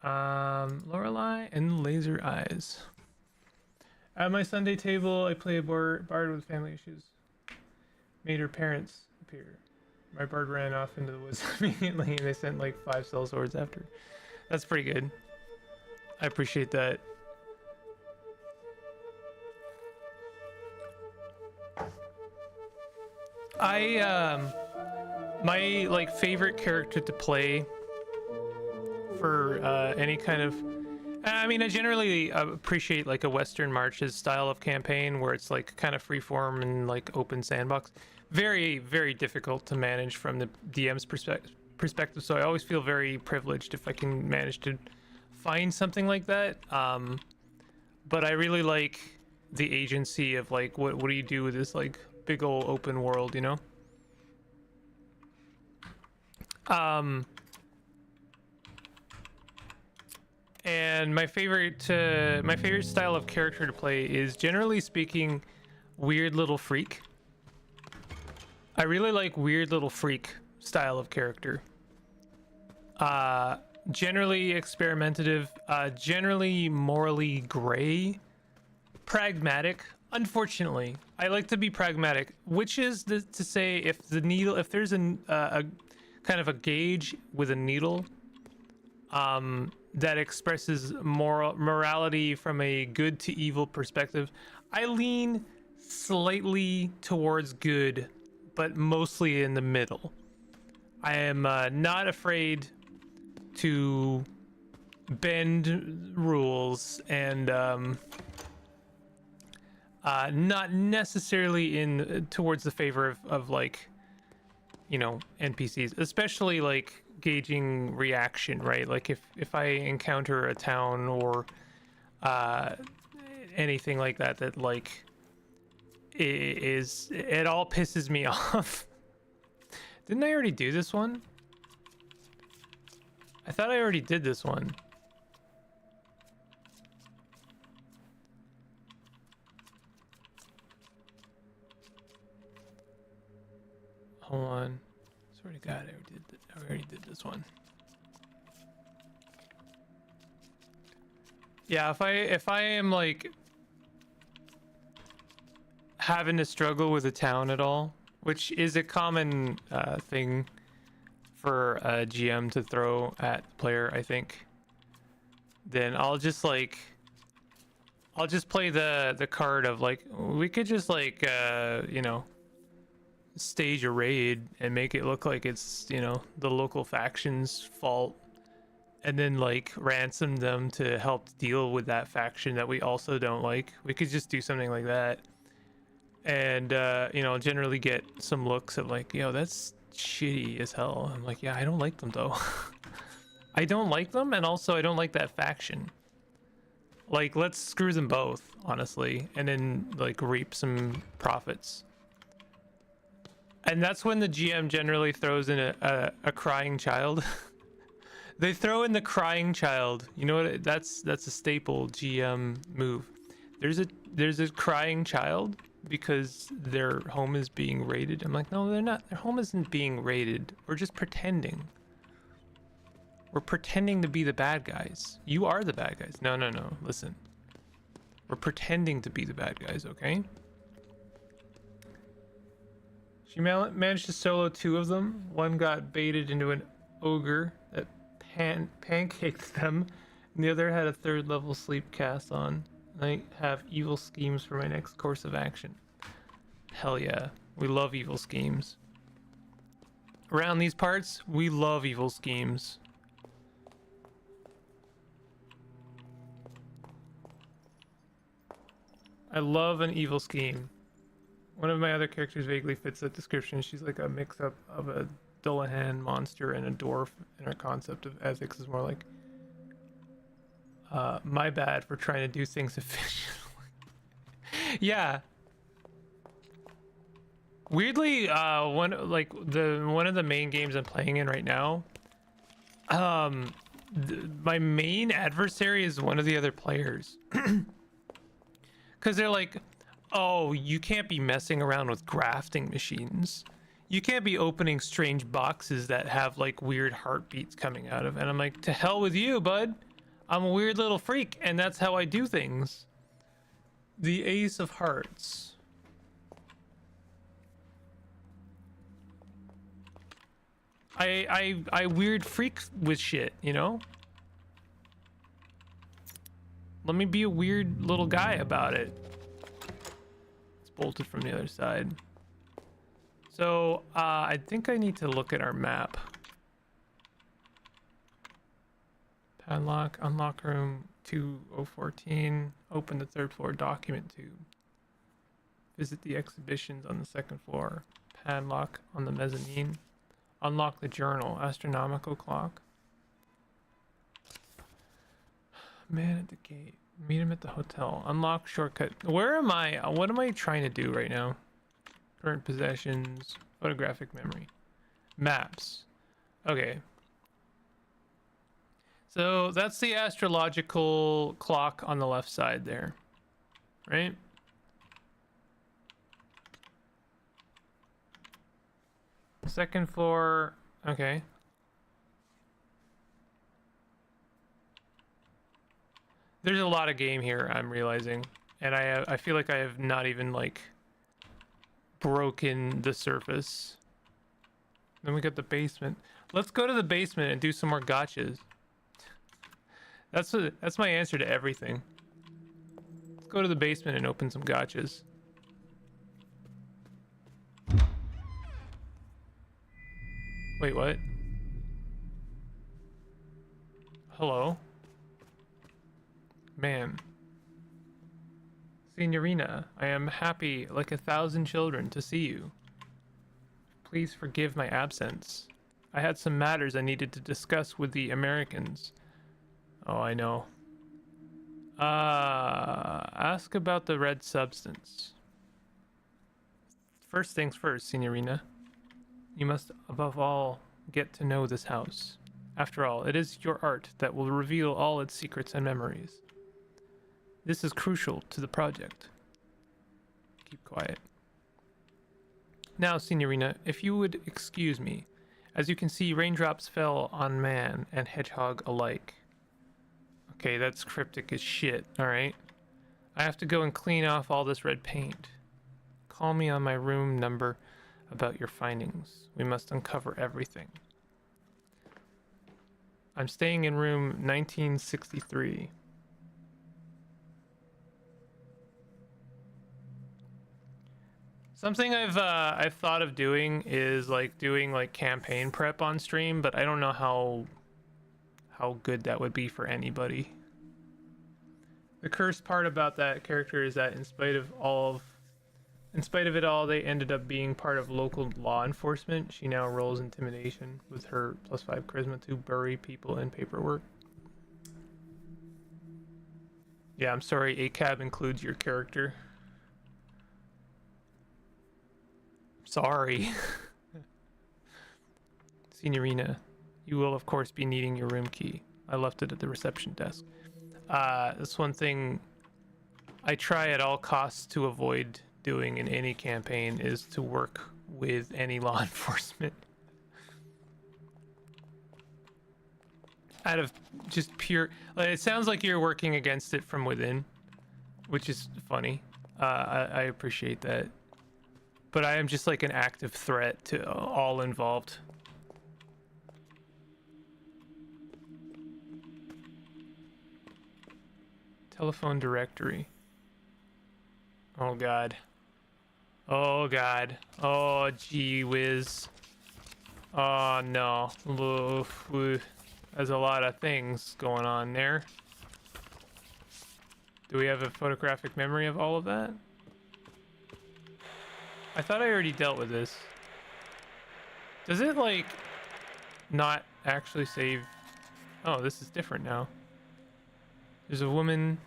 Lorelei and Laser Eyes. At my Sunday table, I play a bard with family issues. Made her parents appear. My bard ran off into the woods immediately, and they sent like 5 cell swords after. That's pretty good. I appreciate that. My like favorite character to play for any kind of, I mean, I generally appreciate like a Western Marches style of campaign where it's like kind of freeform and like open sandbox. Very, very difficult to manage from the DM's perspective. So I always feel very privileged if I can manage to find something like that. But I really like the agency of like, what do you do with this like big old open world, you know? And my favorite style of character to play is, generally speaking, weird little freak. I really like weird little freak style of character. Generally experimentative, generally morally gray, pragmatic. Unfortunately, I like to be pragmatic, which is to say, if there's a kind of a gauge with a needle, that expresses morality from a good to evil perspective, I lean slightly towards good, but mostly in the middle. I am not afraid to bend rules and not necessarily towards the favor of like, you know, NPCs, especially like gauging reaction, right? Like if I encounter a town or anything like that like it all pisses me off. Didn't I already do this one? I thought I already did this one. Hold on. Swear to God, I already did this one. Yeah, if I am like having to struggle with a town at all, which is a common thing for a GM to throw at the player, I think, then I'll just play the card of like, we could just like you know, stage a raid and make it look like it's, you know, the local faction's fault, and then like ransom them to help deal with that faction that we also don't like. We could just do something like that, and you know, generally get some looks of like, yo, that's shitty as hell. I'm like, yeah, I don't like them though. I don't like them, and also I don't like that faction. Like, let's screw them both, honestly, and then like reap some profits. And that's when the GM generally throws in a crying child. They throw in the crying child. You know what? That's a staple GM move. There's a crying child because their home is being raided. I'm like, no, they're not. Their home isn't being raided. We're just pretending. We're pretending to be the bad guys. You are the bad guys. No. Listen. We're pretending to be the bad guys, okay? She managed to solo 2 of them. One got baited into an ogre that pancaked them, and the other had a 3rd level sleep cast on. I have evil schemes for my next course of action. Hell yeah. We love evil schemes. Around these parts, we love evil schemes. I love an evil scheme. One of my other characters vaguely fits that description. She's like a mix-up of a Dullahan monster and a dwarf, and her concept of ethics is more like, my bad for trying to do things efficiently. Yeah. Weirdly, one of the main games I'm playing in right now, my main adversary is one of the other players. Because they're like, oh, you can't be messing around with grafting machines. You can't be opening strange boxes that have like weird heartbeats coming out of it. And I'm like, to hell with you, bud. I'm a weird little freak, and that's how I do things. The Ace of Hearts. I weird freak with shit, you know? Let me be a weird little guy about it. It's bolted from the other side. So, I think I need to look at our map. Padlock, unlock room 2014, open the 3rd floor document tube. Visit the exhibitions on the 2nd floor. Padlock on the mezzanine. Unlock the journal, astronomical clock. Man at the gate. Meet him at the hotel. Unlock shortcut. Where am I? What am I trying to do right now? Current possessions. Photographic memory. Maps. Okay. So that's the astrological clock on the left side there. Right? Second floor. Okay. There's a lot of game here, I'm realizing. And I feel like I have not even, like, broken the surface. Then we got the basement. Let's go to the basement and do some more gotchas. That's my answer to everything. Let's go to the basement and open some gotchas. Wait, what? Hello? Man. Signorina, I am happy like 1,000 children to see you. Please forgive my absence. I had some matters I needed to discuss with the Americans. Oh, I know. Ask about the red substance. First things first, Signorina. You must, above all, get to know this house. After all, it is your art that will reveal all its secrets and memories. This is crucial to the project. Keep quiet. Now, Signorina, if you would excuse me. As you can see, raindrops fell on man and hedgehog alike. Okay, that's cryptic as shit, alright? I have to go and clean off all this red paint. Call me on my room number about your findings. We must uncover everything. I'm staying in room 1963. Something I've thought of doing is doing campaign prep on stream, but I don't know how good that would be for anybody. The cursed part about that character is that in spite of it all, they ended up being part of local law enforcement. She now rolls intimidation with her +5 charisma to bury people in paperwork. Yeah, I'm sorry, ACAB includes your character. Sorry. Signorina, you will of course be needing your room key. I left it at the reception desk. That's one thing I try at all costs to avoid doing in any campaign is to work with any law enforcement. Out of just pure... it sounds like you're working against it from within, which is funny. I appreciate that. But I am just an active threat to all involved. Telephone directory. Oh god. Oh god. Oh gee whiz. Oh no. There's a lot of things going on there. Do we have a photographic memory of all of that? I thought I already dealt with this. Does it, like, not actually save? Oh, this is different now. There's a woman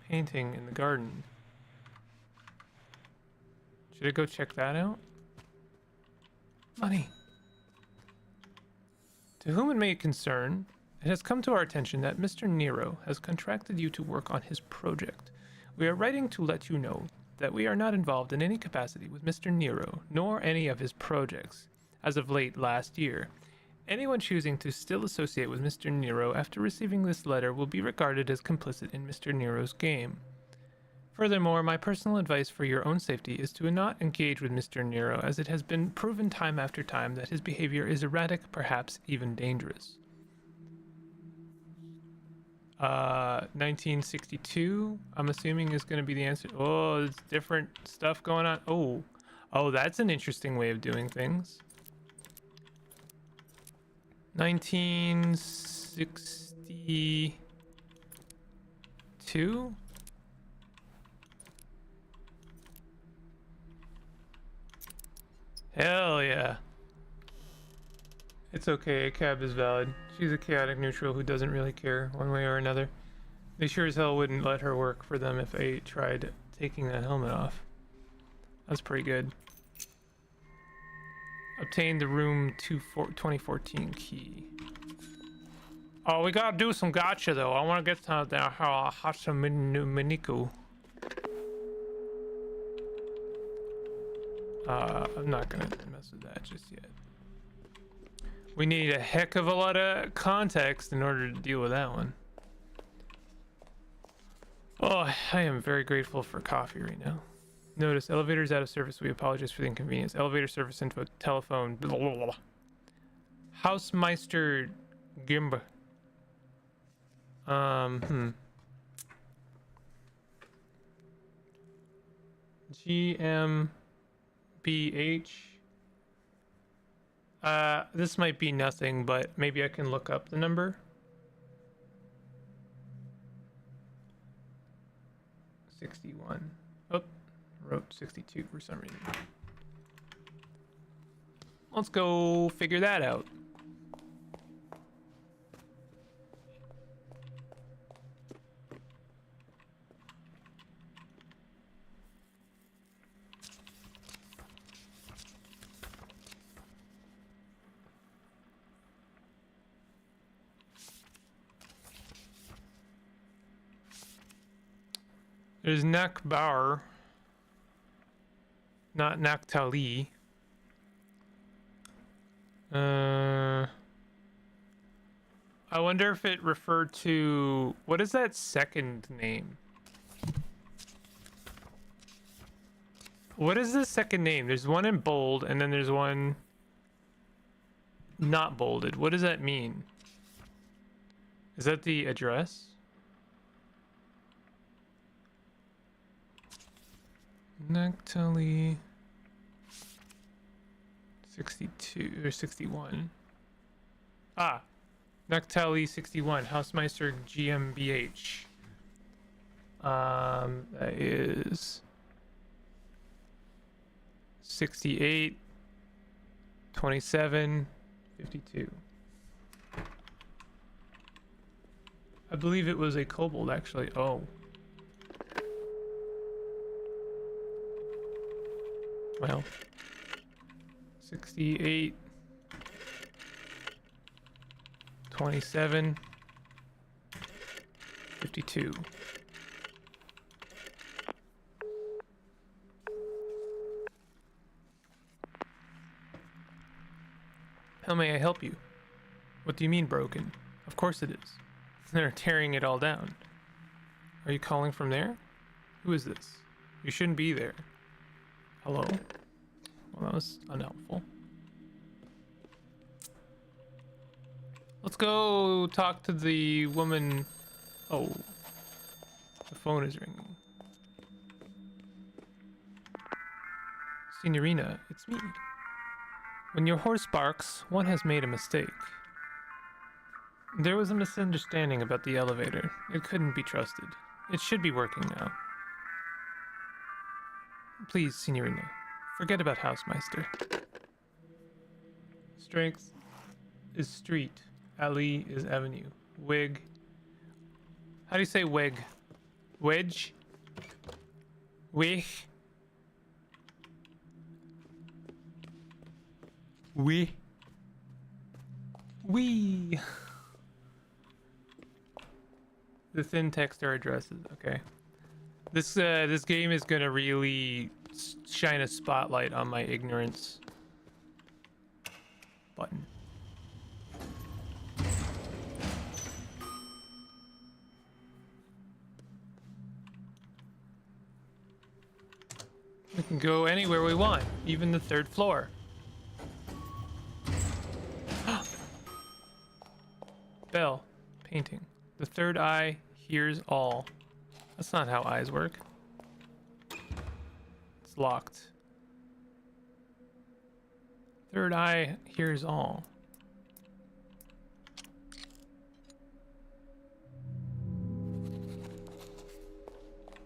painting in the garden. Should I go check that out? Money. To whom it may concern, it has come to our attention that Mr. Nero has contracted you to work on his project. We are writing to let you know that we are not involved in any capacity with Mr. Nero, nor any of his projects, as of late last year. Anyone choosing to still associate with Mr. Nero after receiving this letter will be regarded as complicit in Mr. Nero's game. Furthermore, my personal advice for your own safety is to not engage with Mr. Nero, as it has been proven time after time that his behavior is erratic, perhaps even dangerous. 1962, I'm assuming, is going to be the answer. Oh, there's different stuff going on. Oh, that's an interesting way of doing things. 1962? Hell yeah. It's okay, a cab is valid. She's a chaotic neutral who doesn't really care one way or another. They sure as hell wouldn't let her work for them if they tried taking that helmet off. That's pretty good. Obtain the room 2014 key. Oh, we gotta do some gotcha though. I want to get to the Hachiminiku. I'm not gonna mess with that just yet. We need a heck of a lot of context in order to deal with that one. Oh, I am very grateful for coffee right now. Notice, elevator's out of service. We apologize for the inconvenience. Elevator service info, telephone, blah, blah, blah. Hausmeister Gimba. GmbH. This might be nothing, but maybe I can look up the number. 61. Oh, wrote 62 for some reason. Let's go figure that out. There's Nakbar, not Naktali. I wonder if it referred to, what is that second name? What is the second name? There's one in bold and then there's one not bolded. What does that mean? Is that the address? Naktali 62 or 61. Ah, Naktali 61, Hausmeister GmbH. That is 68 27 52. I believe it was a kobold actually. Oh. Well, 68 27 52. How may I help you? What do you mean broken? Of course it is. They're tearing it all down. Are you calling from there? Who is this? You shouldn't be there. Hello? Well, that was unhelpful. Let's go talk to the woman. Oh, the phone is ringing. Signorina, it's me. When your horse barks, one has made a mistake. There was a misunderstanding about the elevator. It couldn't be trusted. It should be working now. Please, Signorina, forget about Housemeister. Strength is street. Alley is avenue. Wig. How do you say wig? Wedge? Wig? We. We. The thin text are addresses. Okay. This game is gonna really shine a spotlight on my ignorance. Button. We can go anywhere we want, even the third floor. Bell. Painting. The third eye hears all. That's not how eyes work. It's locked. Third eye hears all.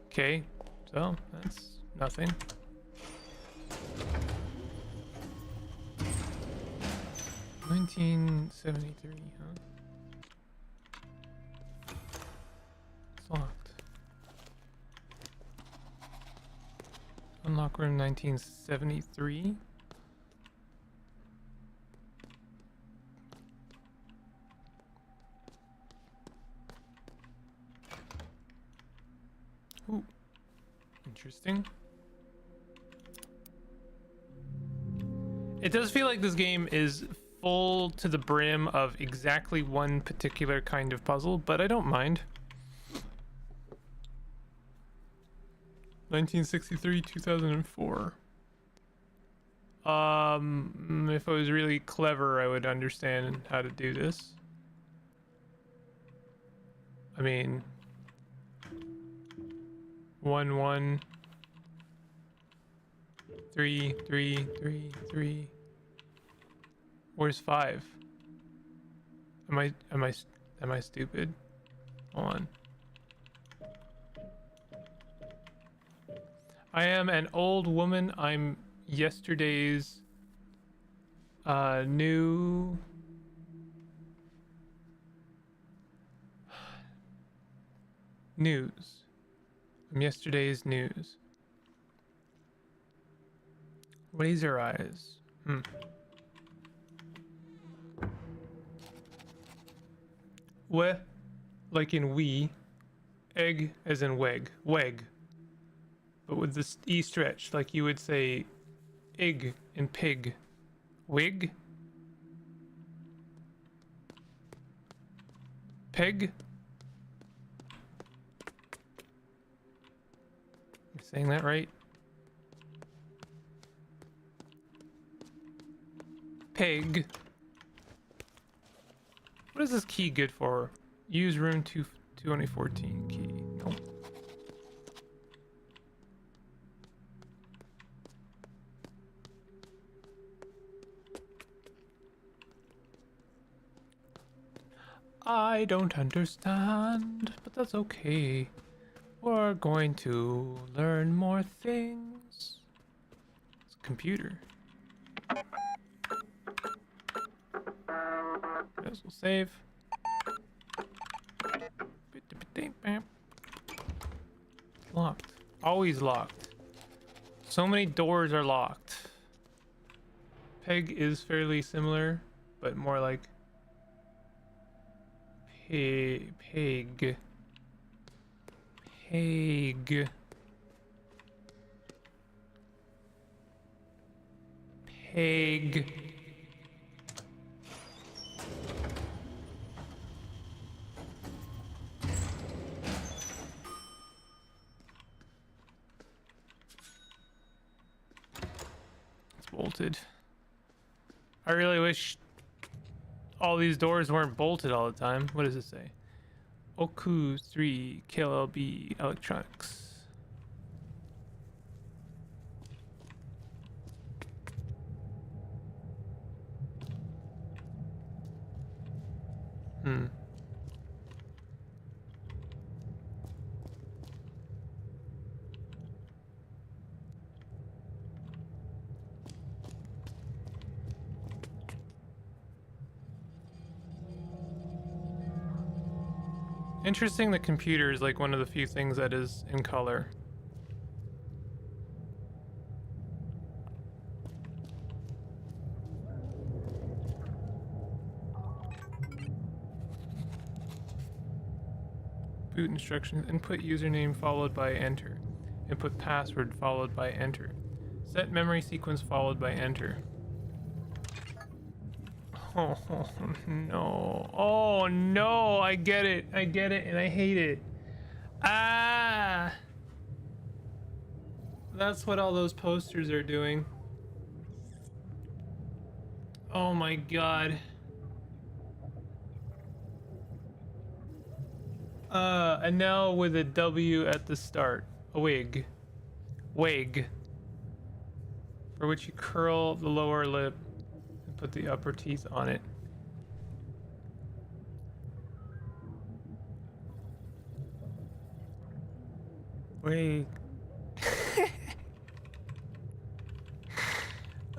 Okay, so that's nothing. $1973, huh? It's locked. Unlock room 1973. Ooh, interesting. It does feel like this game is full to the brim of exactly one particular kind of puzzle, but I don't mind. 1963, 2004. If I was really clever, I would understand how to do this. I mean, 1 1 3 3 3 3. Where's 5? Am I stupid? Hold on. I am an old woman. I'm yesterday's new news. I'm yesterday's news. Laser eyes. We, like in we. Egg as in weg. Weg. But with this E stretch, like you would say ig in pig. Wig? Peg? Am I saying that right? Peg. What is this key good for? Use room 2014 key. Nope. I don't understand, but that's okay. We're going to learn more things. It's a computer. This will save. Locked. Always locked. So many doors are locked. Peg is fairly similar, but more like pig. Pig. Peg. It's bolted. I really wish all these doors weren't bolted all the time. What does it say? Oku 3 KLB Electronics. Interesting, the computer is like one of the few things that is in color. Boot instructions. Input username followed by enter. Input password followed by enter. Set memory sequence followed by enter. Oh no. Oh no, I get it. I get it and I hate it. Ah! That's what all those posters are doing. Oh my god. And now with a W at the start. A wig. Wig. For which you curl the lower lip and put the upper teeth on it. Wig.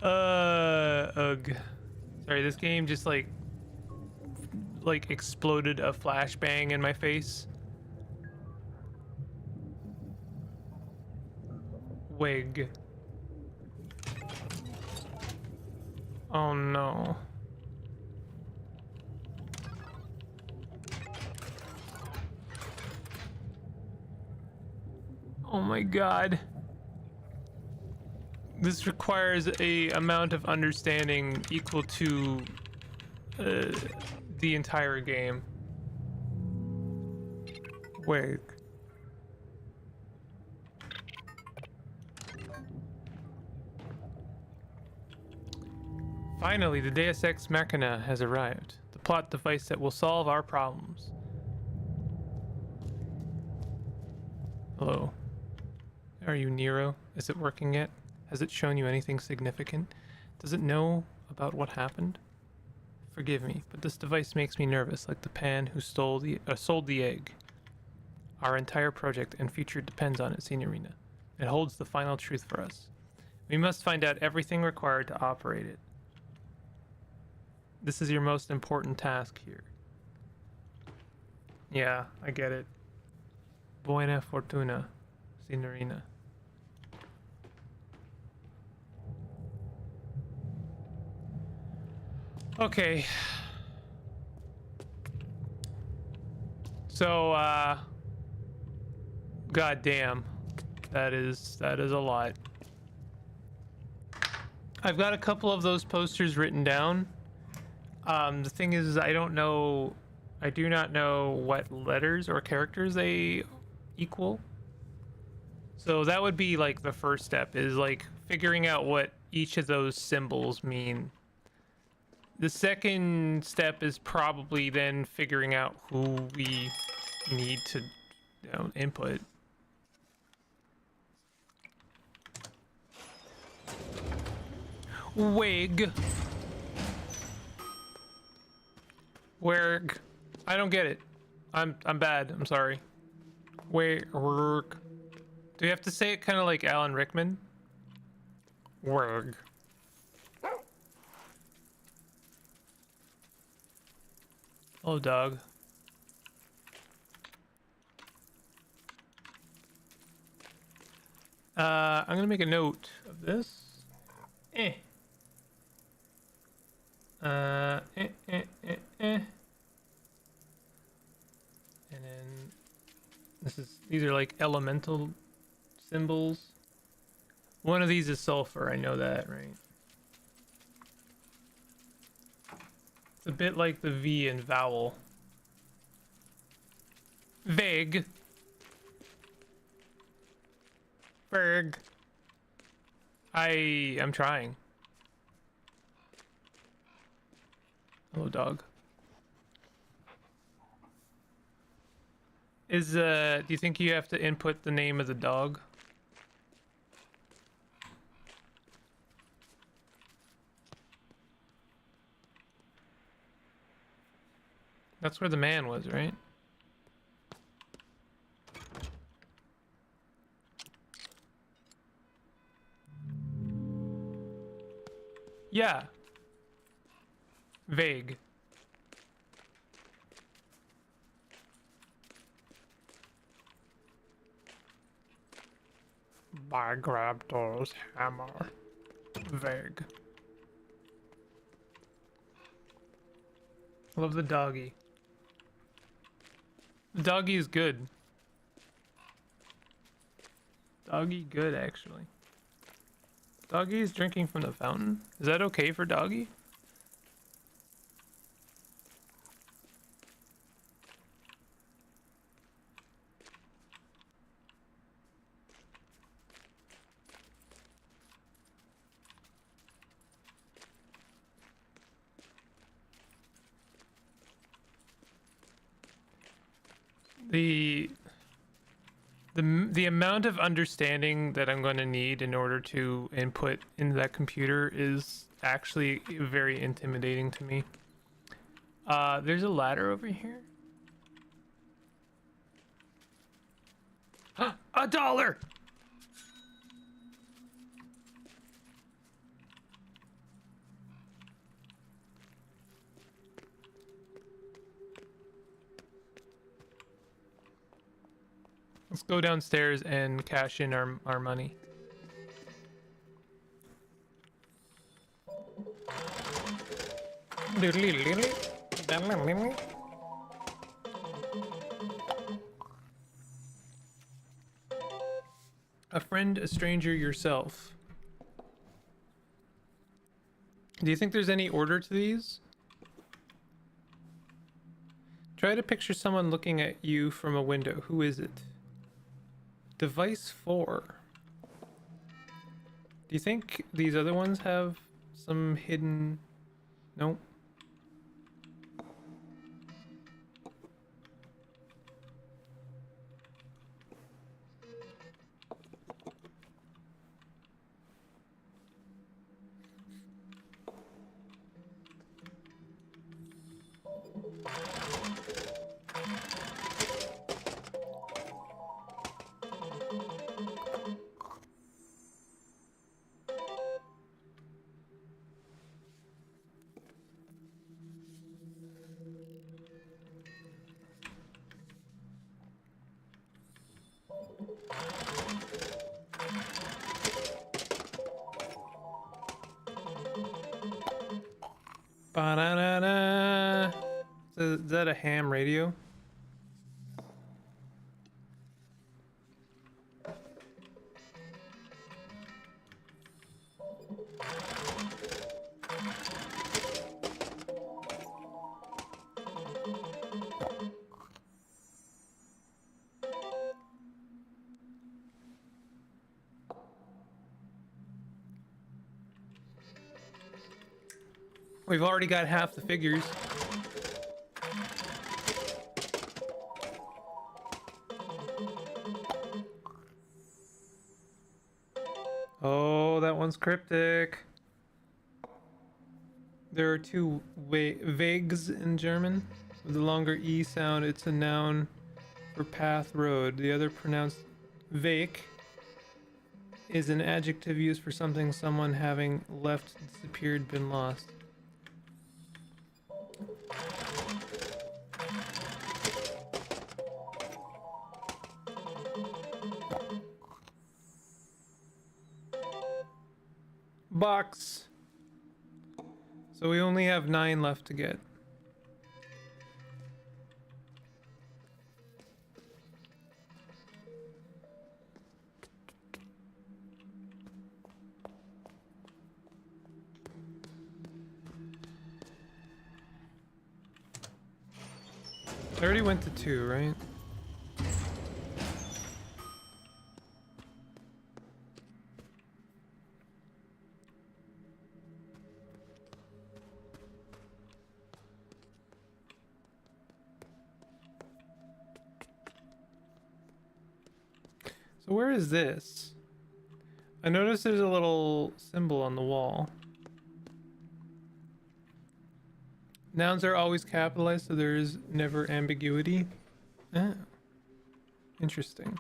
Ugh. Sorry, this game just like exploded a flashbang in my face. Wig. Oh no. Oh my god. This requires a amount of understanding equal to the entire game. Wig. Finally, the Deus Ex Machina has arrived. The plot device that will solve our problems. Hello. Are you Nero? Is it working yet? Has it shown you anything significant? Does it know about what happened? Forgive me, but this device makes me nervous, like the pan who sold the egg. Our entire project and future depends on it, Signorina. It holds the final truth for us. We must find out everything required to operate it. This is your most important task here. Yeah, I get it. Buena fortuna, Signorina. Okay. So, god damn. That is a lot. I've got a couple of those posters written down. The thing is, I do not know what letters or characters they equal. So that would be like the first step, is like figuring out what each of those symbols mean. The second step is probably then figuring out who we need to, input. Wig. Werg. I don't get it. I'm bad. I'm sorry. Werg. Do you have to say it kind of like Alan Rickman? Werg. Oh, dog. I'm gonna make a note of this. Eh. And then these are like elemental symbols. One of these is sulfur, I know that, right? It's a bit like the V in vowel. Vague. Berg. I'm trying. Hello, dog. Do you think you have to input the name of the dog? That's where the man was, right? Yeah. Vague. by Grabdor's hammer. Vague. I love the doggy. The doggy is good. Doggy good, actually. Doggy is drinking from the fountain. Is that okay for doggy? The amount of understanding that I'm going to need in order to input into that computer is actually very intimidating to me. There's a ladder over here. $1! Let's go downstairs and cash in our money. A friend, a stranger, yourself. Do you think there's any order to these? Try to picture someone looking at you from a window. Who is it? Device 4. Do you think these other ones have some hidden... Nope. Ba-da-da-da. Is that a ham radio? We've already got half the figures. Oh, that one's cryptic. There are two Wegs in German. With the longer E sound, it's a noun for path, road. The other pronounced Weg is an adjective used for something, someone having left, disappeared, been lost. Box. So we only have 9 left to get. I already went to 2, right? So where is this? I noticed there's a little symbol on the wall. Nouns are always capitalized, so there is never ambiguity. Oh. Interesting.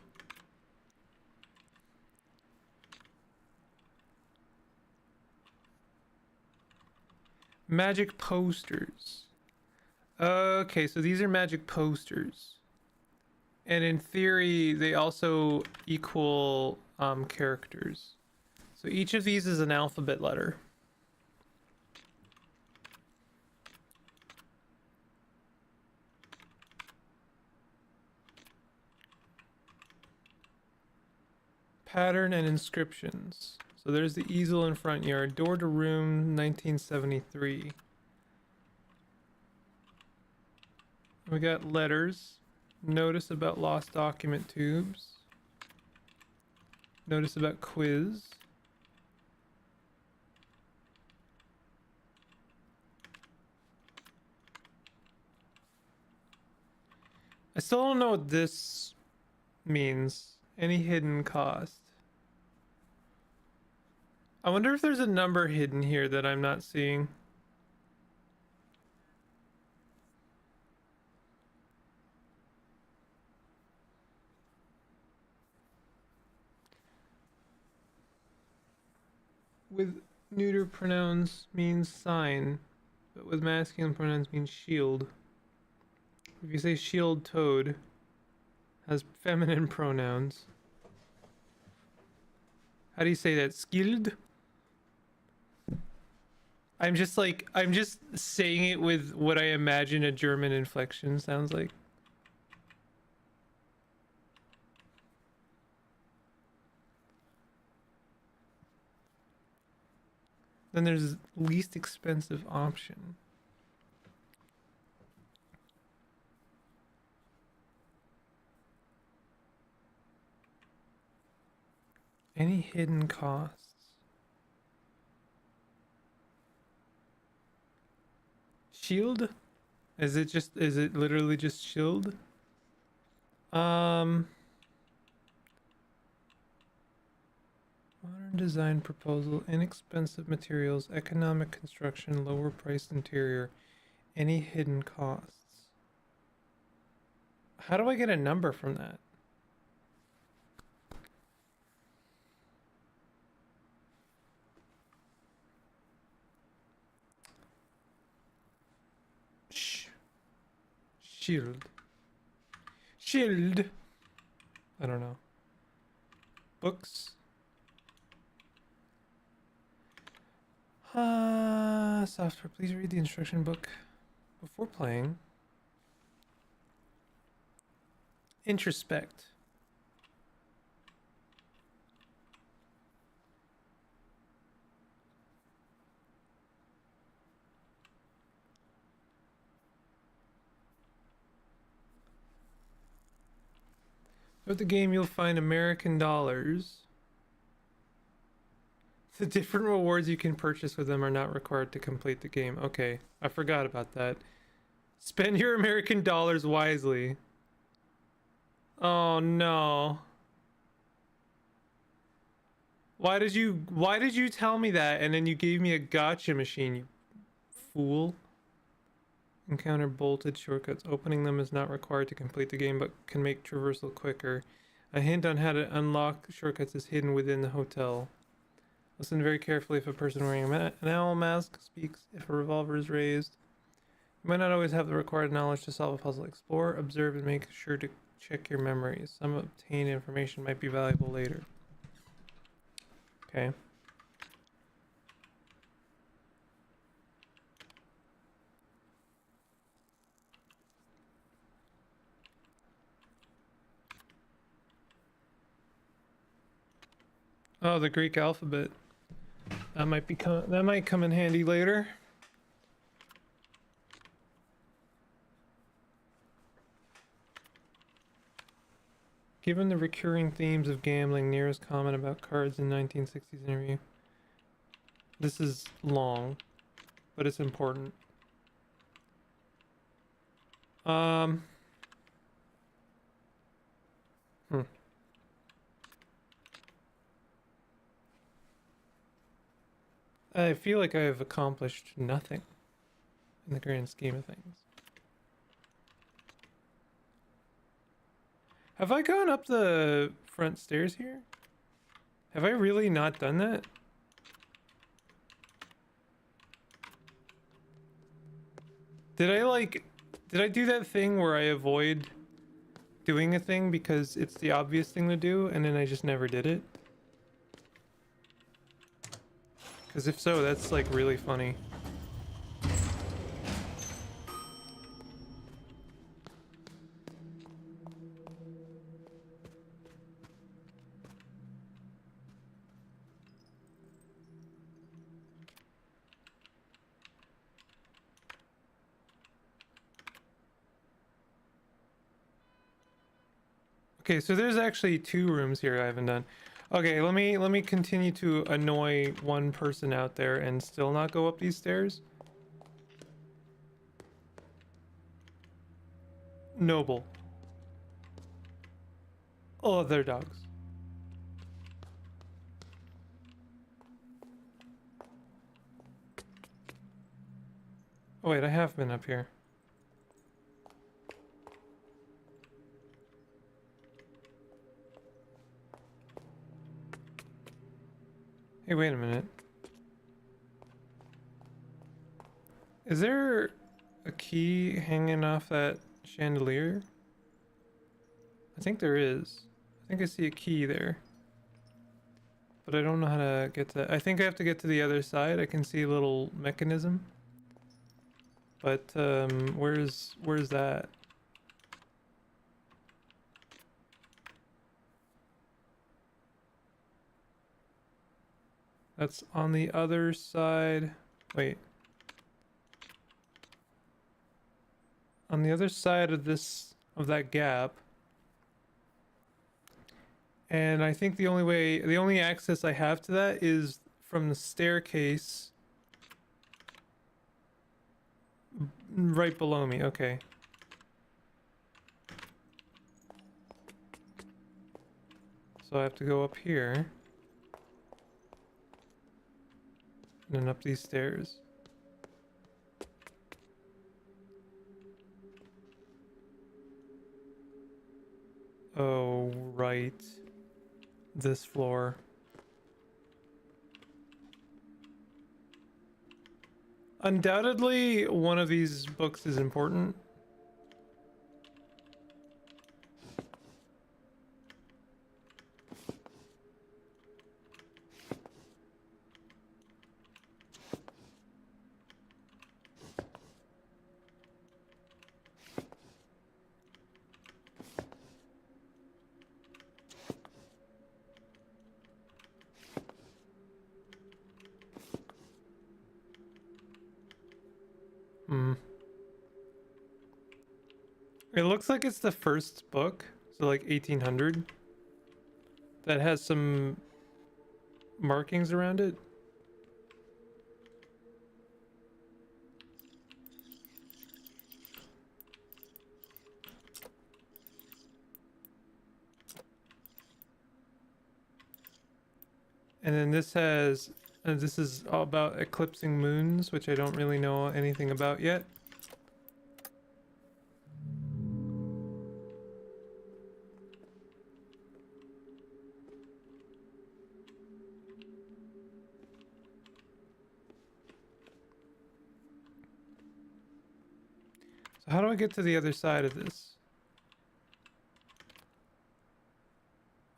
Magic posters. Okay, so these are magic posters. And in theory, they also equal characters. So each of these is an alphabet letter. Pattern and inscriptions. So there's the easel in front yard. Door to room 1973. We got letters. Notice about lost document tubes. Notice about quiz. I still don't know what this means. Any hidden cost. I wonder if there's a number hidden here that I'm not seeing. With neuter pronouns means sign, but with masculine pronouns means shield. If you say shield toad, has feminine pronouns. How do you say that? Skilled? I'm just saying it with what I imagine a German inflection sounds like. Then there's least expensive option. Any hidden costs? Shield? Is it literally just shield? Modern design proposal, inexpensive materials, economic construction, lower priced interior. Any hidden costs? How do I get a number from that? Shield. Shield. I don't know. Books. Software. Please read the instruction book before playing. Introspect. Throughout the game, you'll find American dollars. The different rewards you can purchase with them are not required to complete the game. Okay, I forgot about that. Spend your American dollars wisely. Oh no. Why did you tell me that and then you gave me a gotcha machine, you fool? Encounter bolted shortcuts. Opening them is not required to complete the game, but can make traversal quicker. A hint on how to unlock shortcuts is hidden within the hotel. Listen very carefully if a person wearing an owl mask speaks, if a revolver is raised. You might not always have the required knowledge to solve a puzzle. Explore, observe, and make sure to check your memories. Some obtained information might be valuable later. Okay. Oh, the Greek alphabet. That might come in handy later. Given the recurring themes of gambling, Nero's comment about cards in 1960s interview. This is long, but it's important. I feel like I have accomplished nothing in the grand scheme of things. Have I gone up the front stairs here? Have I really not done that? Did I do that thing where I avoid doing a thing because it's the obvious thing to do and then I just never did it? Because if so, that's like really funny. Okay, so there's actually 2 rooms here I haven't done. Okay, let me continue to annoy one person out there and still not go up these stairs. Noble. Oh, they're dogs. Oh wait, I have been up here. Hey, wait a minute. Is there a key hanging off that chandelier? I think there is. I think I see a key there. But I don't know how to get to... I think I have to get to the other side. I can see a little mechanism. But, where's that? That's on the other side. Wait. On the other side of that gap. And I think the only access I have to that is from the staircase right below me. Okay. So I have to go up here. And then up these stairs. Oh, right. This floor. Undoubtedly, one of these books is important. It looks like it's the first book, so like 1800, that has some markings around it. And then this has, this is all about eclipsing moons, which I don't really know anything about yet. So how do I get to the other side of this?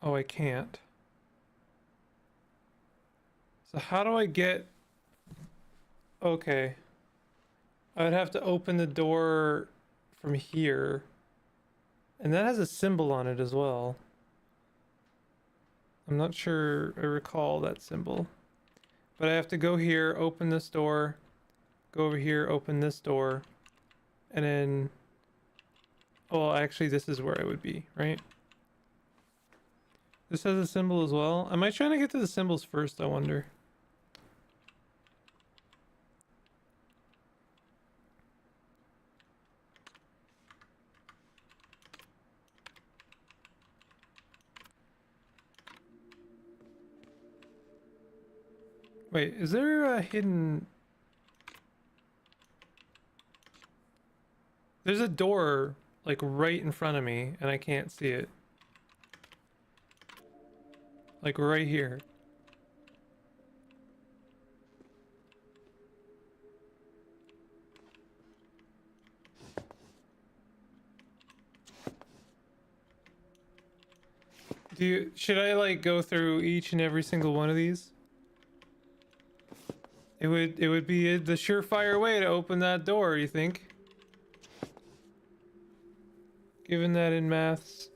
Oh, I can't. So how do I get... Okay. I'd have to open the door from here. And that has a symbol on it as well. I'm not sure I recall that symbol. But I have to go here, open this door, go over here, open this door, and then... Oh, actually this is where I would be, right? This has a symbol as well. Am I trying to get to the symbols first, I wonder? Wait, is there a hidden... There's a door, like, right in front of me, and I can't see it. Like, right here. Should I, like, go through each and every single one of these? It would be the surefire way to open that door, you think? Given that in maths,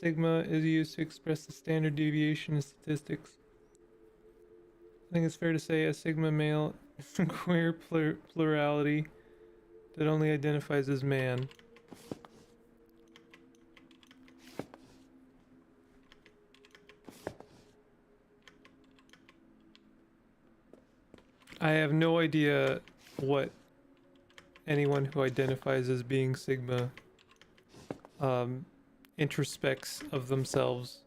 sigma is used to express the standard deviation in statistics, I think it's fair to say a sigma male is a queer plurality that only identifies as man. I have no idea what anyone who identifies as being sigma introspects of themselves.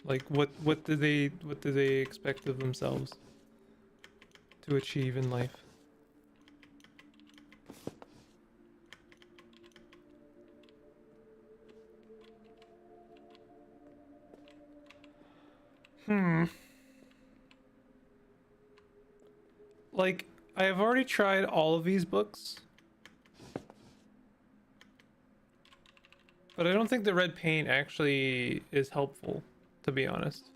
Like what do they expect of themselves to achieve in life? Like, I have already tried all of these books, but I don't think the red paint actually is helpful, to be honest.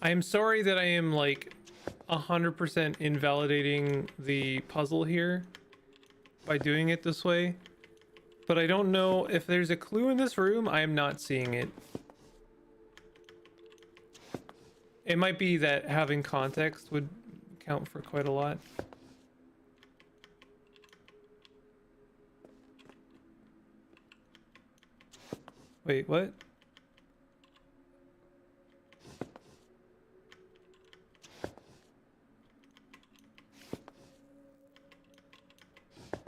I am sorry that I am like 100% invalidating the puzzle here by doing it this way, but I don't know if there's a clue in this room. I am not seeing it. It might be that having context would count for quite a lot. Wait, what?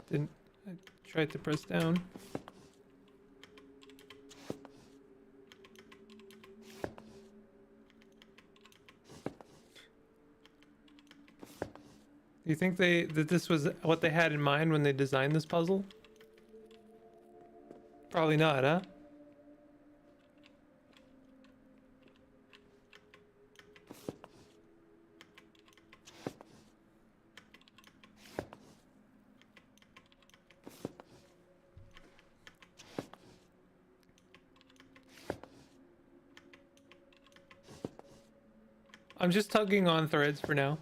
Didn't I tried to press down? Do you think that this was what they had in mind when they designed this puzzle? Probably not, huh? I'm just tugging on threads for now.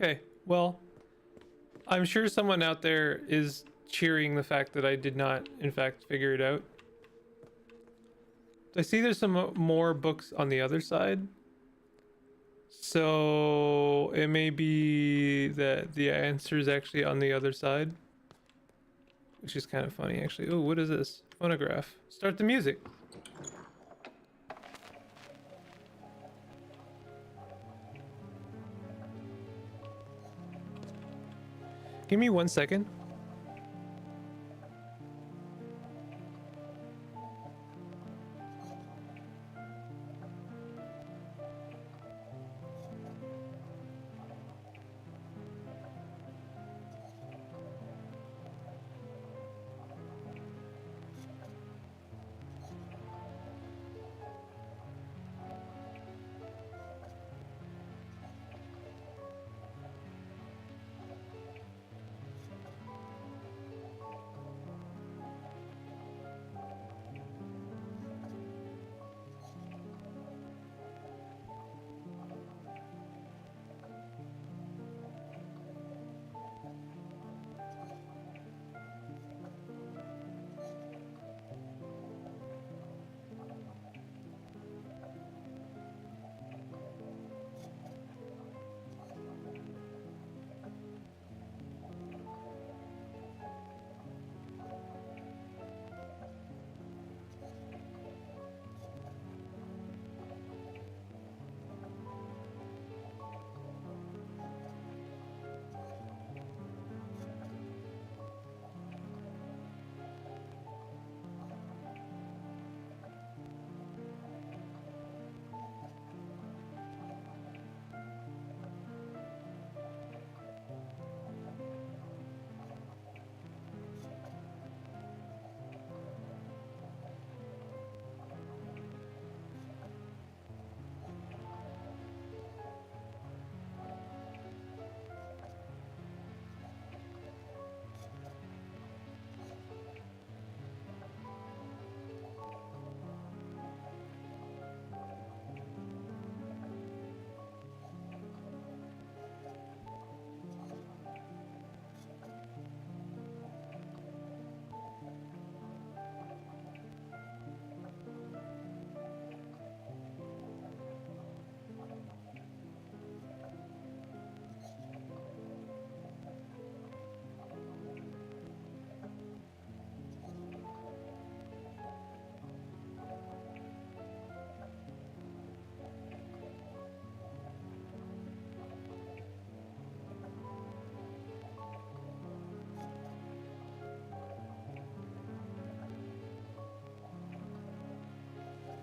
Okay, well, I'm sure someone out there is cheering the fact that I did not, in fact, figure it out. I see there's some more books on the other side. So it may be that the answer is actually on the other side. Which is kind of funny, actually. Oh, what is this? Phonograph. Start the music. Give me 1 second.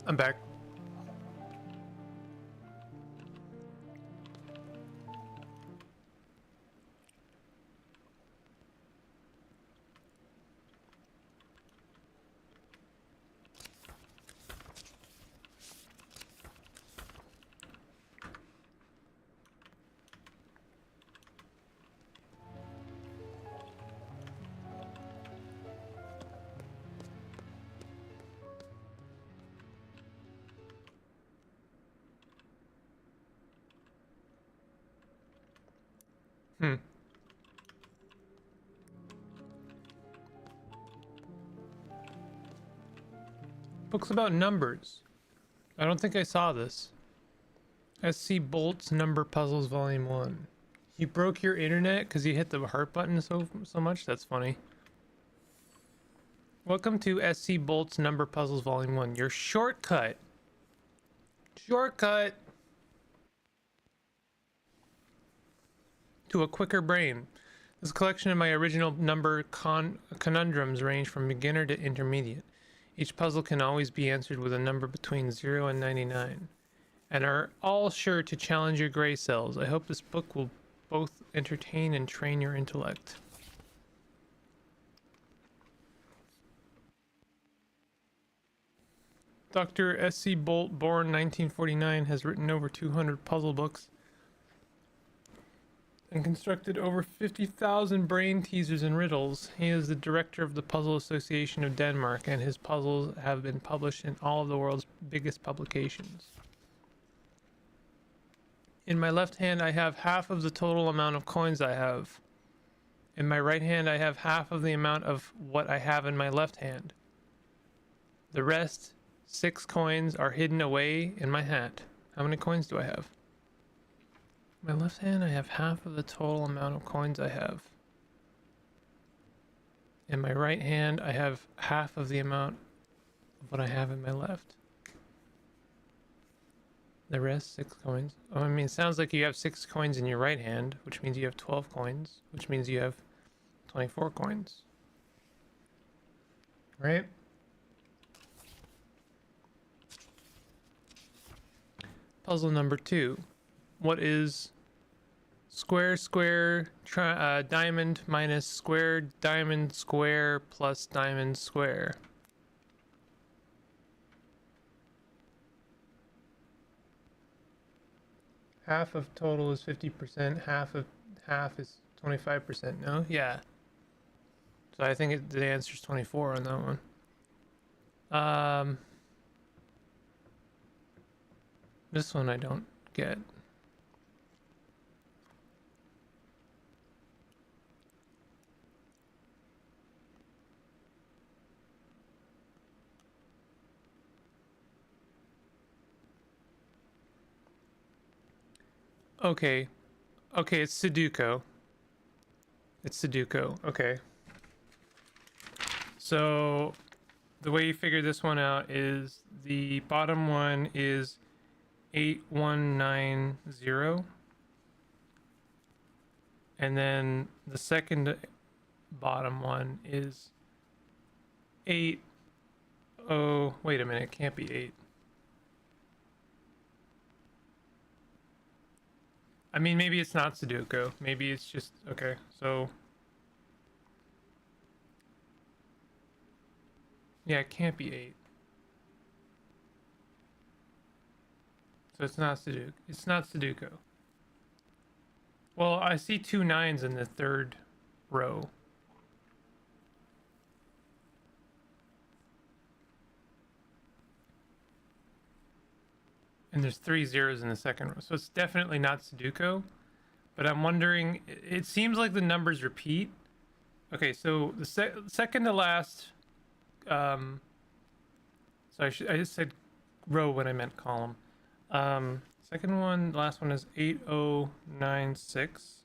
I'm back. Hmm. Books about numbers. I don't think I saw this. SC Bolt's Number Puzzles Volume 1. You broke your internet because you hit the heart button so much? That's funny. Welcome to SC Bolt's Number Puzzles Volume 1. Your shortcut. Shortcut to a quicker brain. This collection of my original number conundrums range from beginner to intermediate. Each puzzle can always be answered with a number between 0 and 99, and are all sure to challenge your gray cells. I hope this book will both entertain and train your intellect. Dr. S.C. Bolt, born 1949, has written over 200 puzzle books and constructed over 50,000 brain teasers and riddles. He is the director of the Puzzle Association of Denmark, and his puzzles have been published in all of the world's biggest publications. In my left hand, I have half of the total amount of coins I have. In my right hand, I have half of the amount of what I have in my left hand. The rest, 6 coins, are hidden away in my hat. How many coins do I have? In my left hand, I have half of the total amount of coins I have. In my right hand, I have half of the amount of what I have in my left. The rest, 6 coins. Oh, I mean, it sounds like you have 6 coins in your right hand, which means you have 12 coins, which means you have 24 coins. Right? Puzzle number 2. What is square, square, diamond minus square, diamond, square, plus diamond, square? Half of total is 50%, half is 25%, no? Yeah. So I think the answer is 24 on that one. This one I don't get. Okay. Okay, it's Sudoku. It's Sudoku. Okay. So the way you figure this one out is the bottom one is 8190, and then the second bottom one is 80. Wait a minute, it can't be 8. I mean, maybe it's not Sudoku. Maybe it's just okay. So yeah, it can't be 8. So it's not Sudoku. It's not Sudoku. Well, I see 2 9s in the third row. And there's 3 zeros in the second row. So it's definitely not Sudoku. But I'm wondering, it seems like the numbers repeat. Okay, so the second to last, so I just said row when I meant column. Second one, last one is 8096.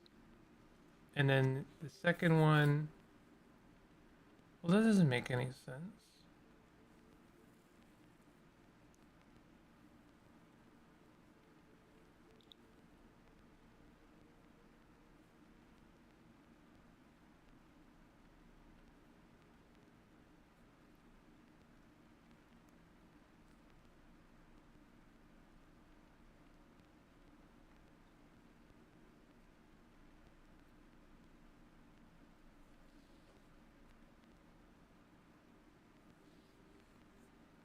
And then the second one, well, that doesn't make any sense.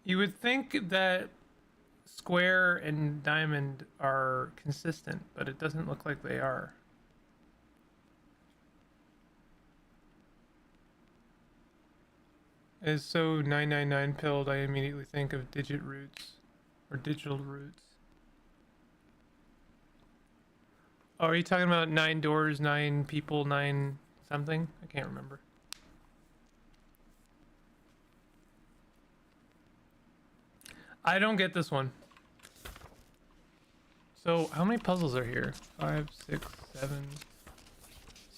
You would think that square and diamond are consistent, but it doesn't look like they are. As so 999 pilled, I immediately think of digit roots or digital roots. Oh, are you talking about 9 doors, 9 people, 9 something? I can't remember. I don't get this one. So how many puzzles are here? 5, 6, 7,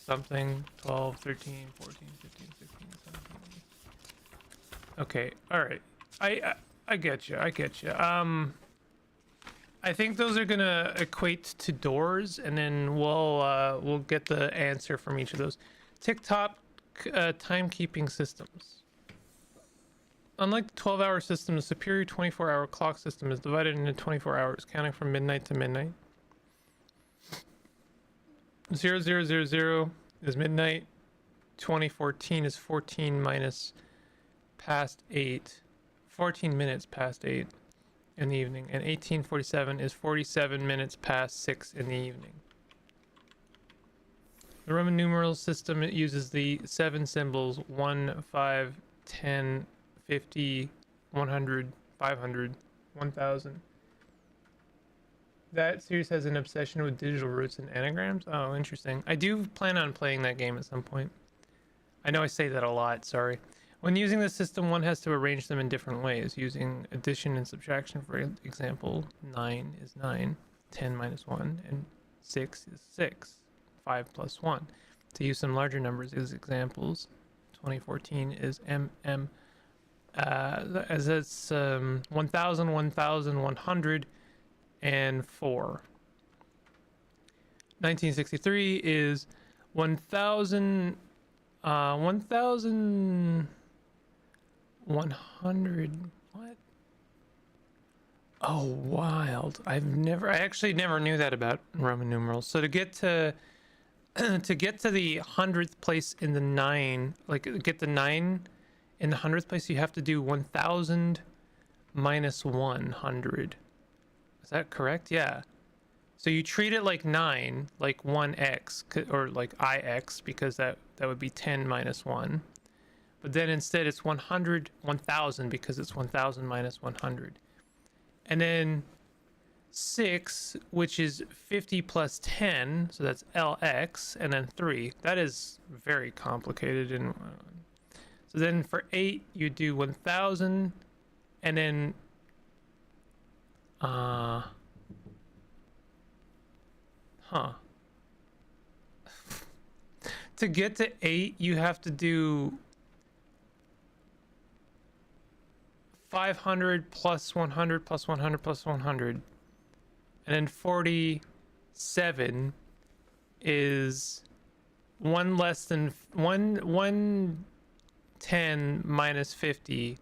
something, 12, 13, 14, 15, 16, 17. Okay, all right. I get you. I get you. I think those are gonna equate to doors, and then we'll get the answer from each of those. TikTok timekeeping systems. Unlike the 12-hour system, the superior 24-hour clock system is divided into 24 hours, counting from midnight to midnight. 0000 is midnight. 2014 is 14 minus past 8. 14 minutes past 8 in the evening. And 1847 is 47 minutes past 6 in the evening. The Roman numeral system, it uses the 7 symbols 1, 5, 10, 50, 100, 500, 1000. That series has an obsession with digital roots and anagrams. Oh, interesting. I do plan on playing that game at some point. I know I say that a lot, sorry. When using the system, one has to arrange them in different ways, using addition and subtraction. For example, 9 is 9, 10 minus 1, and 6 is 6, 5 plus 1. To use some larger numbers as examples, 2014 is as it's 1000, 1000, 100, and 4. 1963 is 1000, 1100. What? Oh, wild. I actually never knew that about Roman numerals. So to get to to get to the 100th place in the 9, like get the 9 in the 100th place, you have to do 1000 minus 100. Is that correct? Yeah. So you treat it like 9, like 1x, or like ix, because that would be 10 minus 1. But then instead it's 100, 1000, because it's 1000 minus 100. And then 6, which is 50 plus 10, so that's lx, and then 3. That is very complicated. And so then for 8, you do 1000, and then to get to 8, you have to do 500 plus 100 plus 100 plus 100. And then 47 is 1 less than 110 minus 50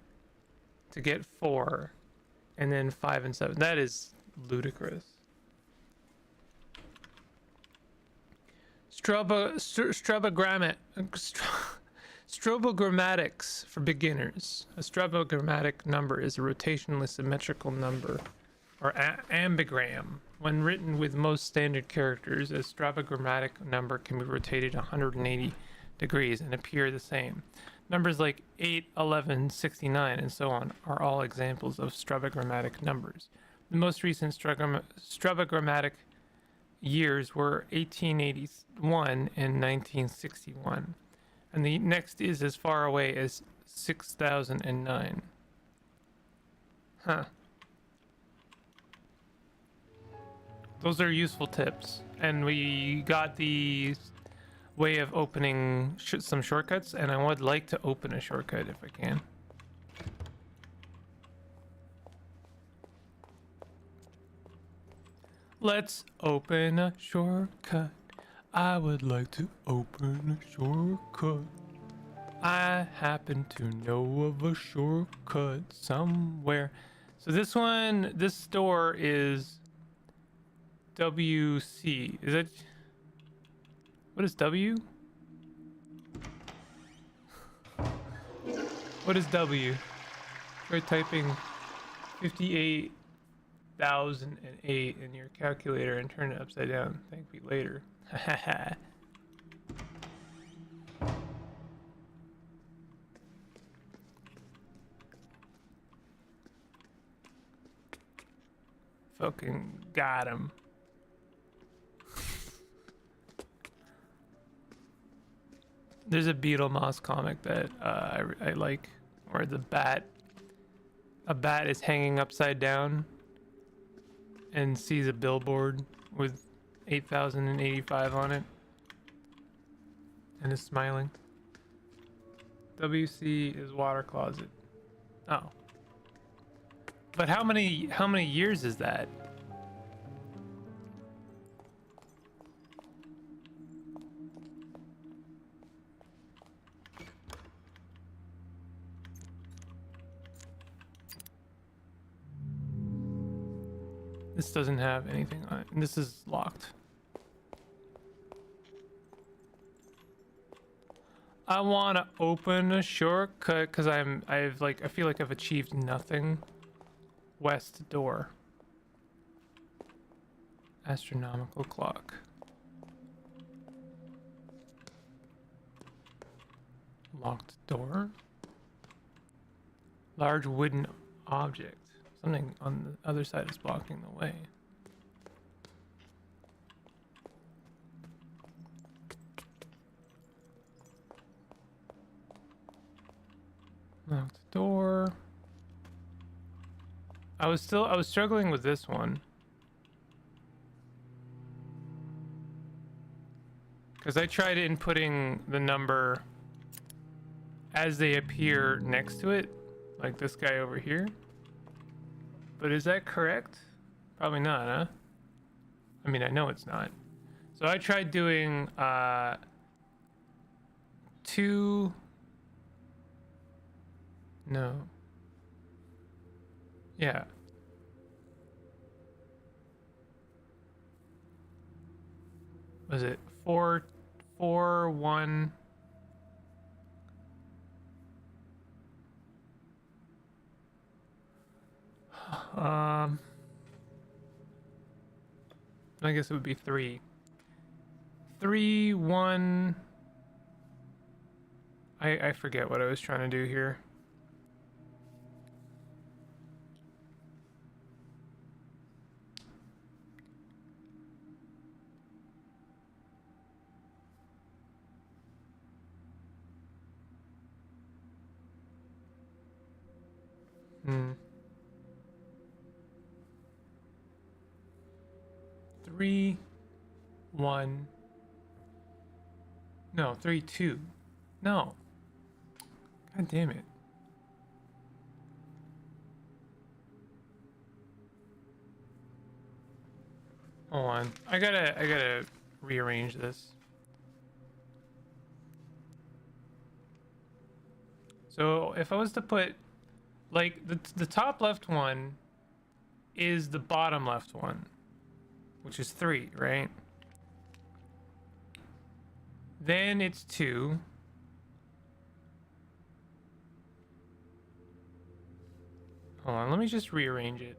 to get 4. And then 5 and 7. That is ludicrous. Strobogrammatics for beginners. A strobogrammatic number is a rotationally symmetrical number, or ambigram. When written with most standard characters, a strobogrammatic number can be rotated 180 degrees and appear the same. Numbers like 8, 11, 69, and so on are all examples of strobogrammatic numbers. The most recent strobogrammatic years were 1881 and 1961. And the next is as far away as 6009. Huh. Those are useful tips. And we got the way of opening some shortcuts, and I would like to open a shortcut if I can. Let's open a shortcut. I would like to open a shortcut. I happen to know of a shortcut somewhere. So this store is WC. Is it? What is W? What is W? Try typing 58,008 in your calculator and turn it upside down. Thank me later. Fucking got him. There's a Beetle Moss comic that I like, where a bat is hanging upside down and sees a billboard with 8,085 on it and is smiling. WC is water closet. Oh. But how many years is that? This doesn't have anything on it. And this is locked. I want to open a shortcut because I feel like I've achieved nothing. West door. Astronomical clock. Locked door. Large wooden object. Something on the other side is blocking the way. Locked door. I was struggling with this one. Because I tried inputting the number as they appear next to it, like this guy over here. But is that correct? Probably not, huh? I mean, I know it's not. So I tried doing 2. No. Yeah. Was it 4, 4, 1? I guess it would be 3. 3, 1. I forget what I was trying to do here. Hmm. 3, 1. No, 3, 2. No. God damn it. Hold on. I gotta rearrange this. So if I was to put, like, the top left one is the bottom left one, which is 3, right? Then it's 2. Hold on, let me just rearrange it.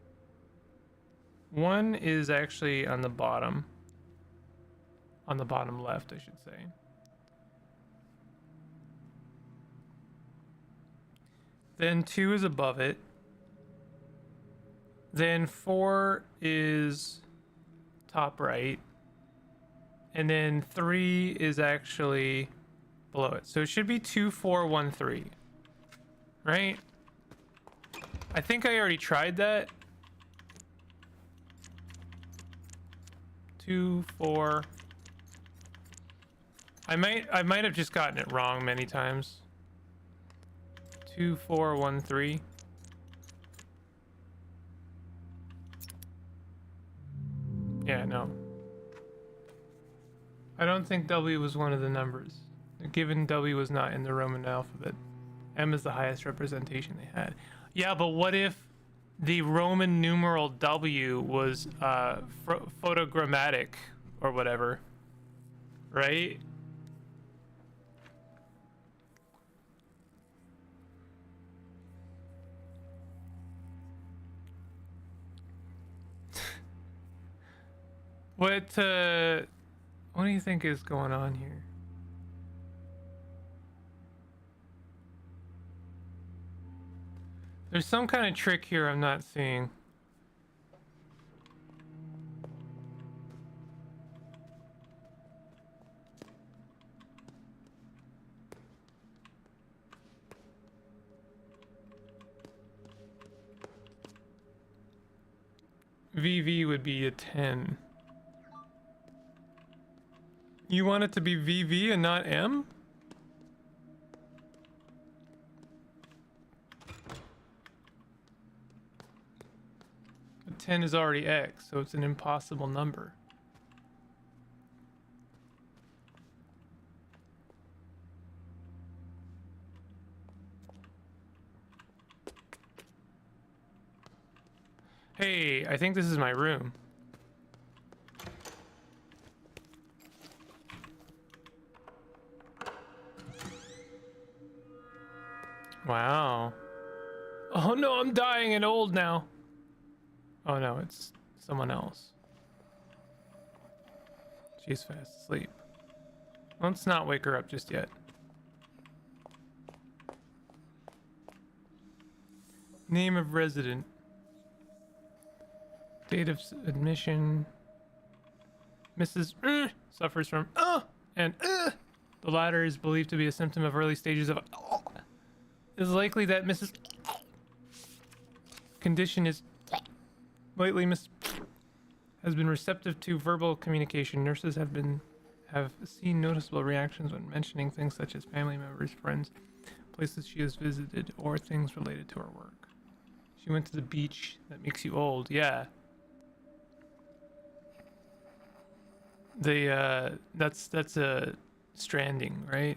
1 is actually on the bottom. On the bottom left, I should say. Then 2 is above it. Then 4 is top right. And then 3 is actually below it. So it should be 2, 4, 1, 3. Right? I think I already tried that. 2, 4. I might have just gotten it wrong many times. 2, 4, 1, 3. Yeah, no. I don't think W was one of the numbers. Given W was not in the Roman alphabet. M is the highest representation they had. Yeah, but what if the Roman numeral W was photogrammatic or whatever? Right? What do you think is going on here? There's some kind of trick here I'm not seeing. VV would be a 10. You want it to be VV and not M? A 10 is already X, so it's an impossible number. Hey, I think this is my room. Wow. Oh no, I'm dying and old now. Oh no, it's someone else. She's fast asleep. Let's not wake her up just yet. Name of resident. Date of admission. Mrs. Suffers from and the latter is believed to be a symptom of early stages of It is likely that Mrs. condition is lately has been receptive to verbal communication. Nurses have seen noticeable reactions when mentioning things such as family members, friends, places she has visited, or things related to her work. She went to the beach. That makes you old. Yeah. That's a stranding, right?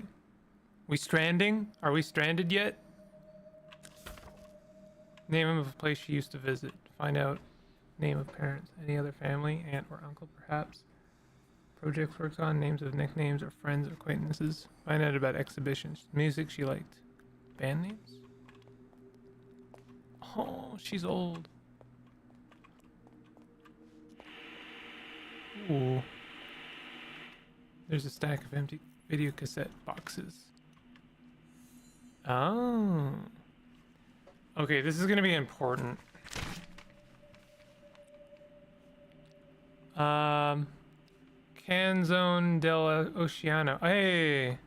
We stranding? Are we stranded yet? Name of a place she used to visit. Find out name of parents. Any other family, aunt or uncle perhaps. Projects works on, names of nicknames or friends or acquaintances. Find out about exhibitions. Music she liked. Band names? Oh, she's old. Ooh. There's a stack of empty video cassette boxes. Oh. Okay, this is gonna be important. Canzone dell'Oceano. Hey.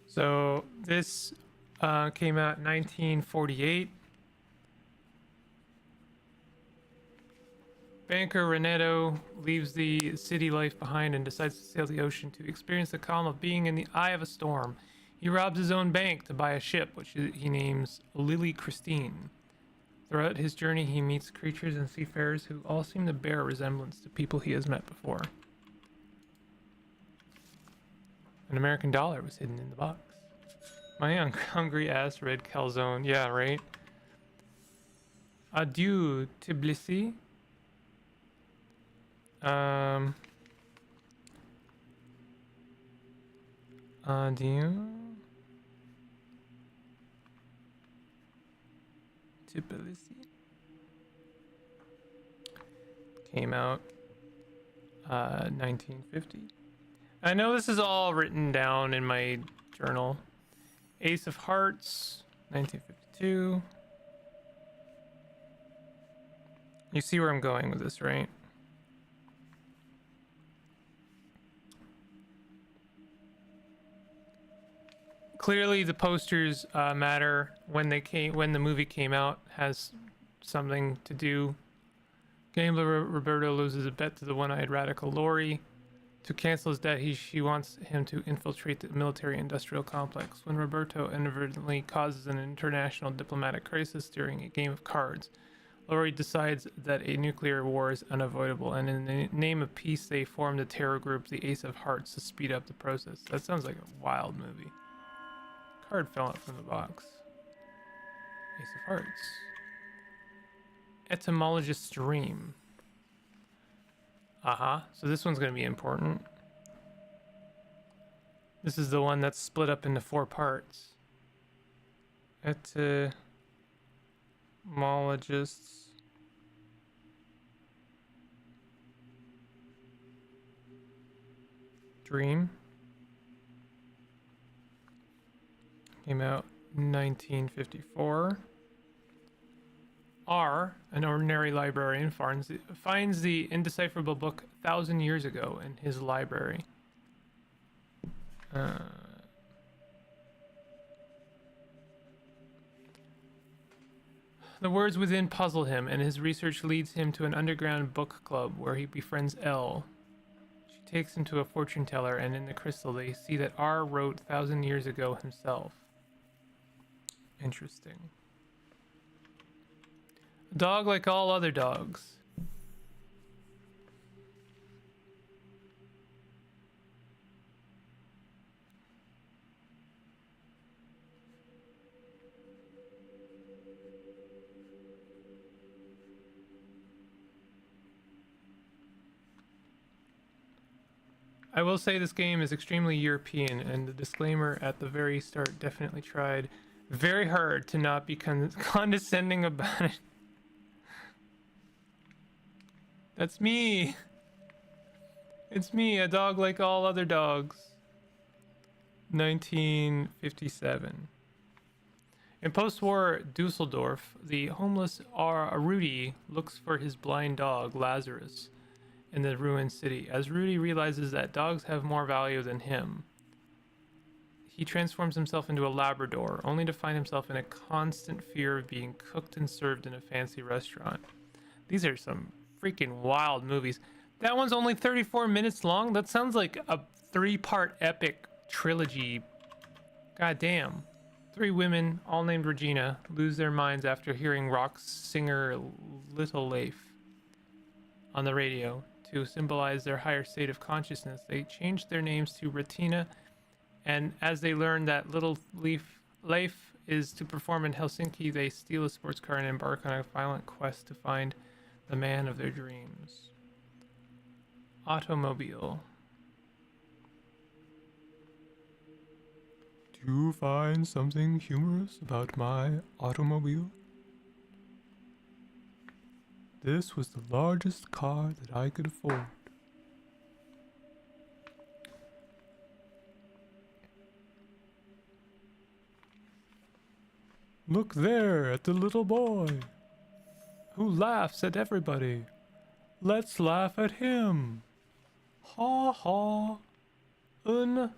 So this came out in 1948. Banker Renato leaves the city life behind and decides to sail the ocean to experience the calm of being in the eye of a storm. He robs his own bank to buy a ship, which he names Lily Christine. Throughout his journey, he meets creatures and seafarers who all seem to bear a resemblance to people he has met before. An American dollar was hidden in the box. My hungry ass read calzone. Yeah, right? Adieu, Tbilisi. Adieu. Tbilisi. Came out 1950. I know this is all written down in my journal. Ace of Hearts, 1952. You see where I'm going with this, right? Clearly, the posters matter. When the movie came out, has something to do. Gambler Roberto loses a bet to the one-eyed radical Lori. To cancel his debt, she wants him to infiltrate the military-industrial complex. When Roberto inadvertently causes an international diplomatic crisis during a game of cards, Lori decides that a nuclear war is unavoidable, and in the name of peace, they form the terror group, the Ace of Hearts, to speed up the process. That sounds like a wild movie. Card fell out from the box. Ace of Hearts. Etymologist's Dream. So this one's going to be important. This is the one that's split up into 4 parts. Etymologists. Dream. Came out 1954. R, an ordinary librarian, finds the indecipherable book 1,000 years ago in his library. The words within puzzle him, and his research leads him to an underground book club where he befriends Elle. She takes him to a fortune teller, and in the crystal they see that R wrote 1,000 years ago himself. Interesting. A dog like all other dogs. I will say this game is extremely European, and the disclaimer at the very start definitely tried very hard to not be condescending about it. That's me. It's me, a dog like all other dogs. 1957. In post-war Dusseldorf, the homeless Rudy looks for his blind dog, Lazarus, in the ruined city. As Rudy realizes that dogs have more value than him, he transforms himself into a Labrador, only to find himself in a constant fear of being cooked and served in a fancy restaurant. These are some freaking wild movies. That one's only 34 minutes long? That sounds like a 3-part epic trilogy. God damn. 3 women, all named Regina, lose their minds after hearing rock singer Little Leif on the radio. To symbolize their higher state of consciousness, they changed their names to Retina, and as they learn that Little Leif is to perform in Helsinki, they steal a sports car and embark on a violent quest to find the man of their dreams. Automobile. Do you find something humorous about my automobile? This was the largest car that I could afford. Look there at the little boy who laughs at everybody. Let's laugh at him. Ha ha. Un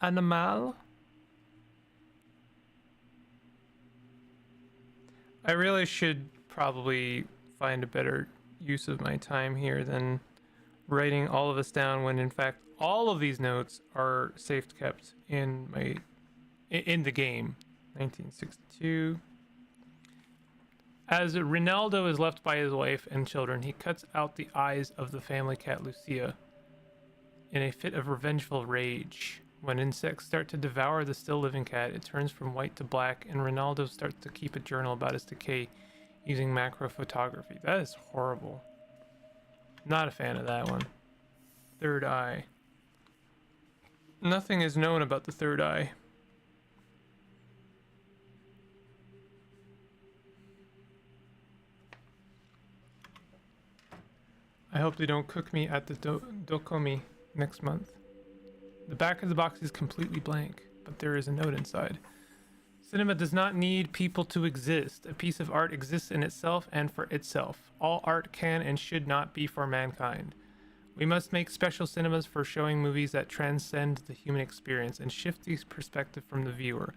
animal. I really should probably find a better use of my time here than writing all of this down, when in fact all of these notes are safe kept in the game. 1962. As Rinaldo is left by his wife and children, he cuts out the eyes of the family cat Lucia in a fit of revengeful rage. When insects start to devour the still living cat, it turns from white to black, and Rinaldo starts to keep a journal about his decay using macro photography. That is horrible. Not a fan of that one. Third eye. Nothing is known about the third eye. I hope they don't cook me at the Dokomi next month. The back of the box is completely blank, but there is a note inside. Cinema does not need people to exist. A piece of art exists in itself and for itself. All art can and should not be for mankind. We must make special cinemas for showing movies that transcend the human experience and shift the perspective from the viewer.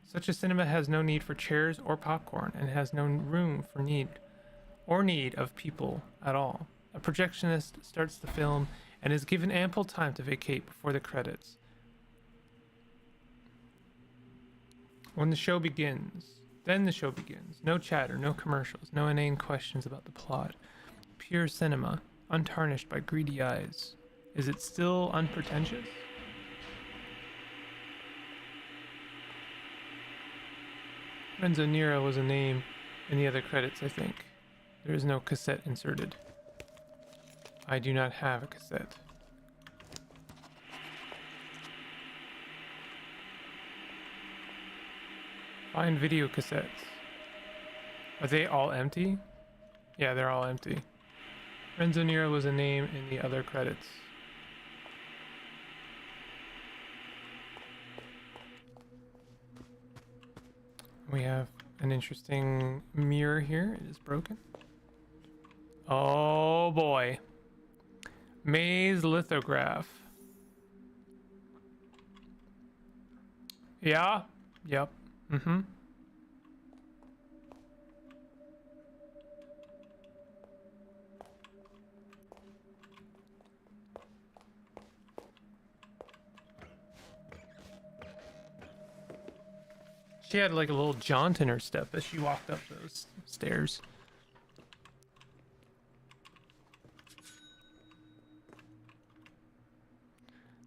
Such a cinema has no need for chairs or popcorn, and has no room for need of people at all. A projectionist starts the film and is given ample time to vacate before the credits. When the show begins, then the show begins. No chatter, no commercials, no inane questions about the plot. Pure cinema, untarnished by greedy eyes. Is it still unpretentious? Renzo Nero was a name in the other credits, I think. There is no cassette inserted. I do not have a cassette. Find video cassettes. Are they all empty? Yeah, they're all empty. Renzo Nero was a name in the other credits. We have an interesting mirror here. It is broken. Oh boy. Maze lithograph. Yeah? Yep. Mm-hmm. She had like a little jaunt in her step as she walked up those stairs.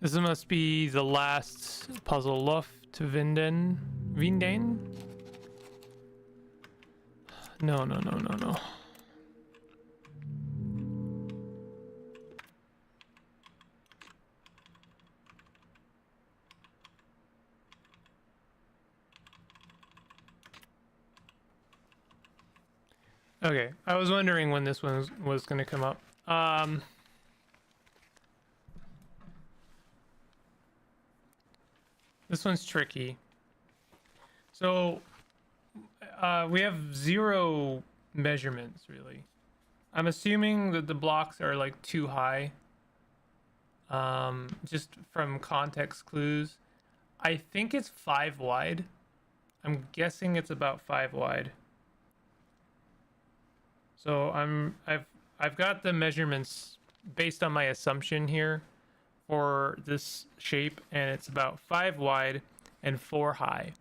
This must be the last puzzle left to Vinden? No, no, no, no, no. Okay, I was wondering when this one was going to come up. This one's tricky. So, we have 0 measurements, really. I'm assuming that the blocks are, like, too high. Just from context clues. I think it's 5 wide. I'm guessing it's about 5 wide. So I've got the measurements based on my assumption here for this shape, and it's about 5 wide and 4 high,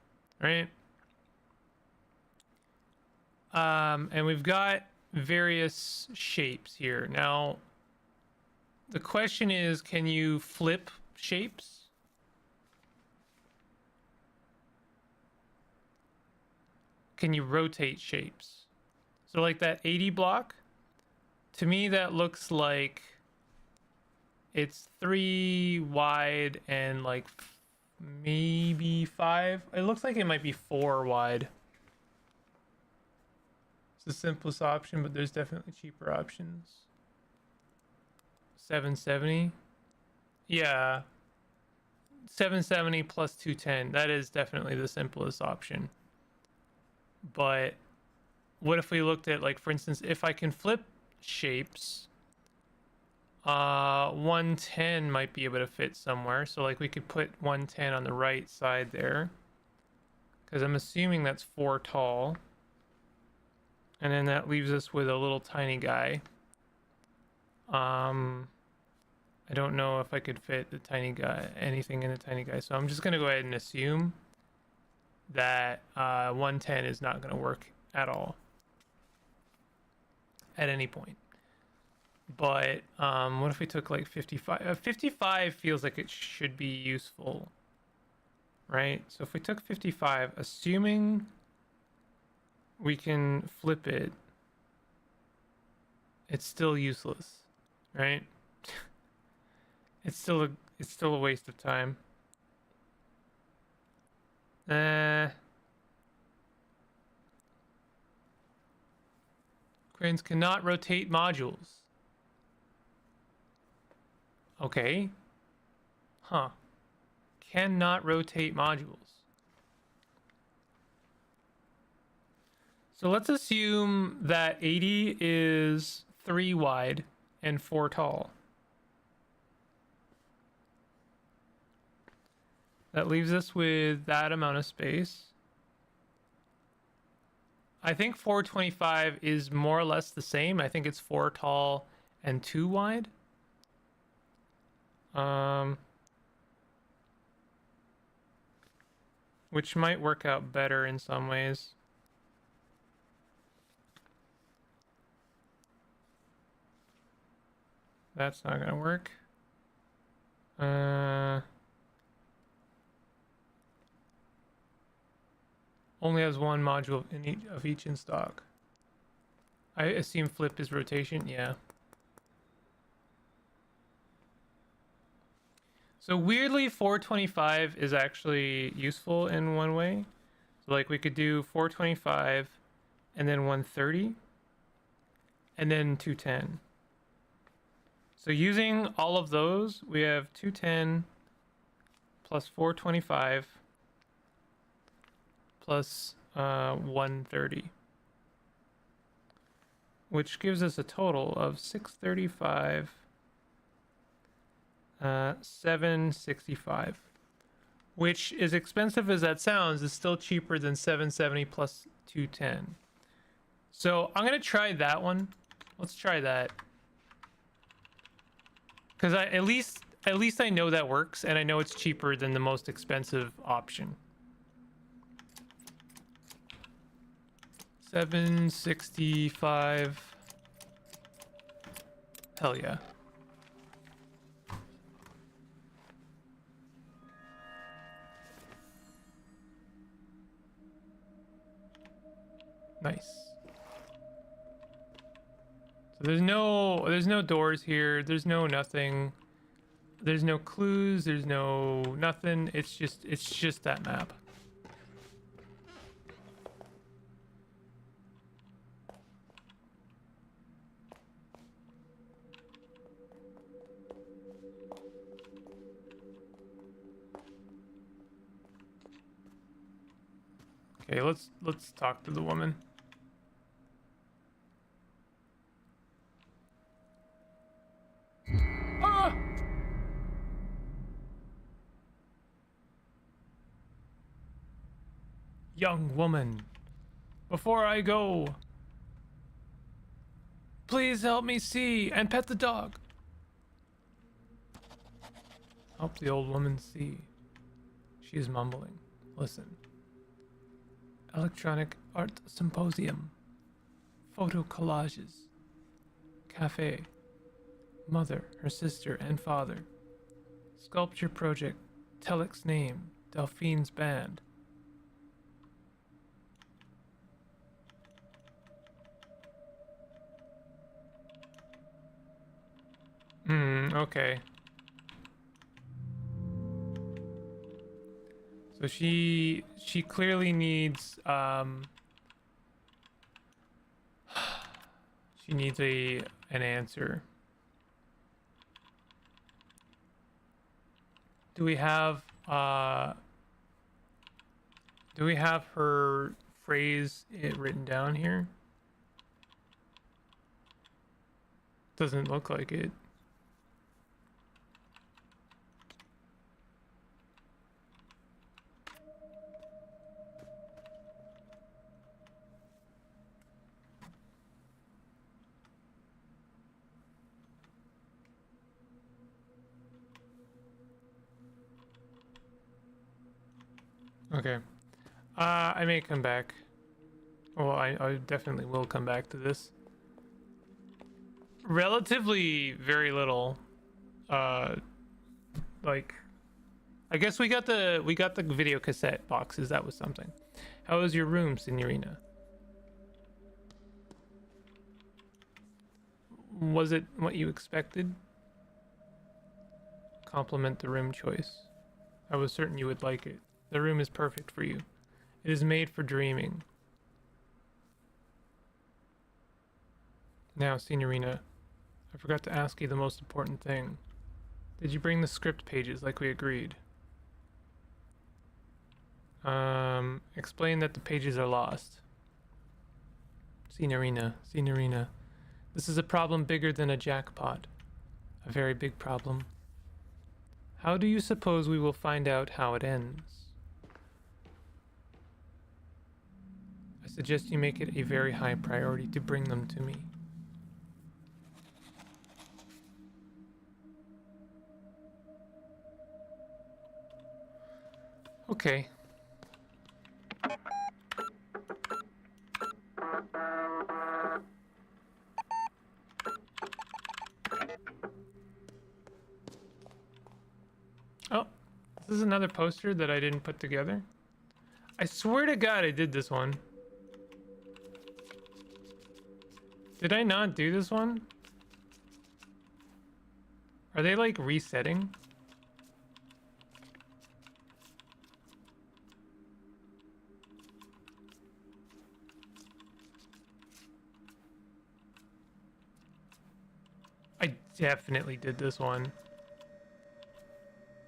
right? And we've got various shapes here. Now, the question is, can you flip shapes? Can you rotate shapes? So like that 80 block, to me that looks like it's 3 wide and like maybe 5. It looks like it might be 4 wide. It's the simplest option, but there's definitely cheaper options. 770. Yeah. 770 plus 210. That is definitely the simplest option. But what if we looked at, like, for instance, if I can flip shapes, 110 might be able to fit somewhere. So like we could put 110 on the right side there, because I'm assuming that's 4 tall. And then that leaves us with a little tiny guy. I don't know if I could fit the tiny guy, anything in the tiny guy. So I'm just going to go ahead and assume that 110 is not going to work at all at any point. But what if we took like 55? 55 feels like it should be useful, right? So if we took 55, assuming we can flip it, it's still useless, right? It's still a waste of time. Cranes cannot rotate modules. Okay. Huh. Cannot rotate modules. So let's assume that 80 is 3 wide and 4 tall. That leaves us with that amount of space. I think 425 is more or less the same. I think it's 4 tall and 2 wide. Which might work out better in some ways. That's not gonna work. Only has 1 module of each in stock. I assume flip is rotation, yeah. So weirdly, 425 is actually useful in one way. So like we could do 425 and then 130 and then 210. So using all of those, we have 210 plus 425 plus 130, which gives us a total of 635, 765, which, as expensive as that sounds, is still cheaper than 770 plus 210. So I'm gonna try that one. Let's try that, because at least I know that works, and I know it's cheaper than the most expensive option. 765. Hell yeah. Nice. So there's no doors here. There's no nothing. There's no clues. There's no nothing. It's just that map. Okay, let's talk to the woman. Ah! Young woman, before I go, please help me see and pet the dog. Help the old woman see. She is mumbling. Listen. Electronic art symposium. Photo collages. Cafe. Mother, her sister, and father. Sculpture project. Telex name. Delphine's band. Okay. So she clearly needs she needs an answer. Do we have her phrase written down here? Doesn't look like it. Okay. I may come back. Well, I definitely will come back to this. Relatively very little. Like, I guess we got the video cassette boxes. That was something. How was your room, Signorina? Was it what you expected? Compliment the room choice. I was certain you would like it. The room is perfect for you. It is made for dreaming. Now, Signorina, I forgot to ask you the most important thing. Did you bring the script pages like we agreed? Explain that the pages are lost. Signorina, this is a problem bigger than a jackpot. A very big problem. How do you suppose we will find out how it ends? I suggest you make it a very high priority to bring them to me. Okay. Oh, this is another poster that I didn't put together. I swear to God I did this one. Did I not do this one? Are they like resetting? definitely did this one.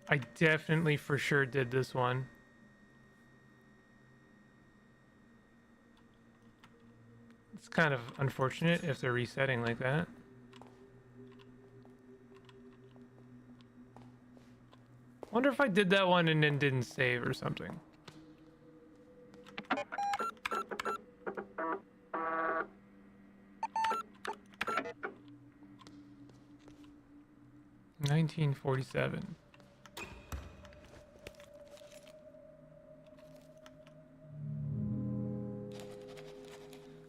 I definitely for sure did this one. It's kind of unfortunate if they're resetting like that. Wonder if I did that one and then didn't save or something. $19.47.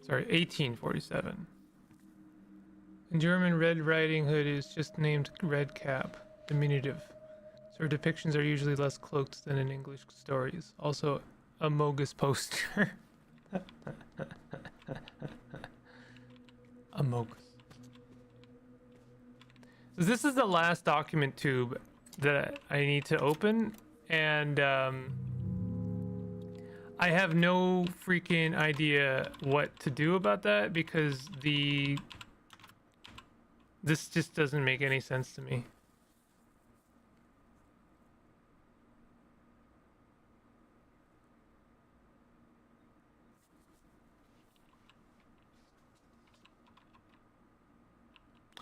Sorry, 1847. In German, Red Riding Hood is just named Red Cap, diminutive. So her depictions are usually less cloaked than in English stories. Also, a Mogus poster. A Mogus. So this is the last document tube that I need to open, and I have no freaking idea what to do about that because this just doesn't make any sense to me.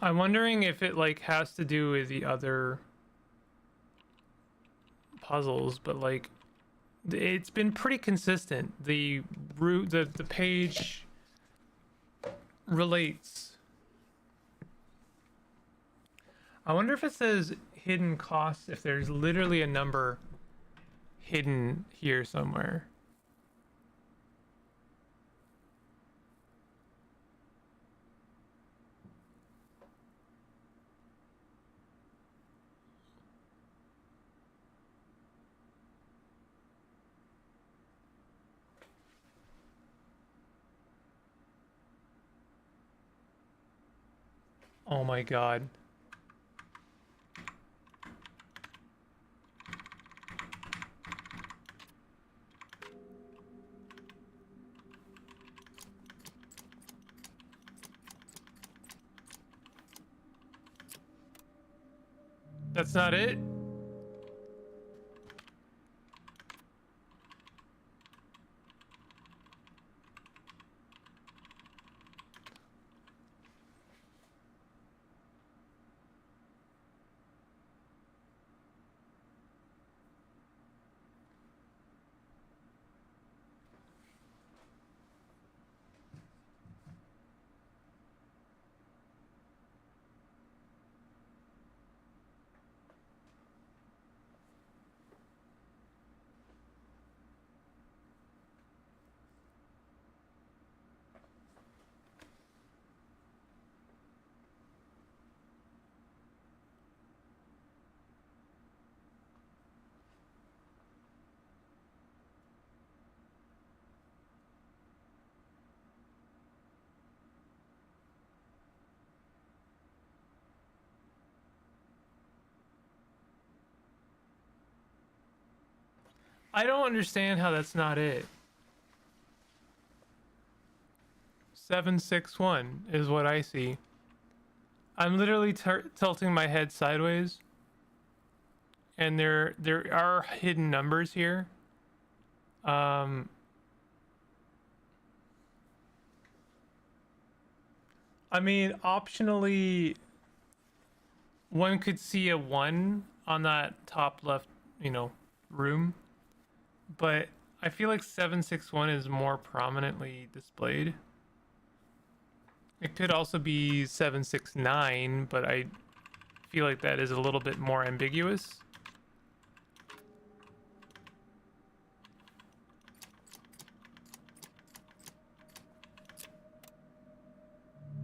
I'm wondering if it like has to do with the other puzzles, but like it's been pretty consistent. The page relates. I wonder if it says hidden costs, if there's literally a number hidden here somewhere. Oh my god. That's not it? I don't understand how that's not it. 761 is what I see. I'm literally tilting my head sideways, and there are hidden numbers here. I mean, optionally, one could see a 1 on that top left, room. But I feel like 761 is more prominently displayed. It could also be 769, but I feel like that is a little bit more ambiguous.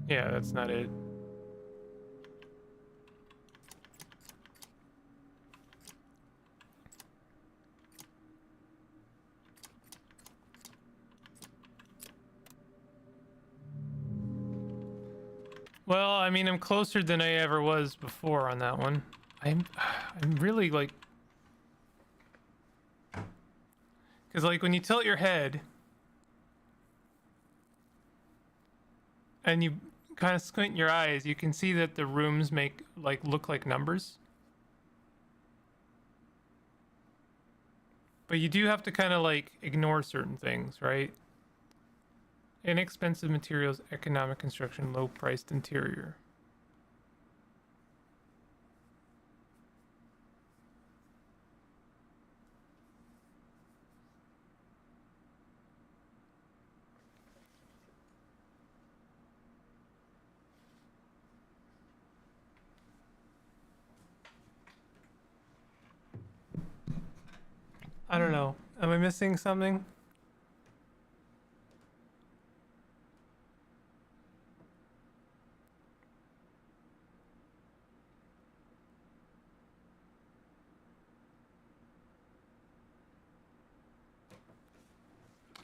Yeah, that's not it. Well, I mean, I'm closer than I ever was before on that one. I'm really like, because like when you tilt your head and you kind of squint your eyes, you can see that the rooms look like numbers. But you do have to kind of like ignore certain things, right? Inexpensive materials, economic construction, low priced interior. I don't know. Am I missing something?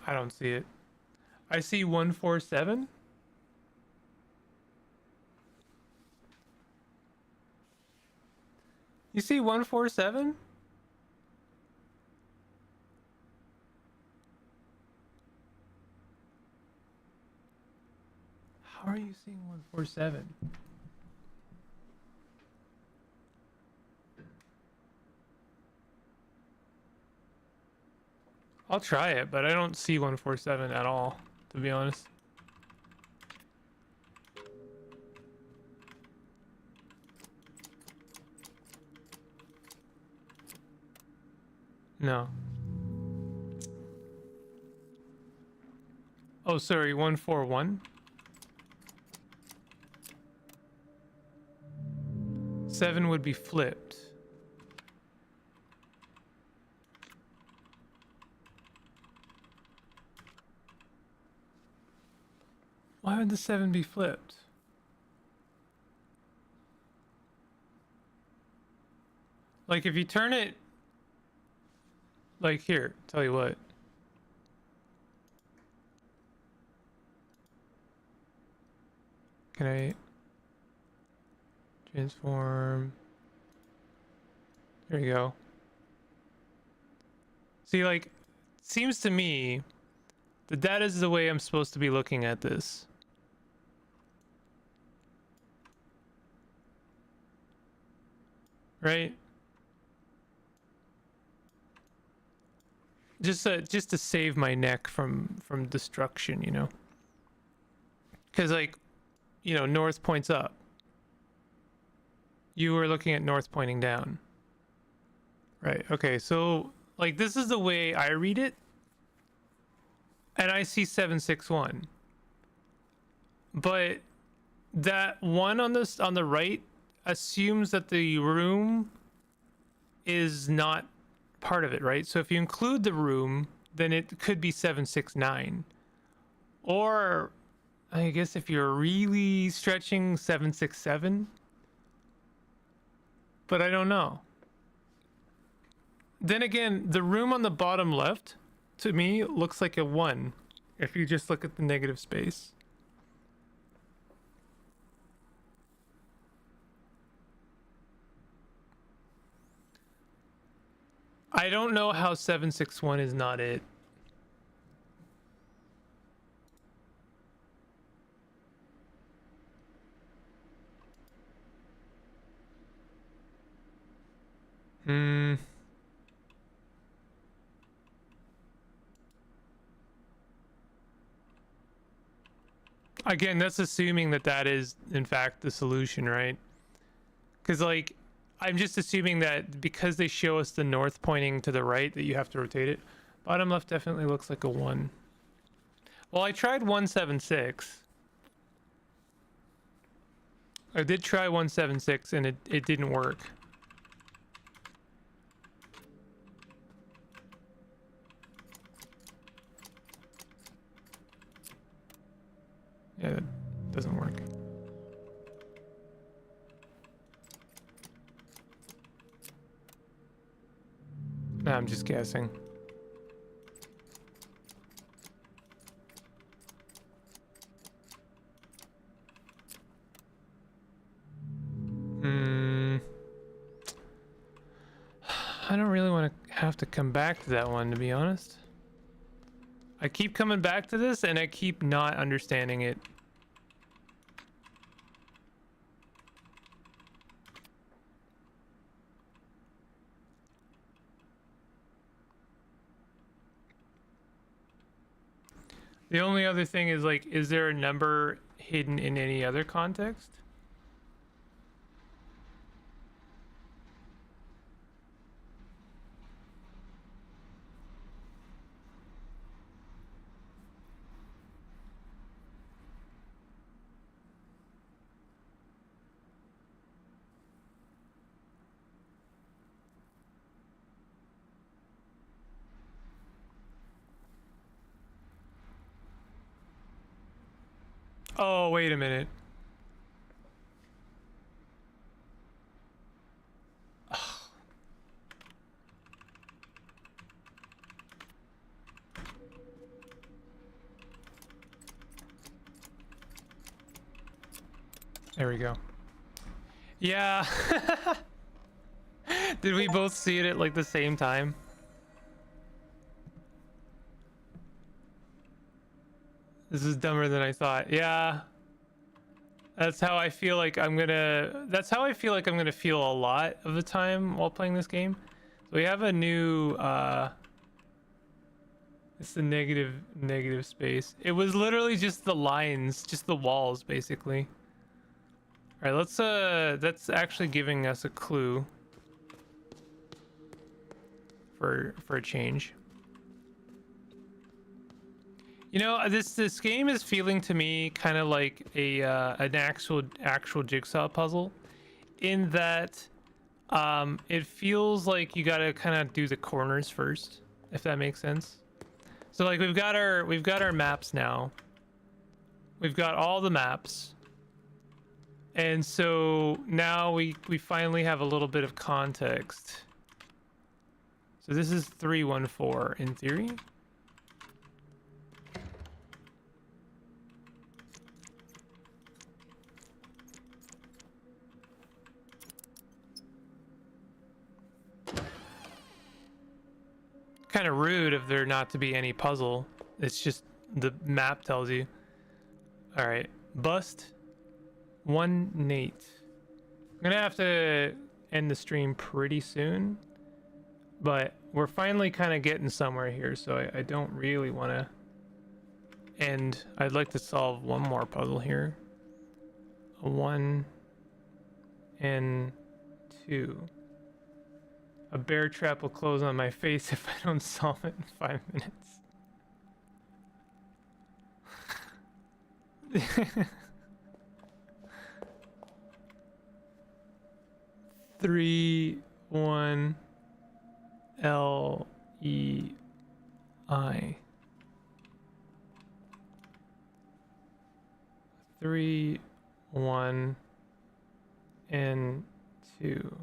I don't see it. I see 147. You see 147? How are you seeing 147? I'll try it, but I don't see 147 at all, to be honest. No. Oh, sorry, 141. 7 would be flipped. Why would the 7 be flipped? Like if you turn it like here, tell you what. Can I transform? There you go. See, like, seems to me that that is the way I'm supposed to be looking at this. Right? Just to save my neck from destruction, you know? Because, like, you know, north points up. You were looking at north pointing down. Right, okay, so, like, this is the way I read it. And I see 761. But that one on the right assumes that the room is not part of it, right? So if you include the room, then it could be 769. Or I guess if you're really stretching, 767. But I don't know. Then again, the room on the bottom left to me looks like a 1 if you just look at the negative space. I don't know how 761 is not it. Again, that's assuming that that is in fact the solution, right? Because like I'm just assuming that because they show us the north pointing to the right that you have to rotate it. Bottom left definitely looks like a 1. Well, I tried 176. I did try 176 and it didn't work. Yeah, that doesn't work. Nah, I'm just guessing. I don't really want to have to come back to that one, to be honest. I keep coming back to this and I keep not understanding it. The only other thing is like, is there a number hidden in any other context? Oh, wait a minute. There we go. Yeah. Did we both see it at like the same time? This is dumber than I thought. Yeah. That's how I feel like I'm gonna feel a lot of the time while playing this game. So we have a new it's the negative space. It was literally just the lines, just the walls basically. All right, let's that's actually giving us a clue for a change. You know, this game is feeling to me kind of like a an actual jigsaw puzzle, in that it feels like you gotta kind of do the corners first, if that makes sense. So like we've got our maps now. We've got all the maps, and so now we finally have a little bit of context. So this is 314 in theory. Kind of rude of there not to be any puzzle. It's just the map tells you. All right, bust 1 Nate. I'm gonna have to end the stream pretty soon, but we're finally kind of getting somewhere here, so I don't really want to end. I'd like to solve one more puzzle here. A 1 and 2. A bear trap will close on my face if I don't solve it in 5 minutes. Three, 1, L, E, I. 3, 1, and 2.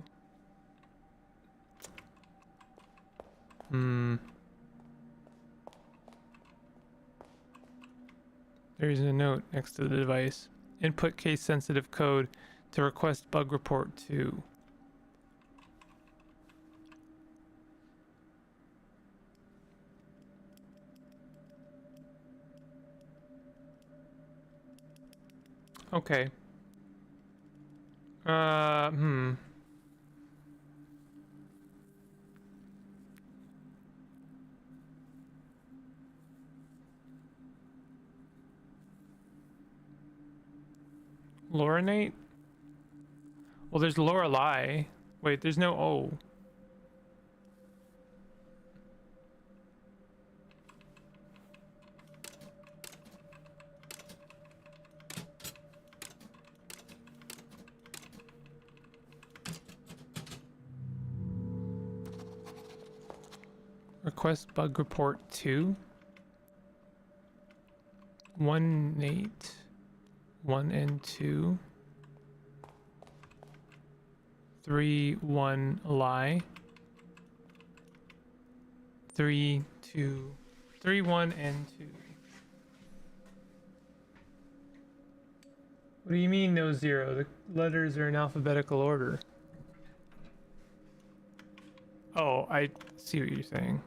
There's a note next to the device. Input case sensitive code to request bug report 2. Okay. Lorelei? Well, there's Lorelei. Wait, there's no O. Request bug report 2. 1 Nate. 1 and 2. 3 1 lie. 3 2 3 1 and 2. What do you mean no 0? The letters are in alphabetical order. Oh, I see what you're saying.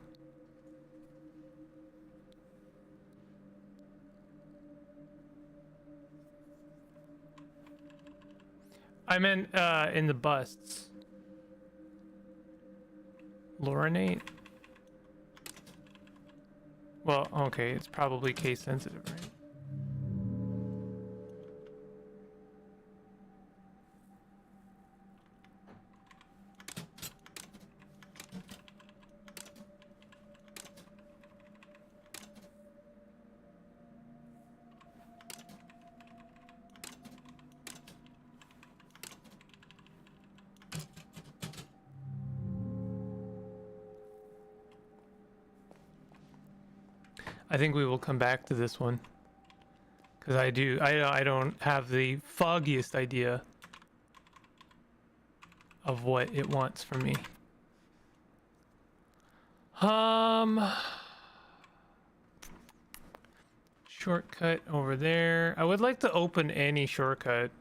I meant in the busts. Lorelei? Well, okay, it's probably case sensitive, right? I think we will come back to this one. Because I don't have the foggiest idea of what it wants from me. Shortcut over there. I would like to open any shortcut.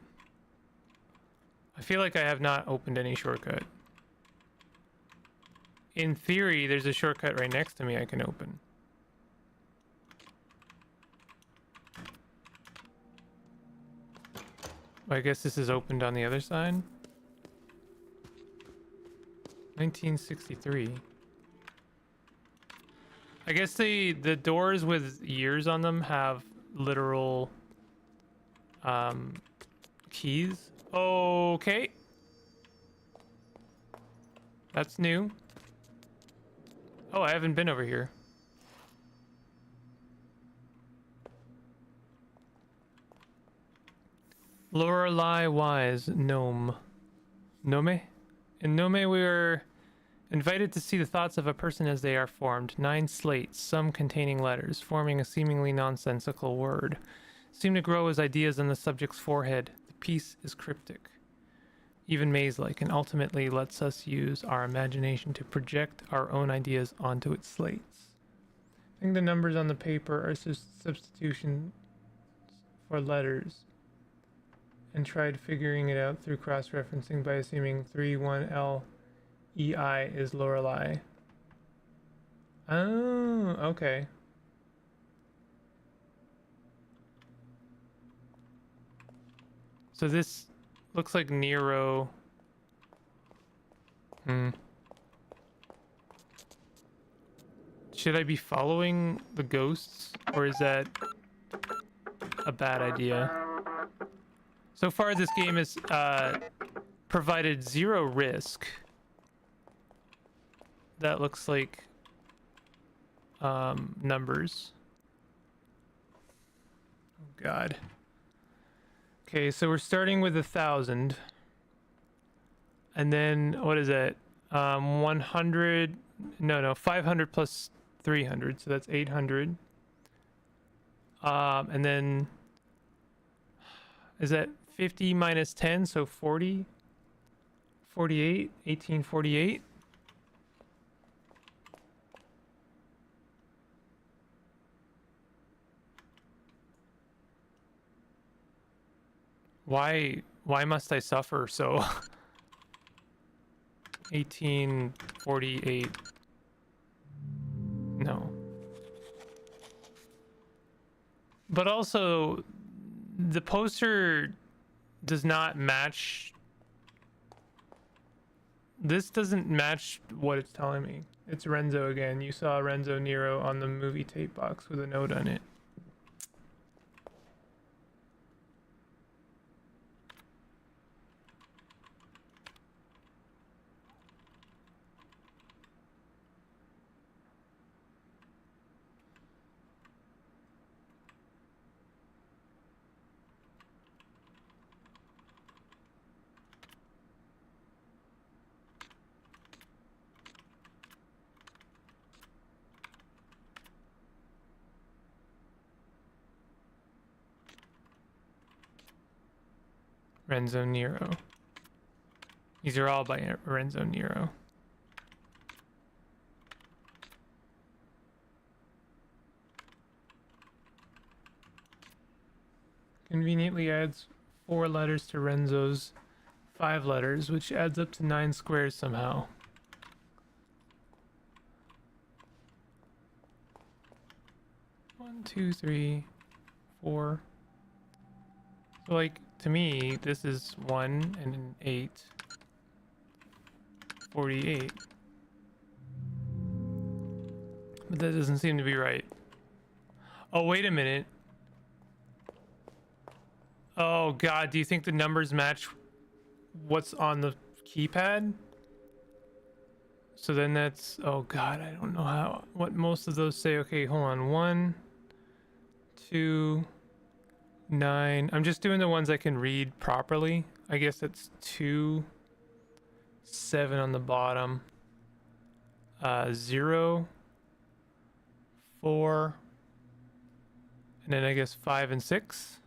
I feel like I have not opened any shortcut. In theory, there's a shortcut right next to me I can open. I guess this is opened on the other side. 1963. I guess the doors with years on them have literal keys. Okay. That's new. Oh, I haven't been over here. Lorelei Wise, Gnome. Nome? In Nome, we were invited to see the thoughts of a person as they are formed. 9 slates, some containing letters, forming a seemingly nonsensical word, seem to grow as ideas on the subject's forehead. The piece is cryptic, even maze-like, and ultimately lets us use our imagination to project our own ideas onto its slates. I think the numbers on the paper are substitutions for letters, and tried figuring it out through cross-referencing by assuming 31L EI is Lorelei. Oh, okay. So this looks like Nero. Should I be following the ghosts, or is that a bad idea? So far, this game has provided 0 risk. That looks like numbers. Oh God. Okay, so we're starting with 1,000, and then what is it? 100? No, 500 plus 300, so that's 800. And then is that 50 minus 10, so 40? 48? 1848? Why must I suffer so? 1848. No. But also, the poster does not match. This doesn't match what it's telling me. It's Renzo again. You saw Renzo Nero on the movie tape box with a note on it. Renzo Nero. These are all by Renzo Nero. Conveniently adds 4 letters to Renzo's 5 letters, which adds up to 9 squares somehow. One, two, three, 4. So like, to me, this is 1 and an 8. 48. But that doesn't seem to be right. Oh, wait a minute. Oh god, do you think the numbers match what's on the keypad? So then that's, oh god, I don't know what most of those say. Okay, hold on. 1, 2, 9. I'm just doing the ones I can read properly. I guess that's 2, 7 on the bottom. 0, 4, and then I guess 5 and 6.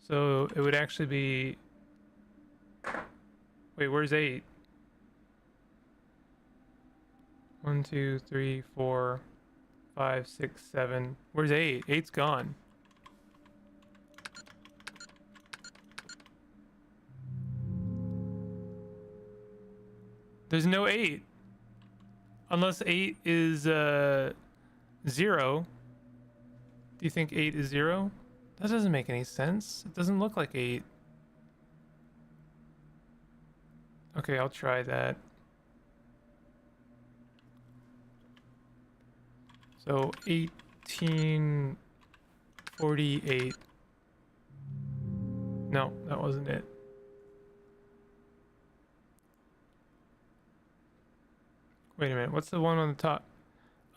So it would actually be, wait, where's 8? 1, 2, 3, 4, 5, 6, 7. Where's 8? 8's gone. There's no 8. Unless 8 is 0. Do you think 8 is 0? That doesn't make any sense. It doesn't look like 8. Okay, I'll try that. So 1848. No, that wasn't it. Wait a minute, what's the one on the top?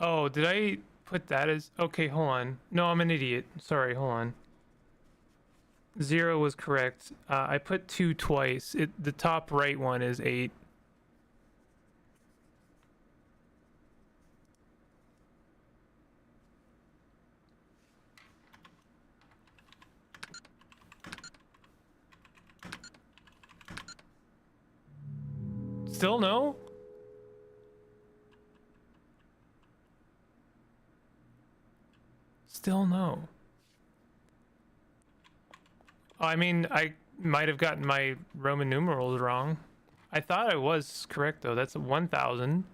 Oh, did I put that as... Okay, hold on. No, I'm an idiot. Sorry, hold on. 0 was correct. I put 2 twice. The top right one is 8. Still no? Still no. I mean, I might have gotten my Roman numerals wrong. I thought I was correct, though. That's 1,000.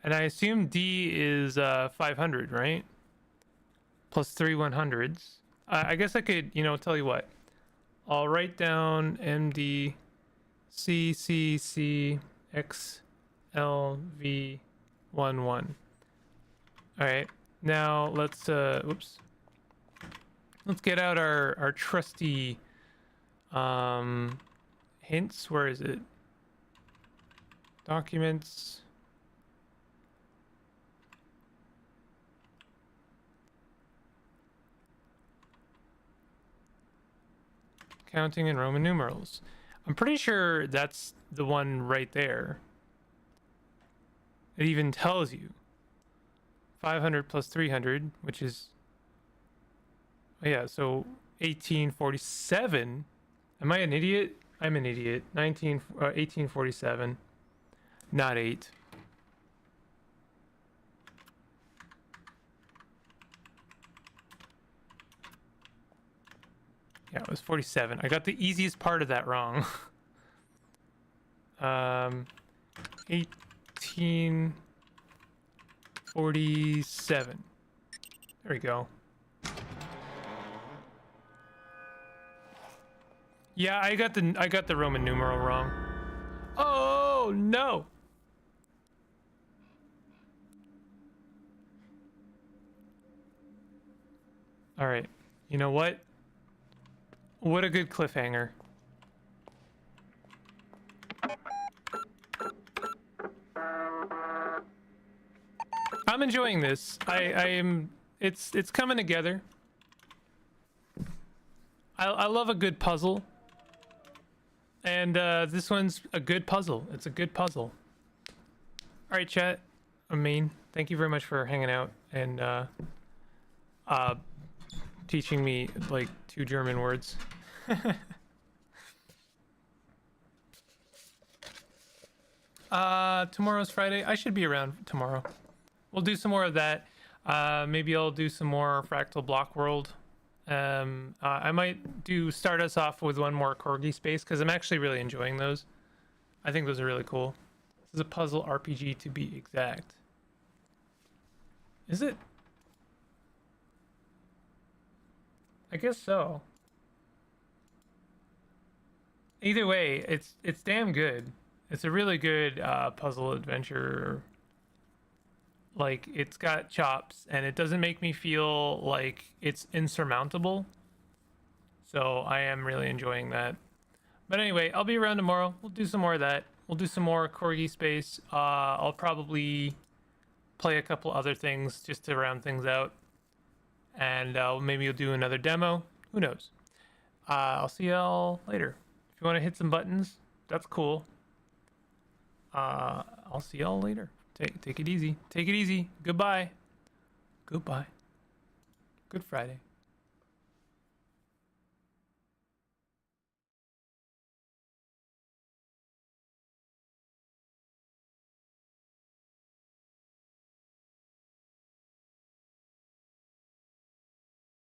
And I assume D is 500, right? Plus 3 100s. I guess I could, tell you what. I'll write down MD CCC XLV 11. All right. Now let's whoops. Let's get out our trusty hints. Where is it? Documents. Counting in Roman numerals. I'm pretty sure that's the one right there. It even tells you 500 plus 300, which is, oh yeah, so 1847. Am I an idiot? I'm an idiot. 1847, not 8. Yeah, it was 47. I got the easiest part of that wrong. 1847. There we go. Yeah, I got the Roman numeral wrong. Oh no. All right. You know what? What a good cliffhanger. I'm enjoying this. I am. It's coming together. I love a good puzzle. And this one's a good puzzle. It's a good puzzle. All right, chat. I mean, thank you very much for hanging out and teaching me like 2 German words. Tomorrow's Friday. I should be around tomorrow. We'll do some more of that. Maybe I'll do some more Fractal Block World. I might start us off with one more Corgi Space because I'm actually really enjoying those. I think those are really cool. This is a puzzle RPG to be exact. Is it? I guess so. Either way, it's damn good. It's a really good puzzle adventure. Like, it's got chops, and it doesn't make me feel like it's insurmountable. So I am really enjoying that. But anyway, I'll be around tomorrow. We'll do some more of that. We'll do some more Corgi Space. I'll probably play a couple other things just to round things out. And maybe you'll do another demo. Who knows? I'll see y'all later. If you want to hit some buttons, that's cool. I'll see y'all later. Take it easy. Take it easy. Goodbye. Goodbye. Good Friday.